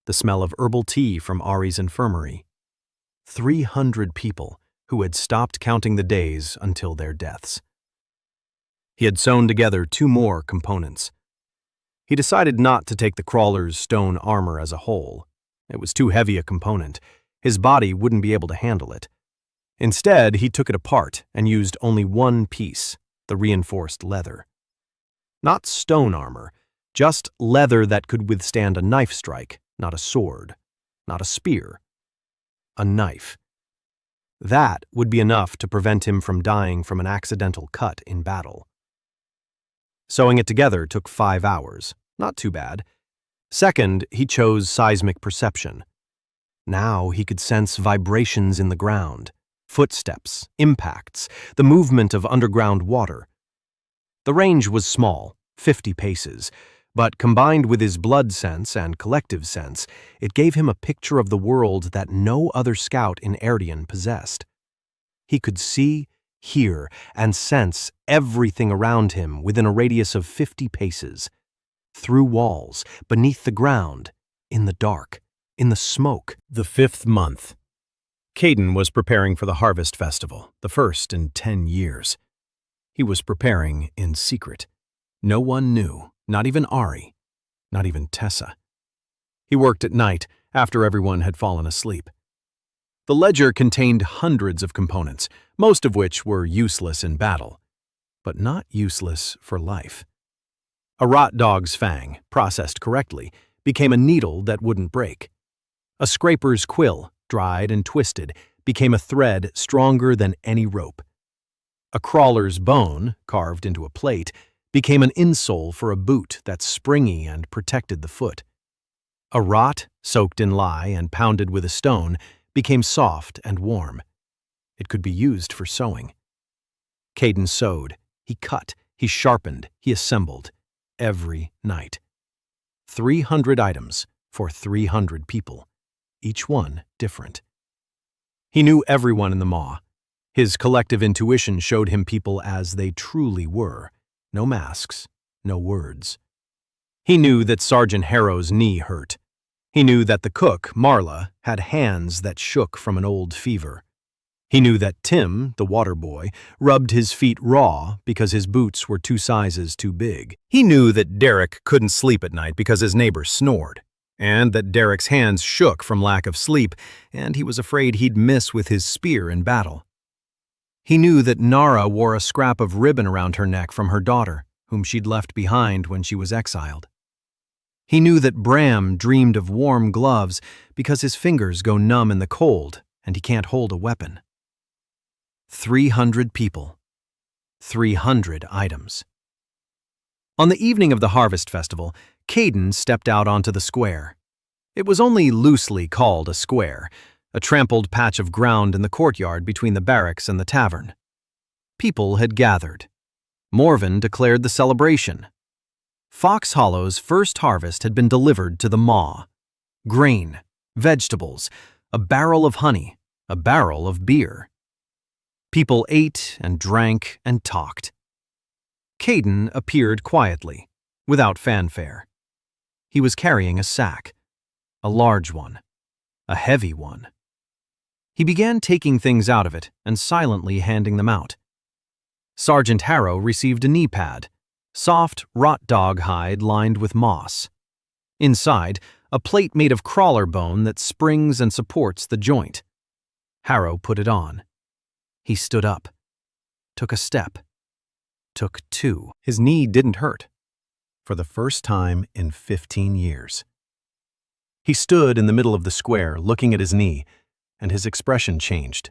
the smell of herbal tea from Ari's infirmary. 300 people who had stopped counting the days until their deaths. He had sewn together 2 more components. He decided not to take the crawler's stone armor as a whole. It was too heavy a component. His body wouldn't be able to handle it. Instead, he took it apart and used only one piece, the reinforced leather. Not stone armor, just leather that could withstand a knife strike, not a sword, not a spear. A knife. That would be enough to prevent him from dying from an accidental cut in battle. Sewing it together took 5 hours. Not too bad. Second, he chose seismic perception. Now he could sense vibrations in the ground, footsteps, impacts, the movement of underground water. The range was small, 50 paces, but combined with his blood sense and collective sense, it gave him a picture of the world that no other scout in Erdian possessed. He could see, hear, and sense everything around him within a radius of 50 paces. Through walls, beneath the ground, in the dark, in the smoke. The 5th month. Caden was preparing for the Harvest Festival, the first in 10 years. He was preparing in secret. No one knew, not even Ari, not even Tessa. He worked at night, after everyone had fallen asleep. The ledger contained hundreds of components, most of which were useless in battle, but not useless for life. A rot dog's fang, processed correctly, became a needle that wouldn't break. A scraper's quill, dried and twisted, became a thread stronger than any rope. A crawler's bone, carved into a plate, became an insole for a boot that's springy and protected the foot. A rot, soaked in lye and pounded with a stone, became soft and warm. It could be used for sewing. Caden sewed, he cut, he sharpened, he assembled, every night. 300 items for 300 people, each one different. He knew everyone in the Maw. His collective intuition showed him people as they truly were. No masks, no words. He knew that Sergeant Harrow's knee hurt. He knew that the cook, Marla, had hands that shook from an old fever. He knew that Tim, the water boy, rubbed his feet raw because his boots were 2 sizes too big. He knew that Derek couldn't sleep at night because his neighbor snored, and that Derek's hands shook from lack of sleep, and he was afraid he'd miss with his spear in battle. He knew that Nara wore a scrap of ribbon around her neck from her daughter, whom she'd left behind when she was exiled. He knew that Bram dreamed of warm gloves because his fingers go numb in the cold and he can't hold a weapon. 300 people. 300 items. On the evening of the Harvest Festival, Caden stepped out onto the square. It was only loosely called a square, a trampled patch of ground in the courtyard between the barracks and the tavern. People had gathered. Morven declared the celebration. Fox Hollow's first harvest had been delivered to the Maw. Grain, vegetables, a barrel of honey, a barrel of beer. People ate and drank and talked. Caden appeared quietly, without fanfare. He was carrying a sack, a large one, a heavy one. He began taking things out of it and silently handing them out. Sergeant Harrow received a knee pad, soft rot dog hide lined with moss. Inside, a plate made of crawler bone that springs and supports the joint. Harrow put it on. He stood up, took a step, took 2. His knee didn't hurt, for the first time in 15 years. He stood in the middle of the square, looking at his knee, and his expression changed.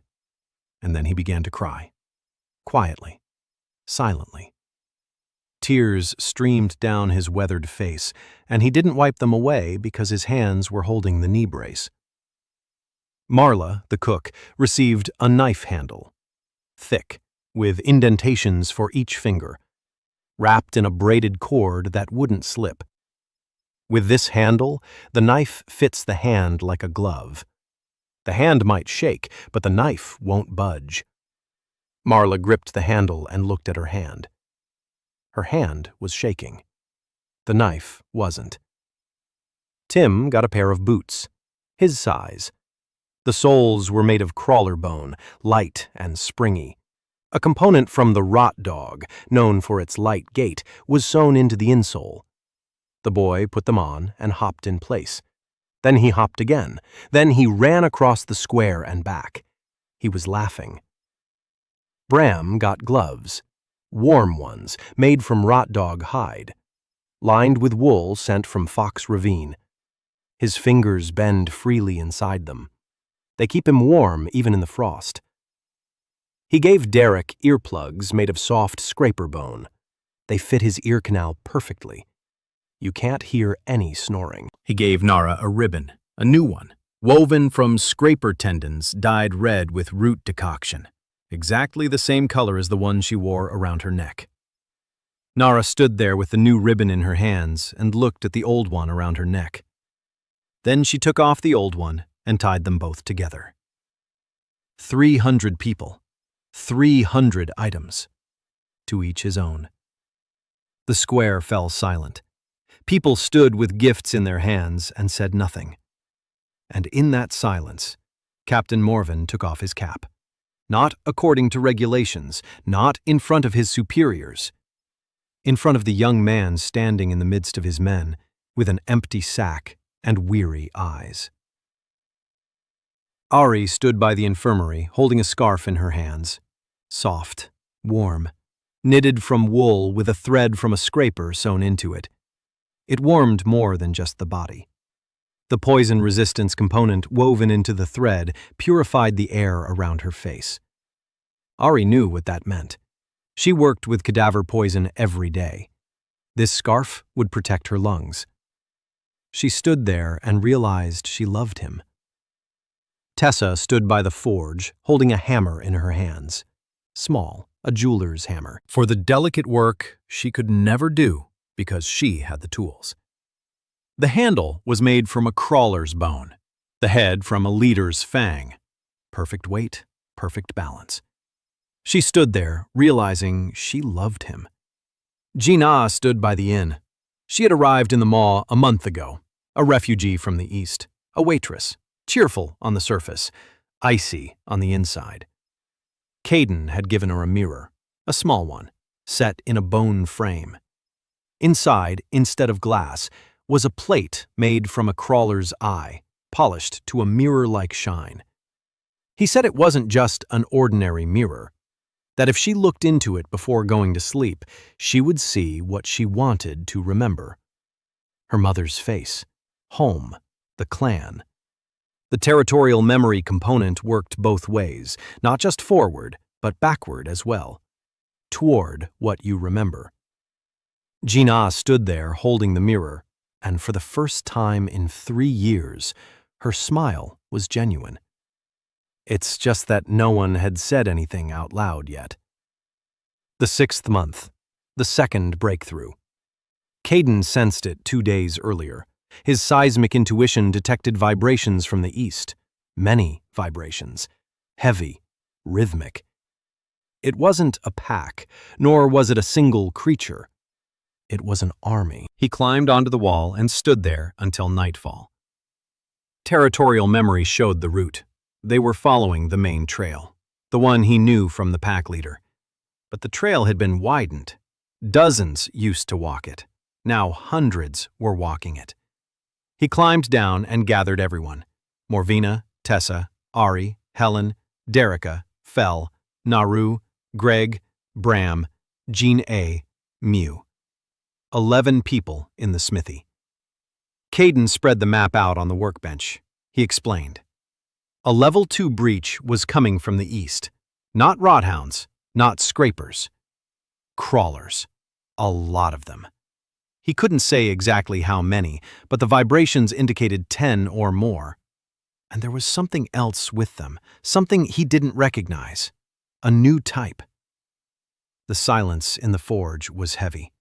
And then he began to cry. Quietly, silently. Tears streamed down his weathered face, and he didn't wipe them away because his hands were holding the knee brace. Marla, the cook, received a knife handle. Thick, with indentations for each finger. wrapped in a braided cord that wouldn't slip. With this handle, the knife fits the hand like a glove. The hand might shake, but the knife won't budge. Marla gripped the handle and looked at her hand. Her hand was shaking. The knife wasn't. Tim got a pair of boots, his size. The soles were made of crawler bone, light and springy. A component from the rot dog, known for its light gait, was sewn into the insole. The boy put them on and hopped in place. Then he hopped again. Then he ran across the square and back. He was laughing. Bram got gloves, warm ones, made from rot dog hide, lined with wool sent from Fox Ravine. His fingers bend freely inside them. They keep him warm even in the frost. He gave Derek earplugs made of soft scraper bone. They fit his ear canal perfectly. You can't hear any snoring. He gave Nara a ribbon, a new one, woven from scraper tendons dyed red with root decoction, exactly the same color as the one she wore around her neck. Nara stood there with the new ribbon in her hands and looked at the old one around her neck. Then she took off the old one and tied them both together. 300 people, 300 items, to each his own. The square fell silent. People stood with gifts in their hands and said nothing. And in that silence, Captain Morven took off his cap. Not according to regulations, not in front of his superiors. In front of the young man standing in the midst of his men, with an empty sack and weary eyes. Ari stood by the infirmary, holding a scarf in her hands. Soft, warm, knitted from wool with a thread from a scraper sewn into it. It warmed more than just the body. The poison resistance component woven into the thread purified the air around her face. Ari knew what that meant. She worked with cadaver poison every day. This scarf would protect her lungs. She stood there and realized she loved him. Tessa stood by the forge, holding a hammer in her hands. Small, a jeweler's hammer. For the delicate work she could never do because she had the tools. The handle was made from a crawler's bone, the head from a leader's fang. Perfect weight, perfect balance. She stood there, realizing she loved him. Gina stood by the inn. She had arrived in the maw a month ago, a refugee from the east, a waitress, cheerful on the surface, icy on the inside. Caden had given her a mirror, a small one, set in a bone frame. Inside, instead of glass, was a plate made from a crawler's eye, polished to a mirror-like shine. He said it wasn't just an ordinary mirror, that if she looked into it before going to sleep, she would see what she wanted to remember. Her mother's face, home, the clan. The territorial memory component worked both ways, not just forward, but backward as well, toward what you remember. Gina stood there holding the mirror, and for the first time in 3 years, her smile was genuine. It's just that no one had said anything out loud yet. The 6th month, the second breakthrough. Caden sensed it 2 days earlier. His seismic intuition detected vibrations from the east. Many vibrations. Heavy, rhythmic. It wasn't a pack, nor was it a single creature. It was an army. He climbed onto the wall and stood there until nightfall. Territorial memory showed the route. They were following the main trail, the one he knew from the pack leader. But the trail had been widened. Dozens used to walk it. Now hundreds were walking it. He climbed down and gathered everyone. Morvina, Tessa, Ari, Helen, Derica, Fel, Naru, Greg, Bram, Jean A., Mew. 11 people in the smithy. Caden spread the map out on the workbench. He explained. A level 2 breach was coming from the east. Not rothounds, not scrapers. Crawlers. A lot of them. He couldn't say exactly how many, but the vibrations indicated 10 or more. And there was something else with them, something he didn't recognize. A new type. The silence in the forge was heavy.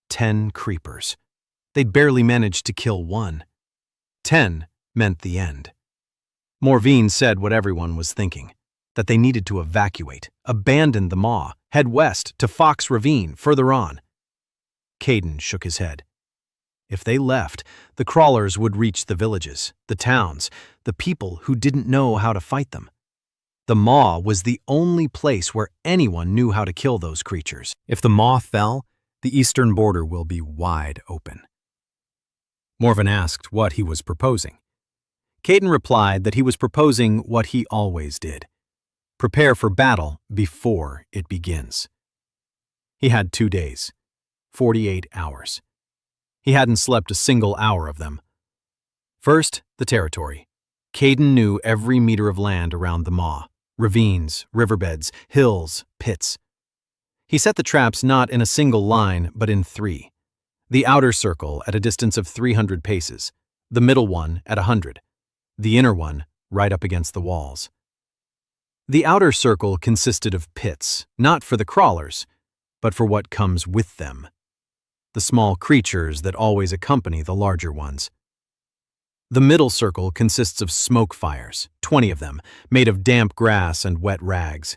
10 creepers. They'd barely managed to kill one. 10 meant the end. Morvine said what everyone was thinking, that they needed to evacuate, abandon the maw, head west to Fox Ravine further on. Caden shook his head. If they left, the crawlers would reach the villages, the towns, the people who didn't know how to fight them. The maw was the only place where anyone knew how to kill those creatures. If the maw fell, the eastern border will be wide open. Morvine asked what he was proposing. Caden replied that he was proposing what he always did. Prepare for battle before it begins. He had 2 days, 48 hours. He hadn't slept a single hour of them. First, the territory. Caden knew every meter of land around the maw. Ravines, riverbeds, hills, pits. He set the traps not in a single line, but in 3. The outer circle at a distance of 300 paces, the middle one at 100, the inner one right up against the walls. The outer circle consisted of pits, not for the crawlers, but for what comes with them. The small creatures that always accompany the larger ones. The middle circle consists of smoke fires, 20 of them, made of damp grass and wet rags.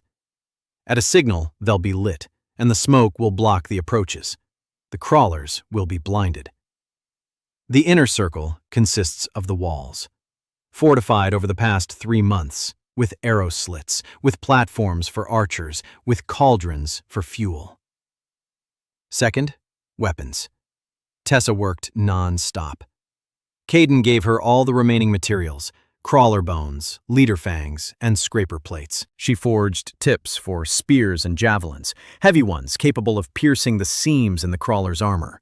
At a signal, they'll be lit, and the smoke will block the approaches. The crawlers will be blinded. The inner circle consists of the walls, fortified over the past 3 months, with arrow slits, with platforms for archers, with cauldrons for fuel. Second, weapons. Tessa worked non-stop. Caden gave her all the remaining materials, crawler bones, leader fangs, and scraper plates. She forged tips for spears and javelins, heavy ones capable of piercing the seams in the crawler's armor.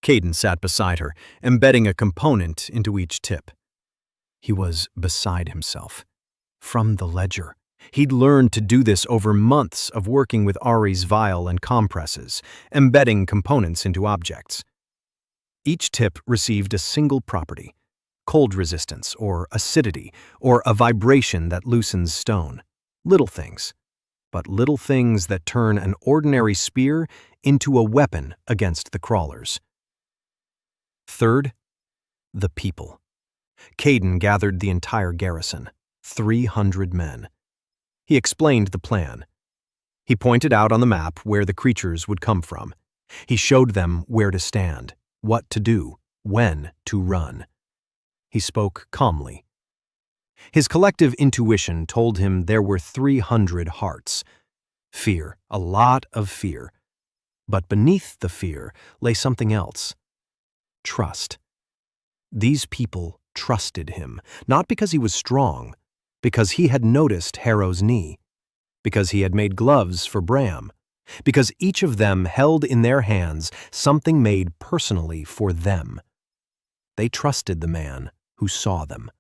Caden sat beside her, embedding a component into each tip. He was beside himself. From the ledger. He'd learned to do this over months of working with Ari's vial and compresses, embedding components into objects. Each tip received a single property, cold resistance or acidity or a vibration that loosens stone. Little things, but little things that turn an ordinary spear into a weapon against the crawlers. Third, the people. Caden gathered the entire garrison, 300 men. He explained the plan. He pointed out on the map where the creatures would come from. He showed them where to stand, what to do, when to run. He spoke calmly. His collective intuition told him there were 300 hearts. Fear, a lot of fear. But beneath the fear lay something else. Trust. These people trusted him, not because he was strong, because he had noticed Harrow's knee, because he had made gloves for Bram, because each of them held in their hands something made personally for them. They trusted the man who saw them.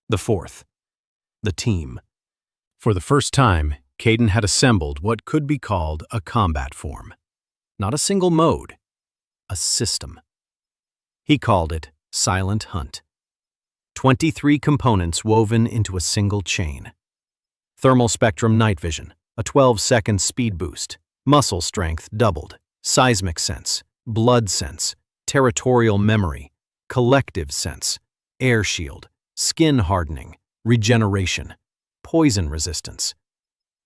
The fourth, the team. For the first time, Caden had assembled what could be called a combat form. Not a single mode, a system. He called it Silent Hunt. 23 components woven into a single chain. Thermal spectrum night vision, a 12-second speed boost, muscle strength doubled, seismic sense, blood sense, territorial memory, collective sense, air shield, skin hardening, regeneration, poison resistance,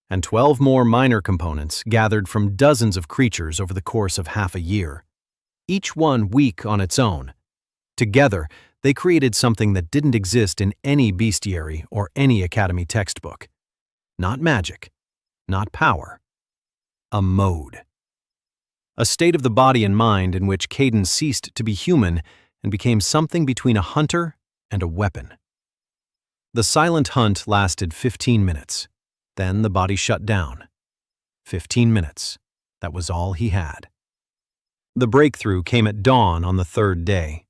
and 12 more minor components gathered from dozens of creatures over the course of half a year, each one weak on its own. Together, they created something that didn't exist in any bestiary or any academy textbook. Not magic, not power. A mode. A state of the body and mind in which Caden ceased to be human and became something between a hunter and a weapon. The silent hunt lasted 15 minutes. Then the body shut down. 15 minutes. That was all he had. The breakthrough came at dawn on the 3rd day.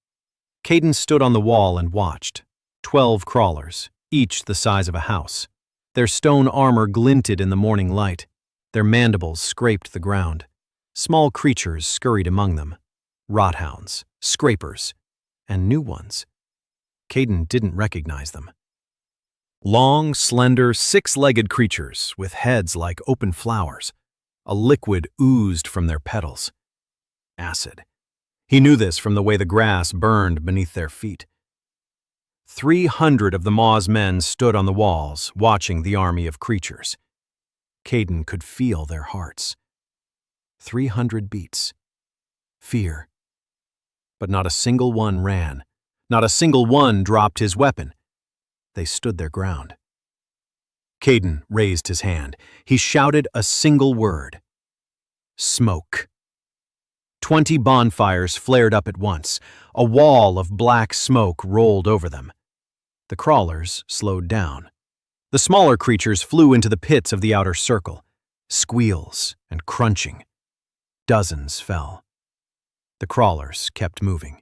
Caden stood on the wall and watched. 12 crawlers, each the size of a house. Their stone armor glinted in the morning light. Their mandibles scraped the ground. Small creatures scurried among them. Rothounds, scrapers, and new ones. Caden didn't recognize them. Long, slender, 6-legged creatures with heads like open flowers. A liquid oozed from their petals. Acid. He knew this from the way the grass burned beneath their feet. 300 of the Maw's men stood on the walls, watching the army of creatures. Caden could feel their hearts. 300 beats. Fear. But not a single one ran. Not a single one dropped his weapon. They stood their ground. Caden raised his hand. He shouted a single word. Smoke. 20 bonfires flared up at once. A wall of black smoke rolled over them. The crawlers slowed down. The smaller creatures flew into the pits of the outer circle. Squeals and crunching. Dozens fell. The crawlers kept moving.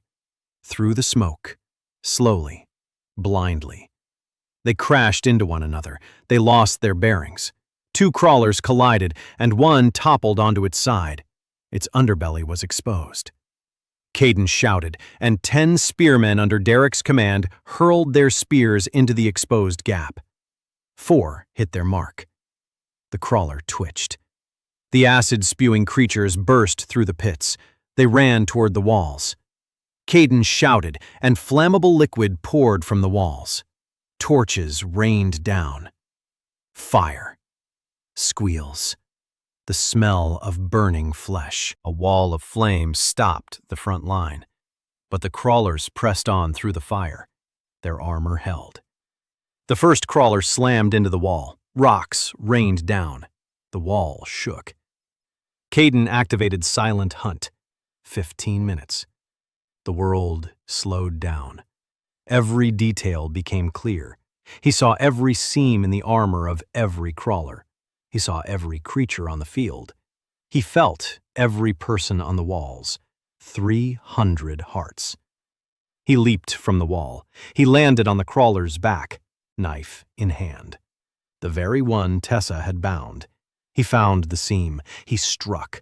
Through the smoke. Slowly. Blindly. They crashed into one another. They lost their bearings. 2 crawlers collided, and one toppled onto its side. Its underbelly was exposed. Caden shouted, and 10 spearmen under Derek's command hurled their spears into the exposed gap. 4 hit their mark. The crawler twitched. The acid-spewing creatures burst through the pits. They ran toward the walls. Caden shouted, and flammable liquid poured from the walls. Torches rained down. Fire. Squeals. The smell of burning flesh. A wall of flame stopped the front line. But the crawlers pressed on through the fire. Their armor held. The first crawler slammed into the wall. Rocks rained down. The wall shook. Caden activated Silent Hunt. 15 minutes. The world slowed down. Every detail became clear. He saw every seam in the armor of every crawler. He saw every creature on the field. He felt every person on the walls. 300 hearts. He leaped from the wall. He landed on the crawler's back, knife in hand. The very one Tessa had bound. He found the seam. He struck.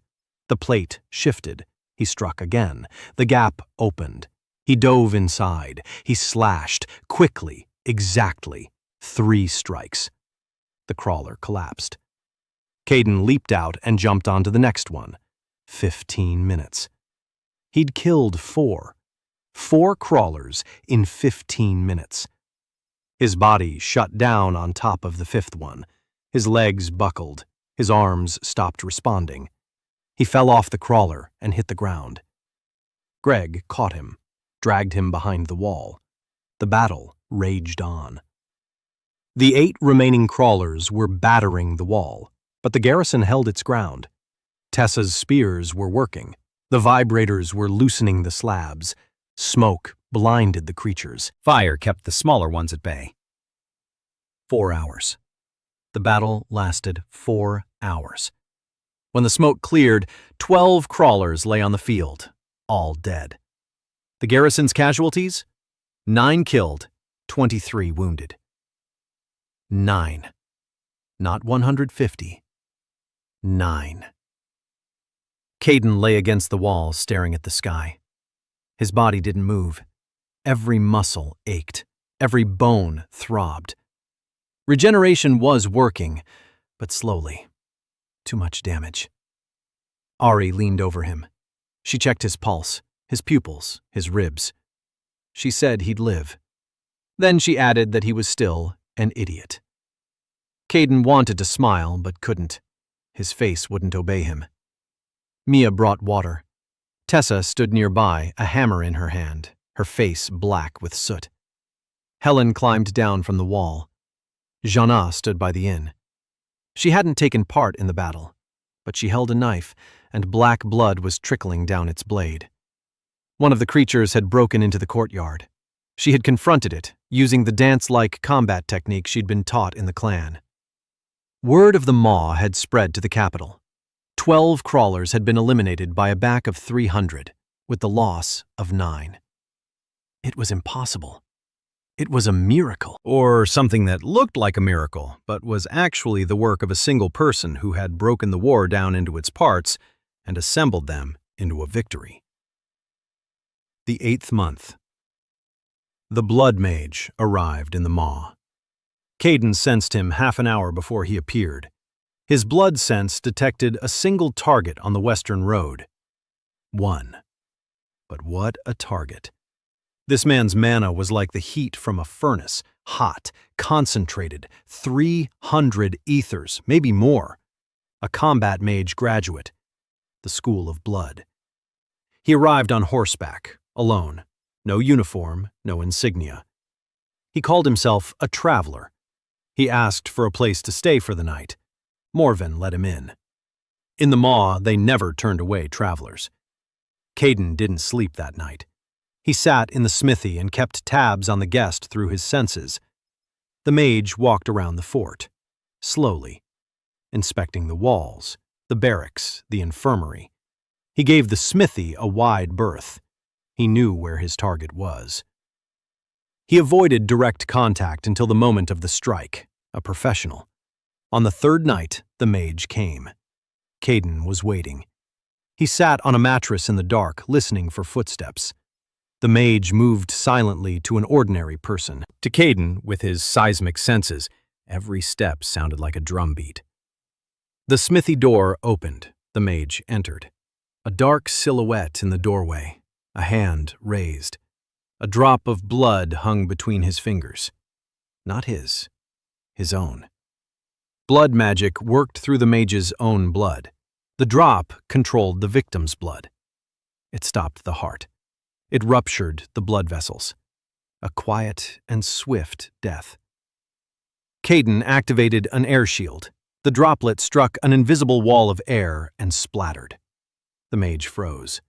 The plate shifted. He struck again. The gap opened. He dove inside. He slashed, quickly, exactly. 3 strikes. The crawler collapsed. Caden leaped out and jumped onto the next one. 15 minutes. He'd killed 4. 4 crawlers in 15 minutes. His body shut down on top of the 5th one. His legs buckled. His arms stopped responding. He fell off the crawler and hit the ground. Greg caught him, dragged him behind the wall. The battle raged on. The 8 remaining crawlers were battering the wall, but the garrison held its ground. Tessa's spears were working. The vibrators were loosening the slabs. Smoke blinded the creatures. Fire kept the smaller ones at bay. 4 hours. The battle lasted 4 hours. When the smoke cleared, 12 crawlers lay on the field, all dead. The garrison's casualties? 9 killed, 23 wounded. 9. Not 150. 9. Caden lay against the wall, staring at the sky. His body didn't move. Every muscle ached. Every bone throbbed. Regeneration was working, but slowly. Too much damage. Ari leaned over him. She checked his pulse, his pupils, his ribs. She said he'd live. Then she added that he was still an idiot. Caden wanted to smile, but couldn't. His face wouldn't obey him. Mia brought water. Tessa stood nearby, a hammer in her hand, her face black with soot. Helen climbed down from the wall. Jana stood by the inn. She hadn't taken part in the battle, but she held a knife, and black blood was trickling down its blade. One of the creatures had broken into the courtyard. She had confronted it, using the dance-like combat technique she'd been taught in the clan. Word of the Maw had spread to the capital. 12 crawlers had been eliminated by a back of 300, with the loss of 9. It was impossible. It was a miracle. Or something that looked like a miracle, but was actually the work of a single person who had broken the war down into its parts and assembled them into a victory. The 8th month. The Blood Mage arrived in the Maw. Caden sensed him half an hour before he appeared. His blood sense detected a single target on the western road. One. But what a target. This man's mana was like the heat from a furnace, hot, concentrated, 300 ethers, maybe more. A combat mage graduate. The School of Blood. He arrived on horseback, alone. No uniform, no insignia. He called himself a traveler. He asked for a place to stay for the night. Morven let him in. In the Maw, they never turned away travelers. Caden didn't sleep that night. He sat in the smithy and kept tabs on the guest through his senses. The mage walked around the fort, slowly, inspecting the walls, the barracks, the infirmary. He gave the smithy a wide berth. He knew where his target was. He avoided direct contact until the moment of the strike, a professional. On the third night, the mage came. Caden was waiting. He sat on a mattress in the dark, listening for footsteps. The mage moved silently to an ordinary person. To Caden, with his seismic senses, every step sounded like a drumbeat. The smithy door opened. The mage entered. A dark silhouette in the doorway, a hand raised. A drop of blood hung between his fingers. Not his own. Blood magic worked through the mage's own blood. The drop controlled the victim's blood. It stopped the heart. It ruptured the blood vessels. A quiet and swift death. Caden activated an air shield. The droplet struck an invisible wall of air and splattered. The mage froze.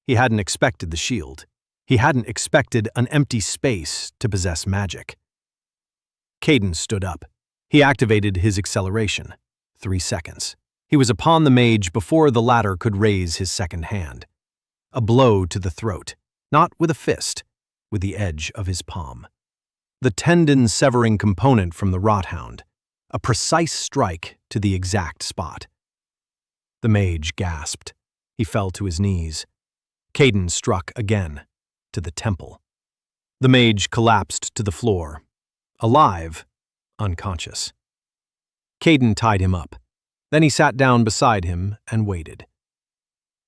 He hadn't expected the shield. He hadn't expected an empty space to possess magic. Caden stood up. He activated his acceleration. 3 seconds. He was upon the mage before the latter could raise his second hand. A blow to the throat, not with a fist, with the edge of his palm. The tendon-severing component from the rothound. A precise strike to the exact spot. The mage gasped. He fell to his knees. Caden struck again, to the temple. The mage collapsed to the floor. Alive, unconscious. Caden tied him up. Then he sat down beside him and waited.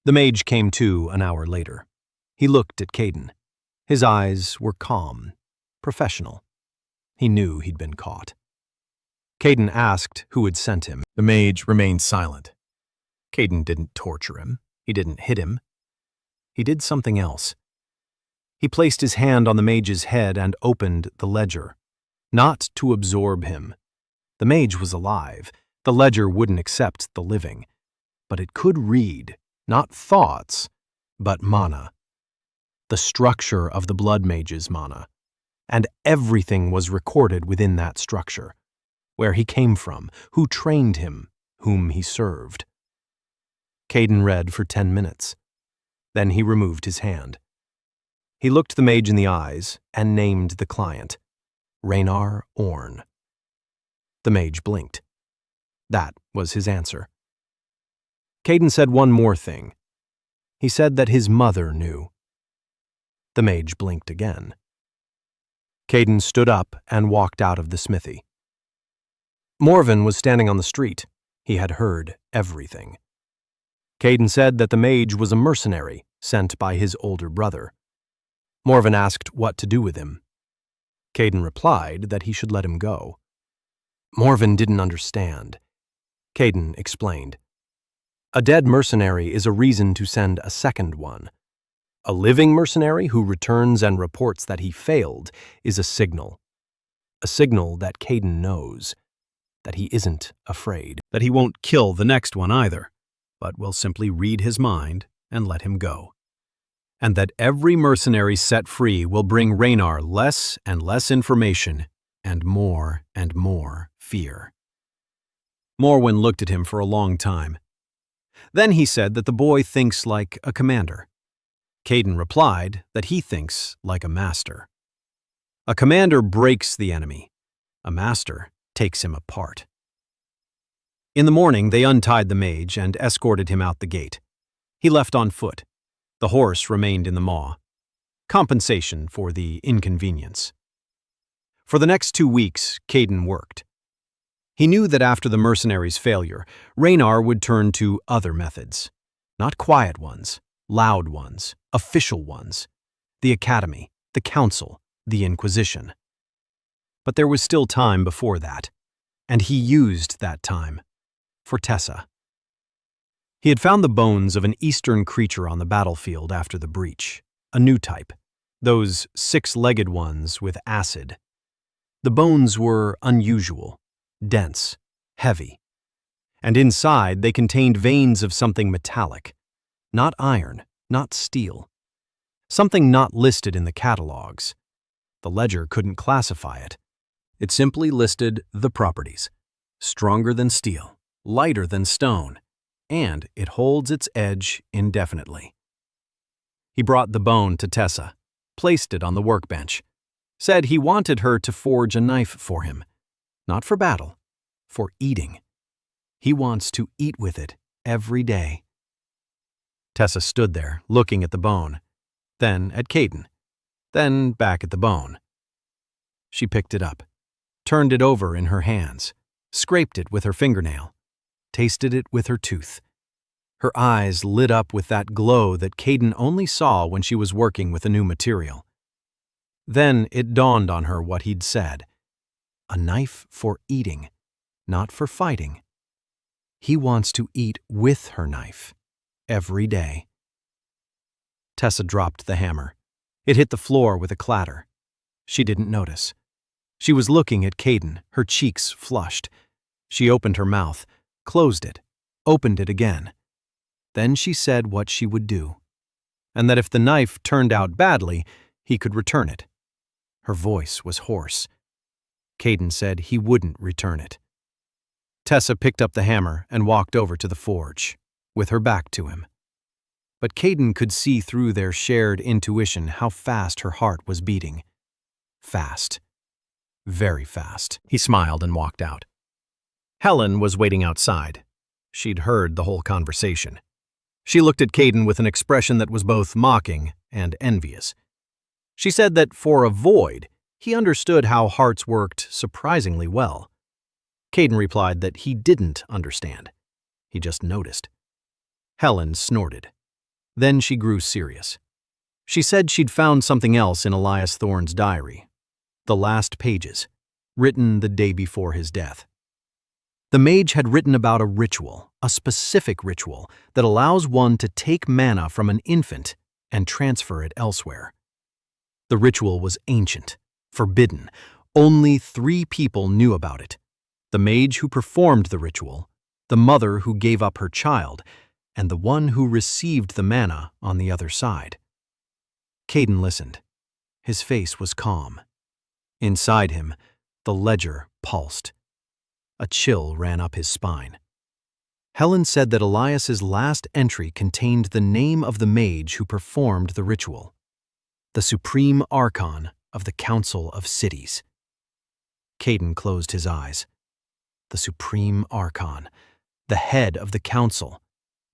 The mage came to an hour later. He looked at Caden. His eyes were calm, professional. He knew he'd been caught. Caden asked who had sent him. The mage remained silent. Caden didn't torture him. He didn't hit him. He did something else. He placed his hand on the mage's head and opened the ledger. Not to absorb him. The mage was alive. The ledger wouldn't accept the living. But it could read, not thoughts, but mana. The structure of the blood mage's mana. And everything was recorded within that structure. Where he came from, who trained him, whom he served. Caden read for 10 minutes. Then he removed his hand. He looked the mage in the eyes and named the client, Raynar Orn. The mage blinked. That was his answer. Caden said one more thing. He said that his mother knew. The mage blinked again. Caden stood up and walked out of the smithy. Morven was standing on the street. He had heard everything. Caden said that the mage was a mercenary sent by his older brother. Morven asked what to do with him. Caden replied that he should let him go. Morven didn't understand. Caden explained. A dead mercenary is a reason to send a second one. A living mercenary who returns and reports that he failed is a signal. A signal that Caden knows. That he isn't afraid. That he won't kill the next one either, but will simply read his mind and let him go. And that every mercenary set free will bring Raynar less and less information and more fear. Morwen looked at him for a long time. Then he said that the boy thinks like a commander. Caden replied that he thinks like a master. A commander breaks the enemy. A master takes him apart. In the morning, they untied the mage and escorted him out the gate. He left on foot. The horse remained in the maw. Compensation for the inconvenience. For the next 2 weeks, Caden worked. He knew that after the mercenaries' failure, Raynar would turn to other methods. Not quiet ones, loud ones, official ones. The Academy, the Council, the Inquisition. But there was still time before that, and he used that time for Tessa. He had found the bones of an eastern creature on the battlefield after the breach, a new type, those six-legged ones with acid. The bones were unusual, dense, heavy, and inside they contained veins of something metallic, not iron, not steel, something not listed in the catalogs. The ledger couldn't classify it. It simply listed the properties: stronger than steel, lighter than stone, and it holds its edge indefinitely. He brought the bone to Tessa, placed it on the workbench, said he wanted her to forge a knife for him, not for battle, for eating. He wants to eat with it every day. Tessa stood there, looking at the bone, then at Caden, then back at the bone. She picked it up, turned it over in her hands, scraped it with her fingernail, tasted it with her tooth. Her eyes lit up with that glow that Caden only saw when she was working with a new material. Then it dawned on her what he'd said. A knife for eating, not for fighting. He wants to eat with her knife, every day. Tessa dropped the hammer. It hit the floor with a clatter. She didn't notice. She was looking at Caden, her cheeks flushed. She opened her mouth, closed it, opened it again. Then she said what she would do, and that if the knife turned out badly, he could return it. Her voice was hoarse. Caden said he wouldn't return it. Tessa picked up the hammer and walked over to the forge, with her back to him. But Caden could see through their shared intuition how fast her heart was beating. Fast. Very fast. He smiled and walked out. Helen was waiting outside. She'd heard the whole conversation. She looked at Caden with an expression that was both mocking and envious. She said that for a void, he understood how hearts worked surprisingly well. Caden replied that he didn't understand. He just noticed. Helen snorted. Then she grew serious. She said she'd found something else in Elias Thorne's diary. The last pages, written the day before his death. The mage had written about a ritual, a specific ritual, that allows one to take mana from an infant and transfer it elsewhere. The ritual was ancient, forbidden. Only 3 people knew about it: the mage who performed the ritual, the mother who gave up her child, and the one who received the mana on the other side. Caden listened. His face was calm. Inside him, the ledger pulsed. A chill ran up his spine. Helen said that Elias's last entry contained the name of the mage who performed the ritual, the supreme archon of the Council of Cities. Caden closed his eyes. The supreme archon, the head of the council,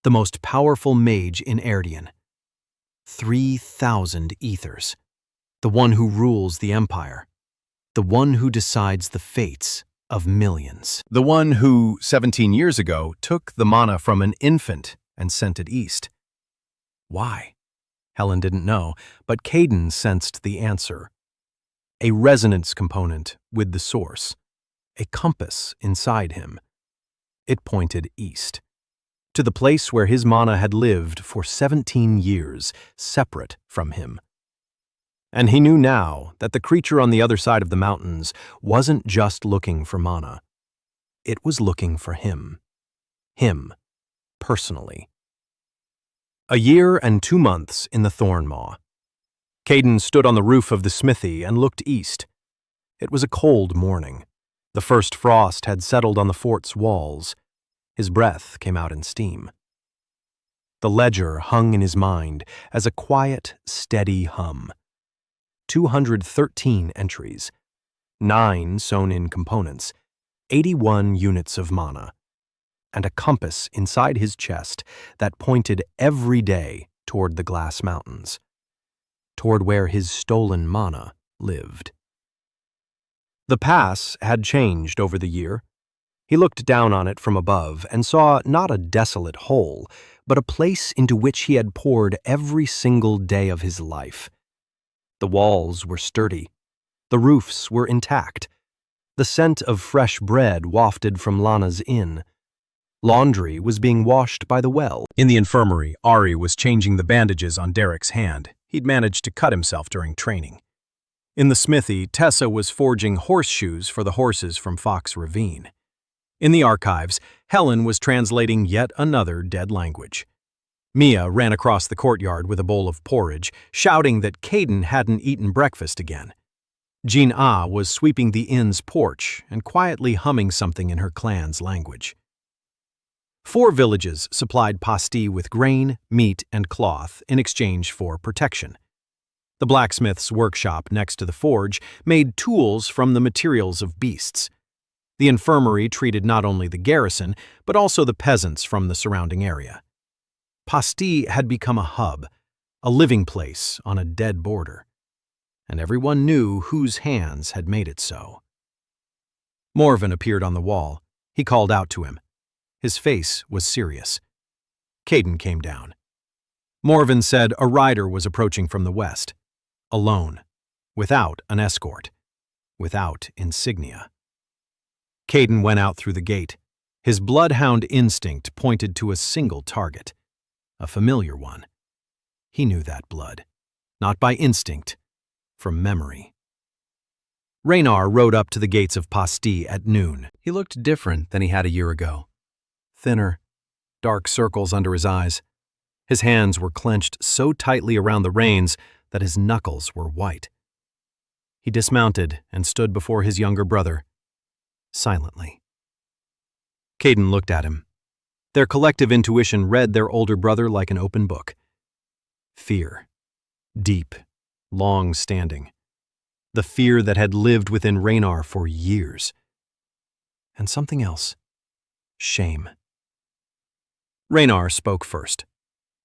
the most powerful mage in Erdian. 3,000 ethers. The one who rules the empire. The one who decides the fates of millions. The one who, 17 years ago, took the mana from an infant and sent it east. Why? Helen didn't know, but Caden sensed the answer. A resonance component with the source. A compass inside him. It pointed east, to the place where his mana had lived for 17 years, separate from him. And he knew now that the creature on the other side of the mountains wasn't just looking for mana. It was looking for him. Him, personally. A year and 2 months in the Thornmaw. Caden stood on the roof of the smithy and looked east. It was a cold morning. The first frost had settled on the fort's walls. His breath came out in steam. The ledger hung in his mind as a quiet, steady hum. 213 entries, 9 sewn-in components, 81 units of mana, and a compass inside his chest that pointed every day toward the Glass Mountains, toward where his stolen mana lived. The pass had changed over the year. He looked down on it from above and saw not a desolate hole, but a place into which he had poured every single day of his life. The walls were sturdy. The roofs were intact. The scent of fresh bread wafted from Lana's inn. Laundry was being washed by the well. In the infirmary, Ari was changing the bandages on Derek's hand. He'd managed to cut himself during training. In the smithy, Tessa was forging horseshoes for the horses from Fox Ravine. In the archives, Helen was translating yet another dead language. Mia ran across the courtyard with a bowl of porridge, shouting that Caden hadn't eaten breakfast again. Jean Ah was sweeping the inn's porch and quietly humming something in her clan's language. 4 villages supplied Pasti with grain, meat, and cloth in exchange for protection. The blacksmith's workshop next to the forge made tools from the materials of beasts. The infirmary treated not only the garrison, but also the peasants from the surrounding area. Pasti had become a hub, a living place on a dead border, and everyone knew whose hands had made it so. Morven appeared on the wall. He called out to him. His face was serious. Caden came down. Morven said a rider was approaching from the west, alone, without an escort, without insignia. Caden went out through the gate. His bloodhound instinct pointed to a single target, a familiar one. He knew that blood, not by instinct, from memory. Raynar rode up to the gates of Pasti at noon. He looked different than he had a year ago. Thinner, dark circles under his eyes. His hands were clenched so tightly around the reins that his knuckles were white. He dismounted and stood before his younger brother, silently. Caden looked at him. Their collective intuition read their older brother like an open book. Fear. Deep, long-standing. The fear that had lived within Raynar for years. And something else. Shame. Raynar spoke first.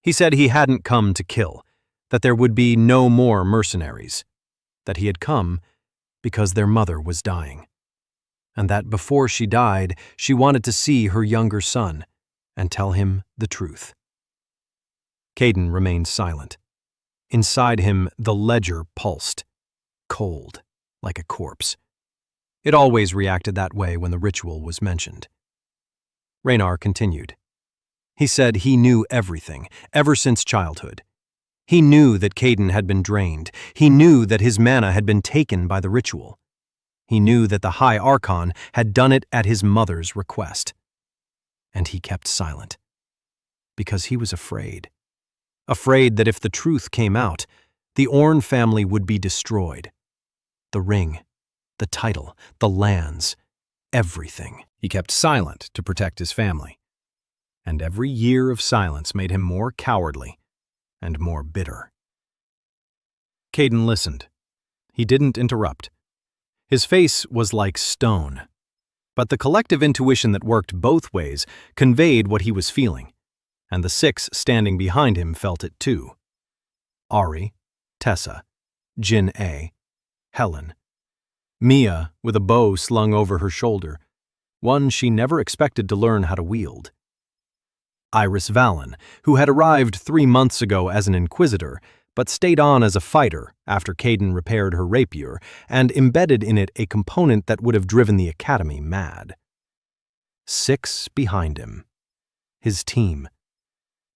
He said he hadn't come to kill, that there would be no more mercenaries, that he had come because their mother was dying, and that before she died, she wanted to see her younger son and tell him the truth. Caden remained silent. Inside him, the ledger pulsed, cold, like a corpse. It always reacted that way when the ritual was mentioned. Raynar continued. He said he knew everything, ever since childhood. He knew that Caden had been drained. He knew that his mana had been taken by the ritual. He knew that the High Archon had done it at his mother's request. And he kept silent. Because he was afraid. Afraid that if the truth came out, the Orn family would be destroyed. The ring, the title, the lands, everything. He kept silent to protect his family. And every year of silence made him more cowardly and more bitter. Caden listened. He didn't interrupt. His face was like stone, but the collective intuition that worked both ways conveyed what he was feeling, and the 6 standing behind him felt it too. Ari, Tessa, Jin A, Helen, Mia with a bow slung over her shoulder, one she never expected to learn how to wield. Iris Valen, who had arrived 3 months ago as an inquisitor, but stayed on as a fighter after Caden repaired her rapier and embedded in it a component that would have driven the academy mad. 6 behind him. His team.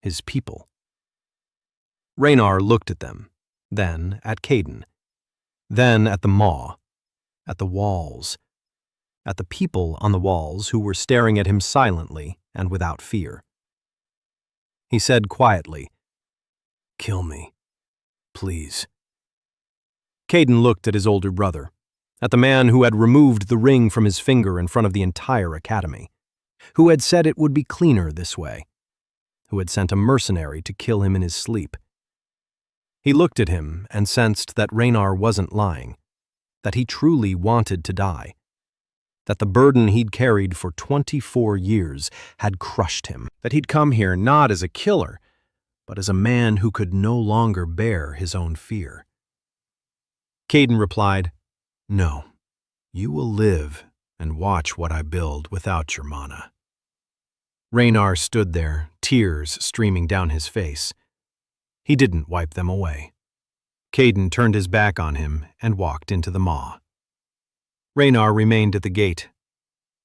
His people. Raynar looked at them, then at Caden, then at the maw, at the walls, at the people on the walls who were staring at him silently and without fear. He said quietly, "Kill me, please." Caden looked at his older brother, at the man who had removed the ring from his finger in front of the entire academy, who had said it would be cleaner this way, who had sent a mercenary to kill him in his sleep. He looked at him and sensed that Raynar wasn't lying, that he truly wanted to die, that the burden he'd carried for 24 years had crushed him, that he'd come here not as a killer, but as a man who could no longer bear his own fear. Caden replied, "No, you will live and watch what I build without your mana." Raynar stood there, tears streaming down his face. He didn't wipe them away. Caden turned his back on him and walked into the maw. Raynar remained at the gate.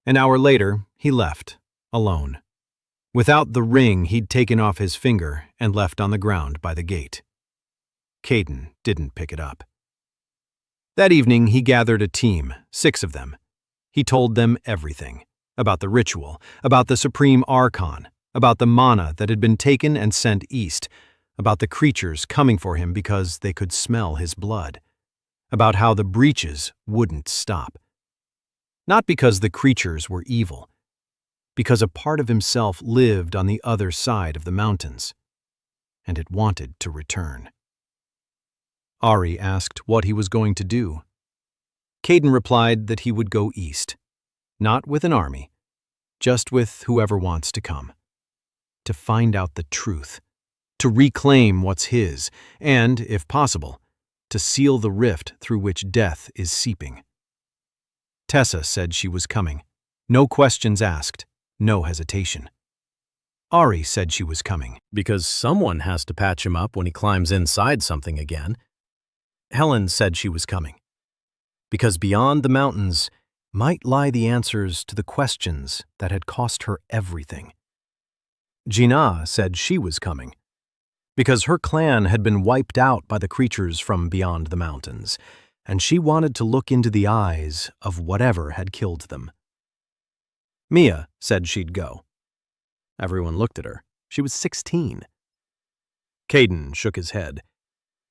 An hour later, he left, alone, without the ring he'd taken off his finger and left on the ground by the gate. Caden didn't pick it up. That evening, he gathered a team, 6 of them. He told them everything, about the ritual, about the Supreme Archon, about the mana that had been taken and sent east, about the creatures coming for him because they could smell his blood, about how the breaches wouldn't stop. Not because the creatures were evil, because a part of himself lived on the other side of the mountains, and it wanted to return. Ari asked what he was going to do. Caden replied that he would go east, not with an army, just with whoever wants to come, to find out the truth, to reclaim what's his, and, if possible, to seal the rift through which death is seeping. Tessa said she was coming. No questions asked, no hesitation. Ari said she was coming, because someone has to patch him up when he climbs inside something again. Helen said she was coming, because beyond the mountains might lie the answers to the questions that had cost her everything. Gina said she was coming, because her clan had been wiped out by the creatures from beyond the mountains, and she wanted to look into the eyes of whatever had killed them. Mia said she'd go. Everyone looked at her. She was 16. Caden shook his head.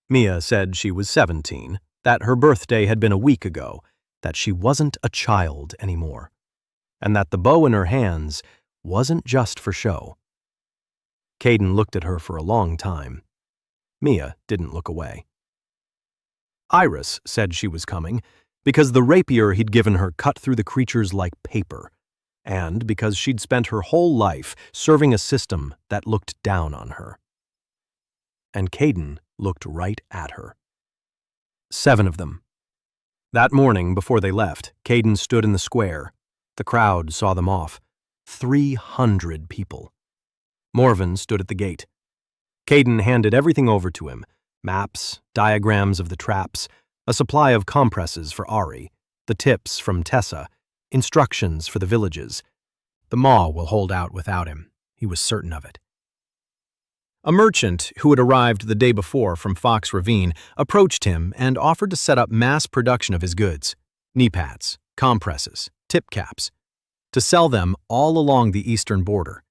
Mia said she was 17, that her birthday had been a week ago, that she wasn't a child anymore, and that the bow in her hands wasn't just for show. Caden looked at her for a long time. Mia didn't look away. Iris said she was coming because the rapier he'd given her cut through the creatures like paper, and because she'd spent her whole life serving a system that looked down on her. And Caden looked right at her. 7 of them. That morning, before they left, Caden stood in the square. The crowd saw them off. 300 people. Morven stood at the gate. Caden handed everything over to him: maps, diagrams of the traps, a supply of compresses for Ari, the tips from Tessa, instructions for the villages. The maw will hold out without him. He was certain of it. A merchant who had arrived the day before from Fox Ravine approached him and offered to set up mass production of his goods: knee pads, compresses, tip caps, to sell them all along the eastern border.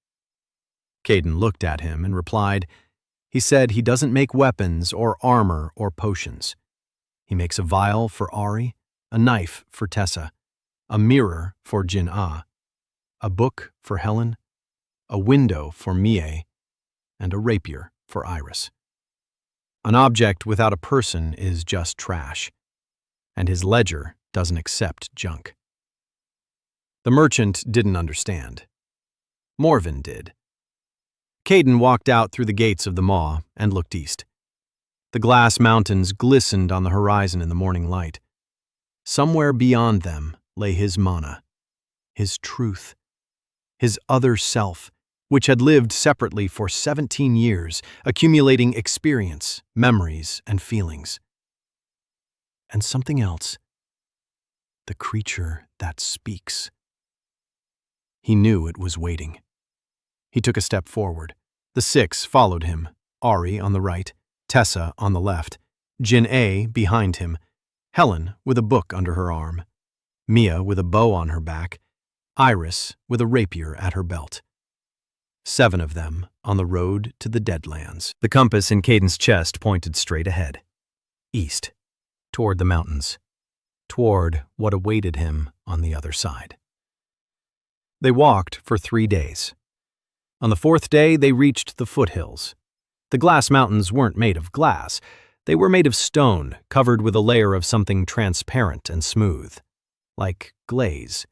Caden looked at him and replied, "He said he doesn't make weapons or armor or potions. He makes a vial for Ari, a knife for Tessa, a mirror for Jin-Ah, a book for Helen, a window for Mie, and a rapier for Iris. An object without a person is just trash, and his ledger doesn't accept junk." The merchant didn't understand. Morven did. Caden walked out through the gates of the maw and looked east. The glass mountains glistened on the horizon in the morning light. Somewhere beyond them lay his mana, his truth, his other self, which had lived separately for 17 years, accumulating experience, memories, and feelings. And something else: the creature that speaks. He knew it was waiting. He took a step forward. The 6 followed him, Ari on the right, Tessa on the left, Jin-A behind him, Helen with a book under her arm, Mia with a bow on her back, Iris with a rapier at her belt. 7 of them on the road to the Deadlands. The compass in Caden's chest pointed straight ahead, east, toward the mountains, toward what awaited him on the other side. They walked for 3 days. On the 4th day, they reached the foothills. The glass mountains weren't made of glass. They were made of stone, covered with a layer of something transparent and smooth, like glaze,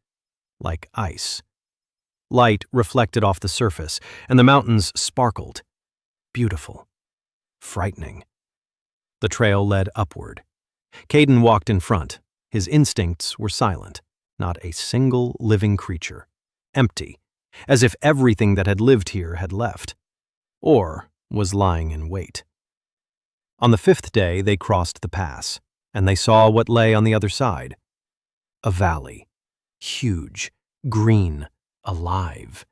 like ice. Light reflected off the surface, and the mountains sparkled. Beautiful. Frightening. The trail led upward. Caden walked in front. His instincts were silent. Not a single living creature. Empty, as if everything that had lived here had left, or was lying in wait. On the 5th day they crossed the pass, and they saw what lay on the other side. A valley, huge, green, alive.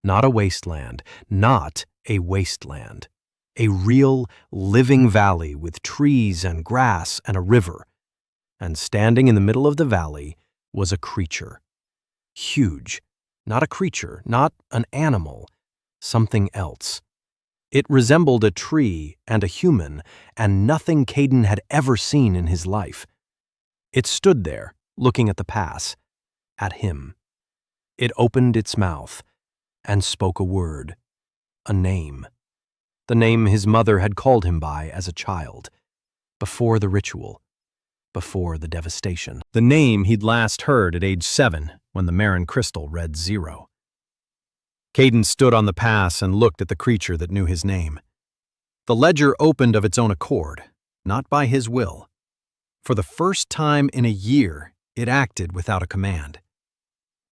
Not a wasteland, not a wasteland. A real, living valley with trees and grass and a river. And standing in the middle of the valley was a creature. Huge, not a creature, not an animal, something else. It resembled a tree and a human, and nothing Caden had ever seen in his life. It stood there, looking at the pass, at him. It opened its mouth and spoke a word, a name. The name his mother had called him by as a child, before the ritual, before the devastation. The name he'd last heard at age 7 when the Marin crystal read 0. Caden stood on the pass and looked at the creature that knew his name. The ledger opened of its own accord, not by his will. For the first time in a year, it acted without a command.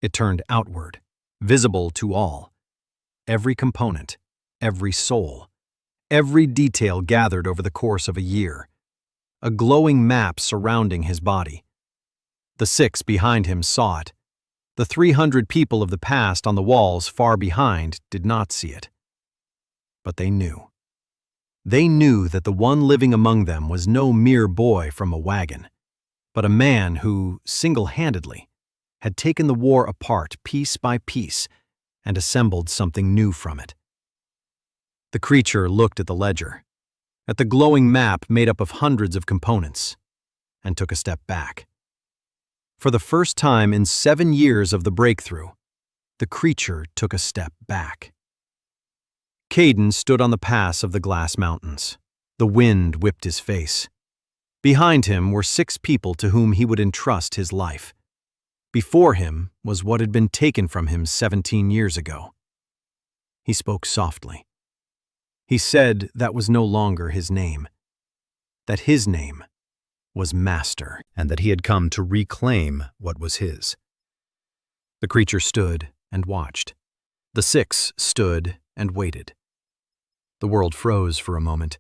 It turned outward, visible to all. Every component, every soul, every detail gathered over the course of a year. A glowing map surrounding his body. The 6 behind him saw it. The 300 people of the past on the walls far behind did not see it. But they knew. They knew that the one living among them was no mere boy from a wagon, but a man who, single-handedly, had taken the war apart piece by piece and assembled something new from it. The creature looked at the ledger, at the glowing map made up of hundreds of components, and took a step back. For the first time in 7 years of the breakthrough, the creature took a step back. Caden stood on the pass of the glass mountains. The wind whipped his face. Behind him were 6 people to whom he would entrust his life. Before him was what had been taken from him 17 years ago. He spoke softly. He said that was no longer his name, that his name was Master, and that he had come to reclaim what was his. The creature stood and watched. The 6 stood and waited. The world froze for a moment.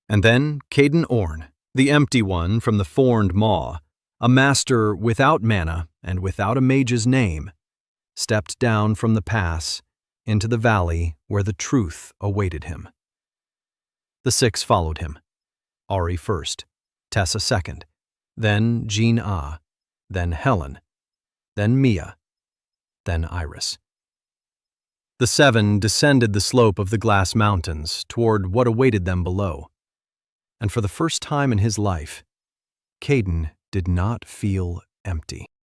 And then Caden Orn, the empty one from the forned maw, a master without mana and without a mage's name, stepped down from the pass into the valley where the truth awaited him. The 6 followed him. Ari first, Tessa second, then Jean Ah, then Helen, then Mia, then Iris. The 7 descended the slope of the glass mountains toward what awaited them below. And for the first time in his life, Caden did not feel empty.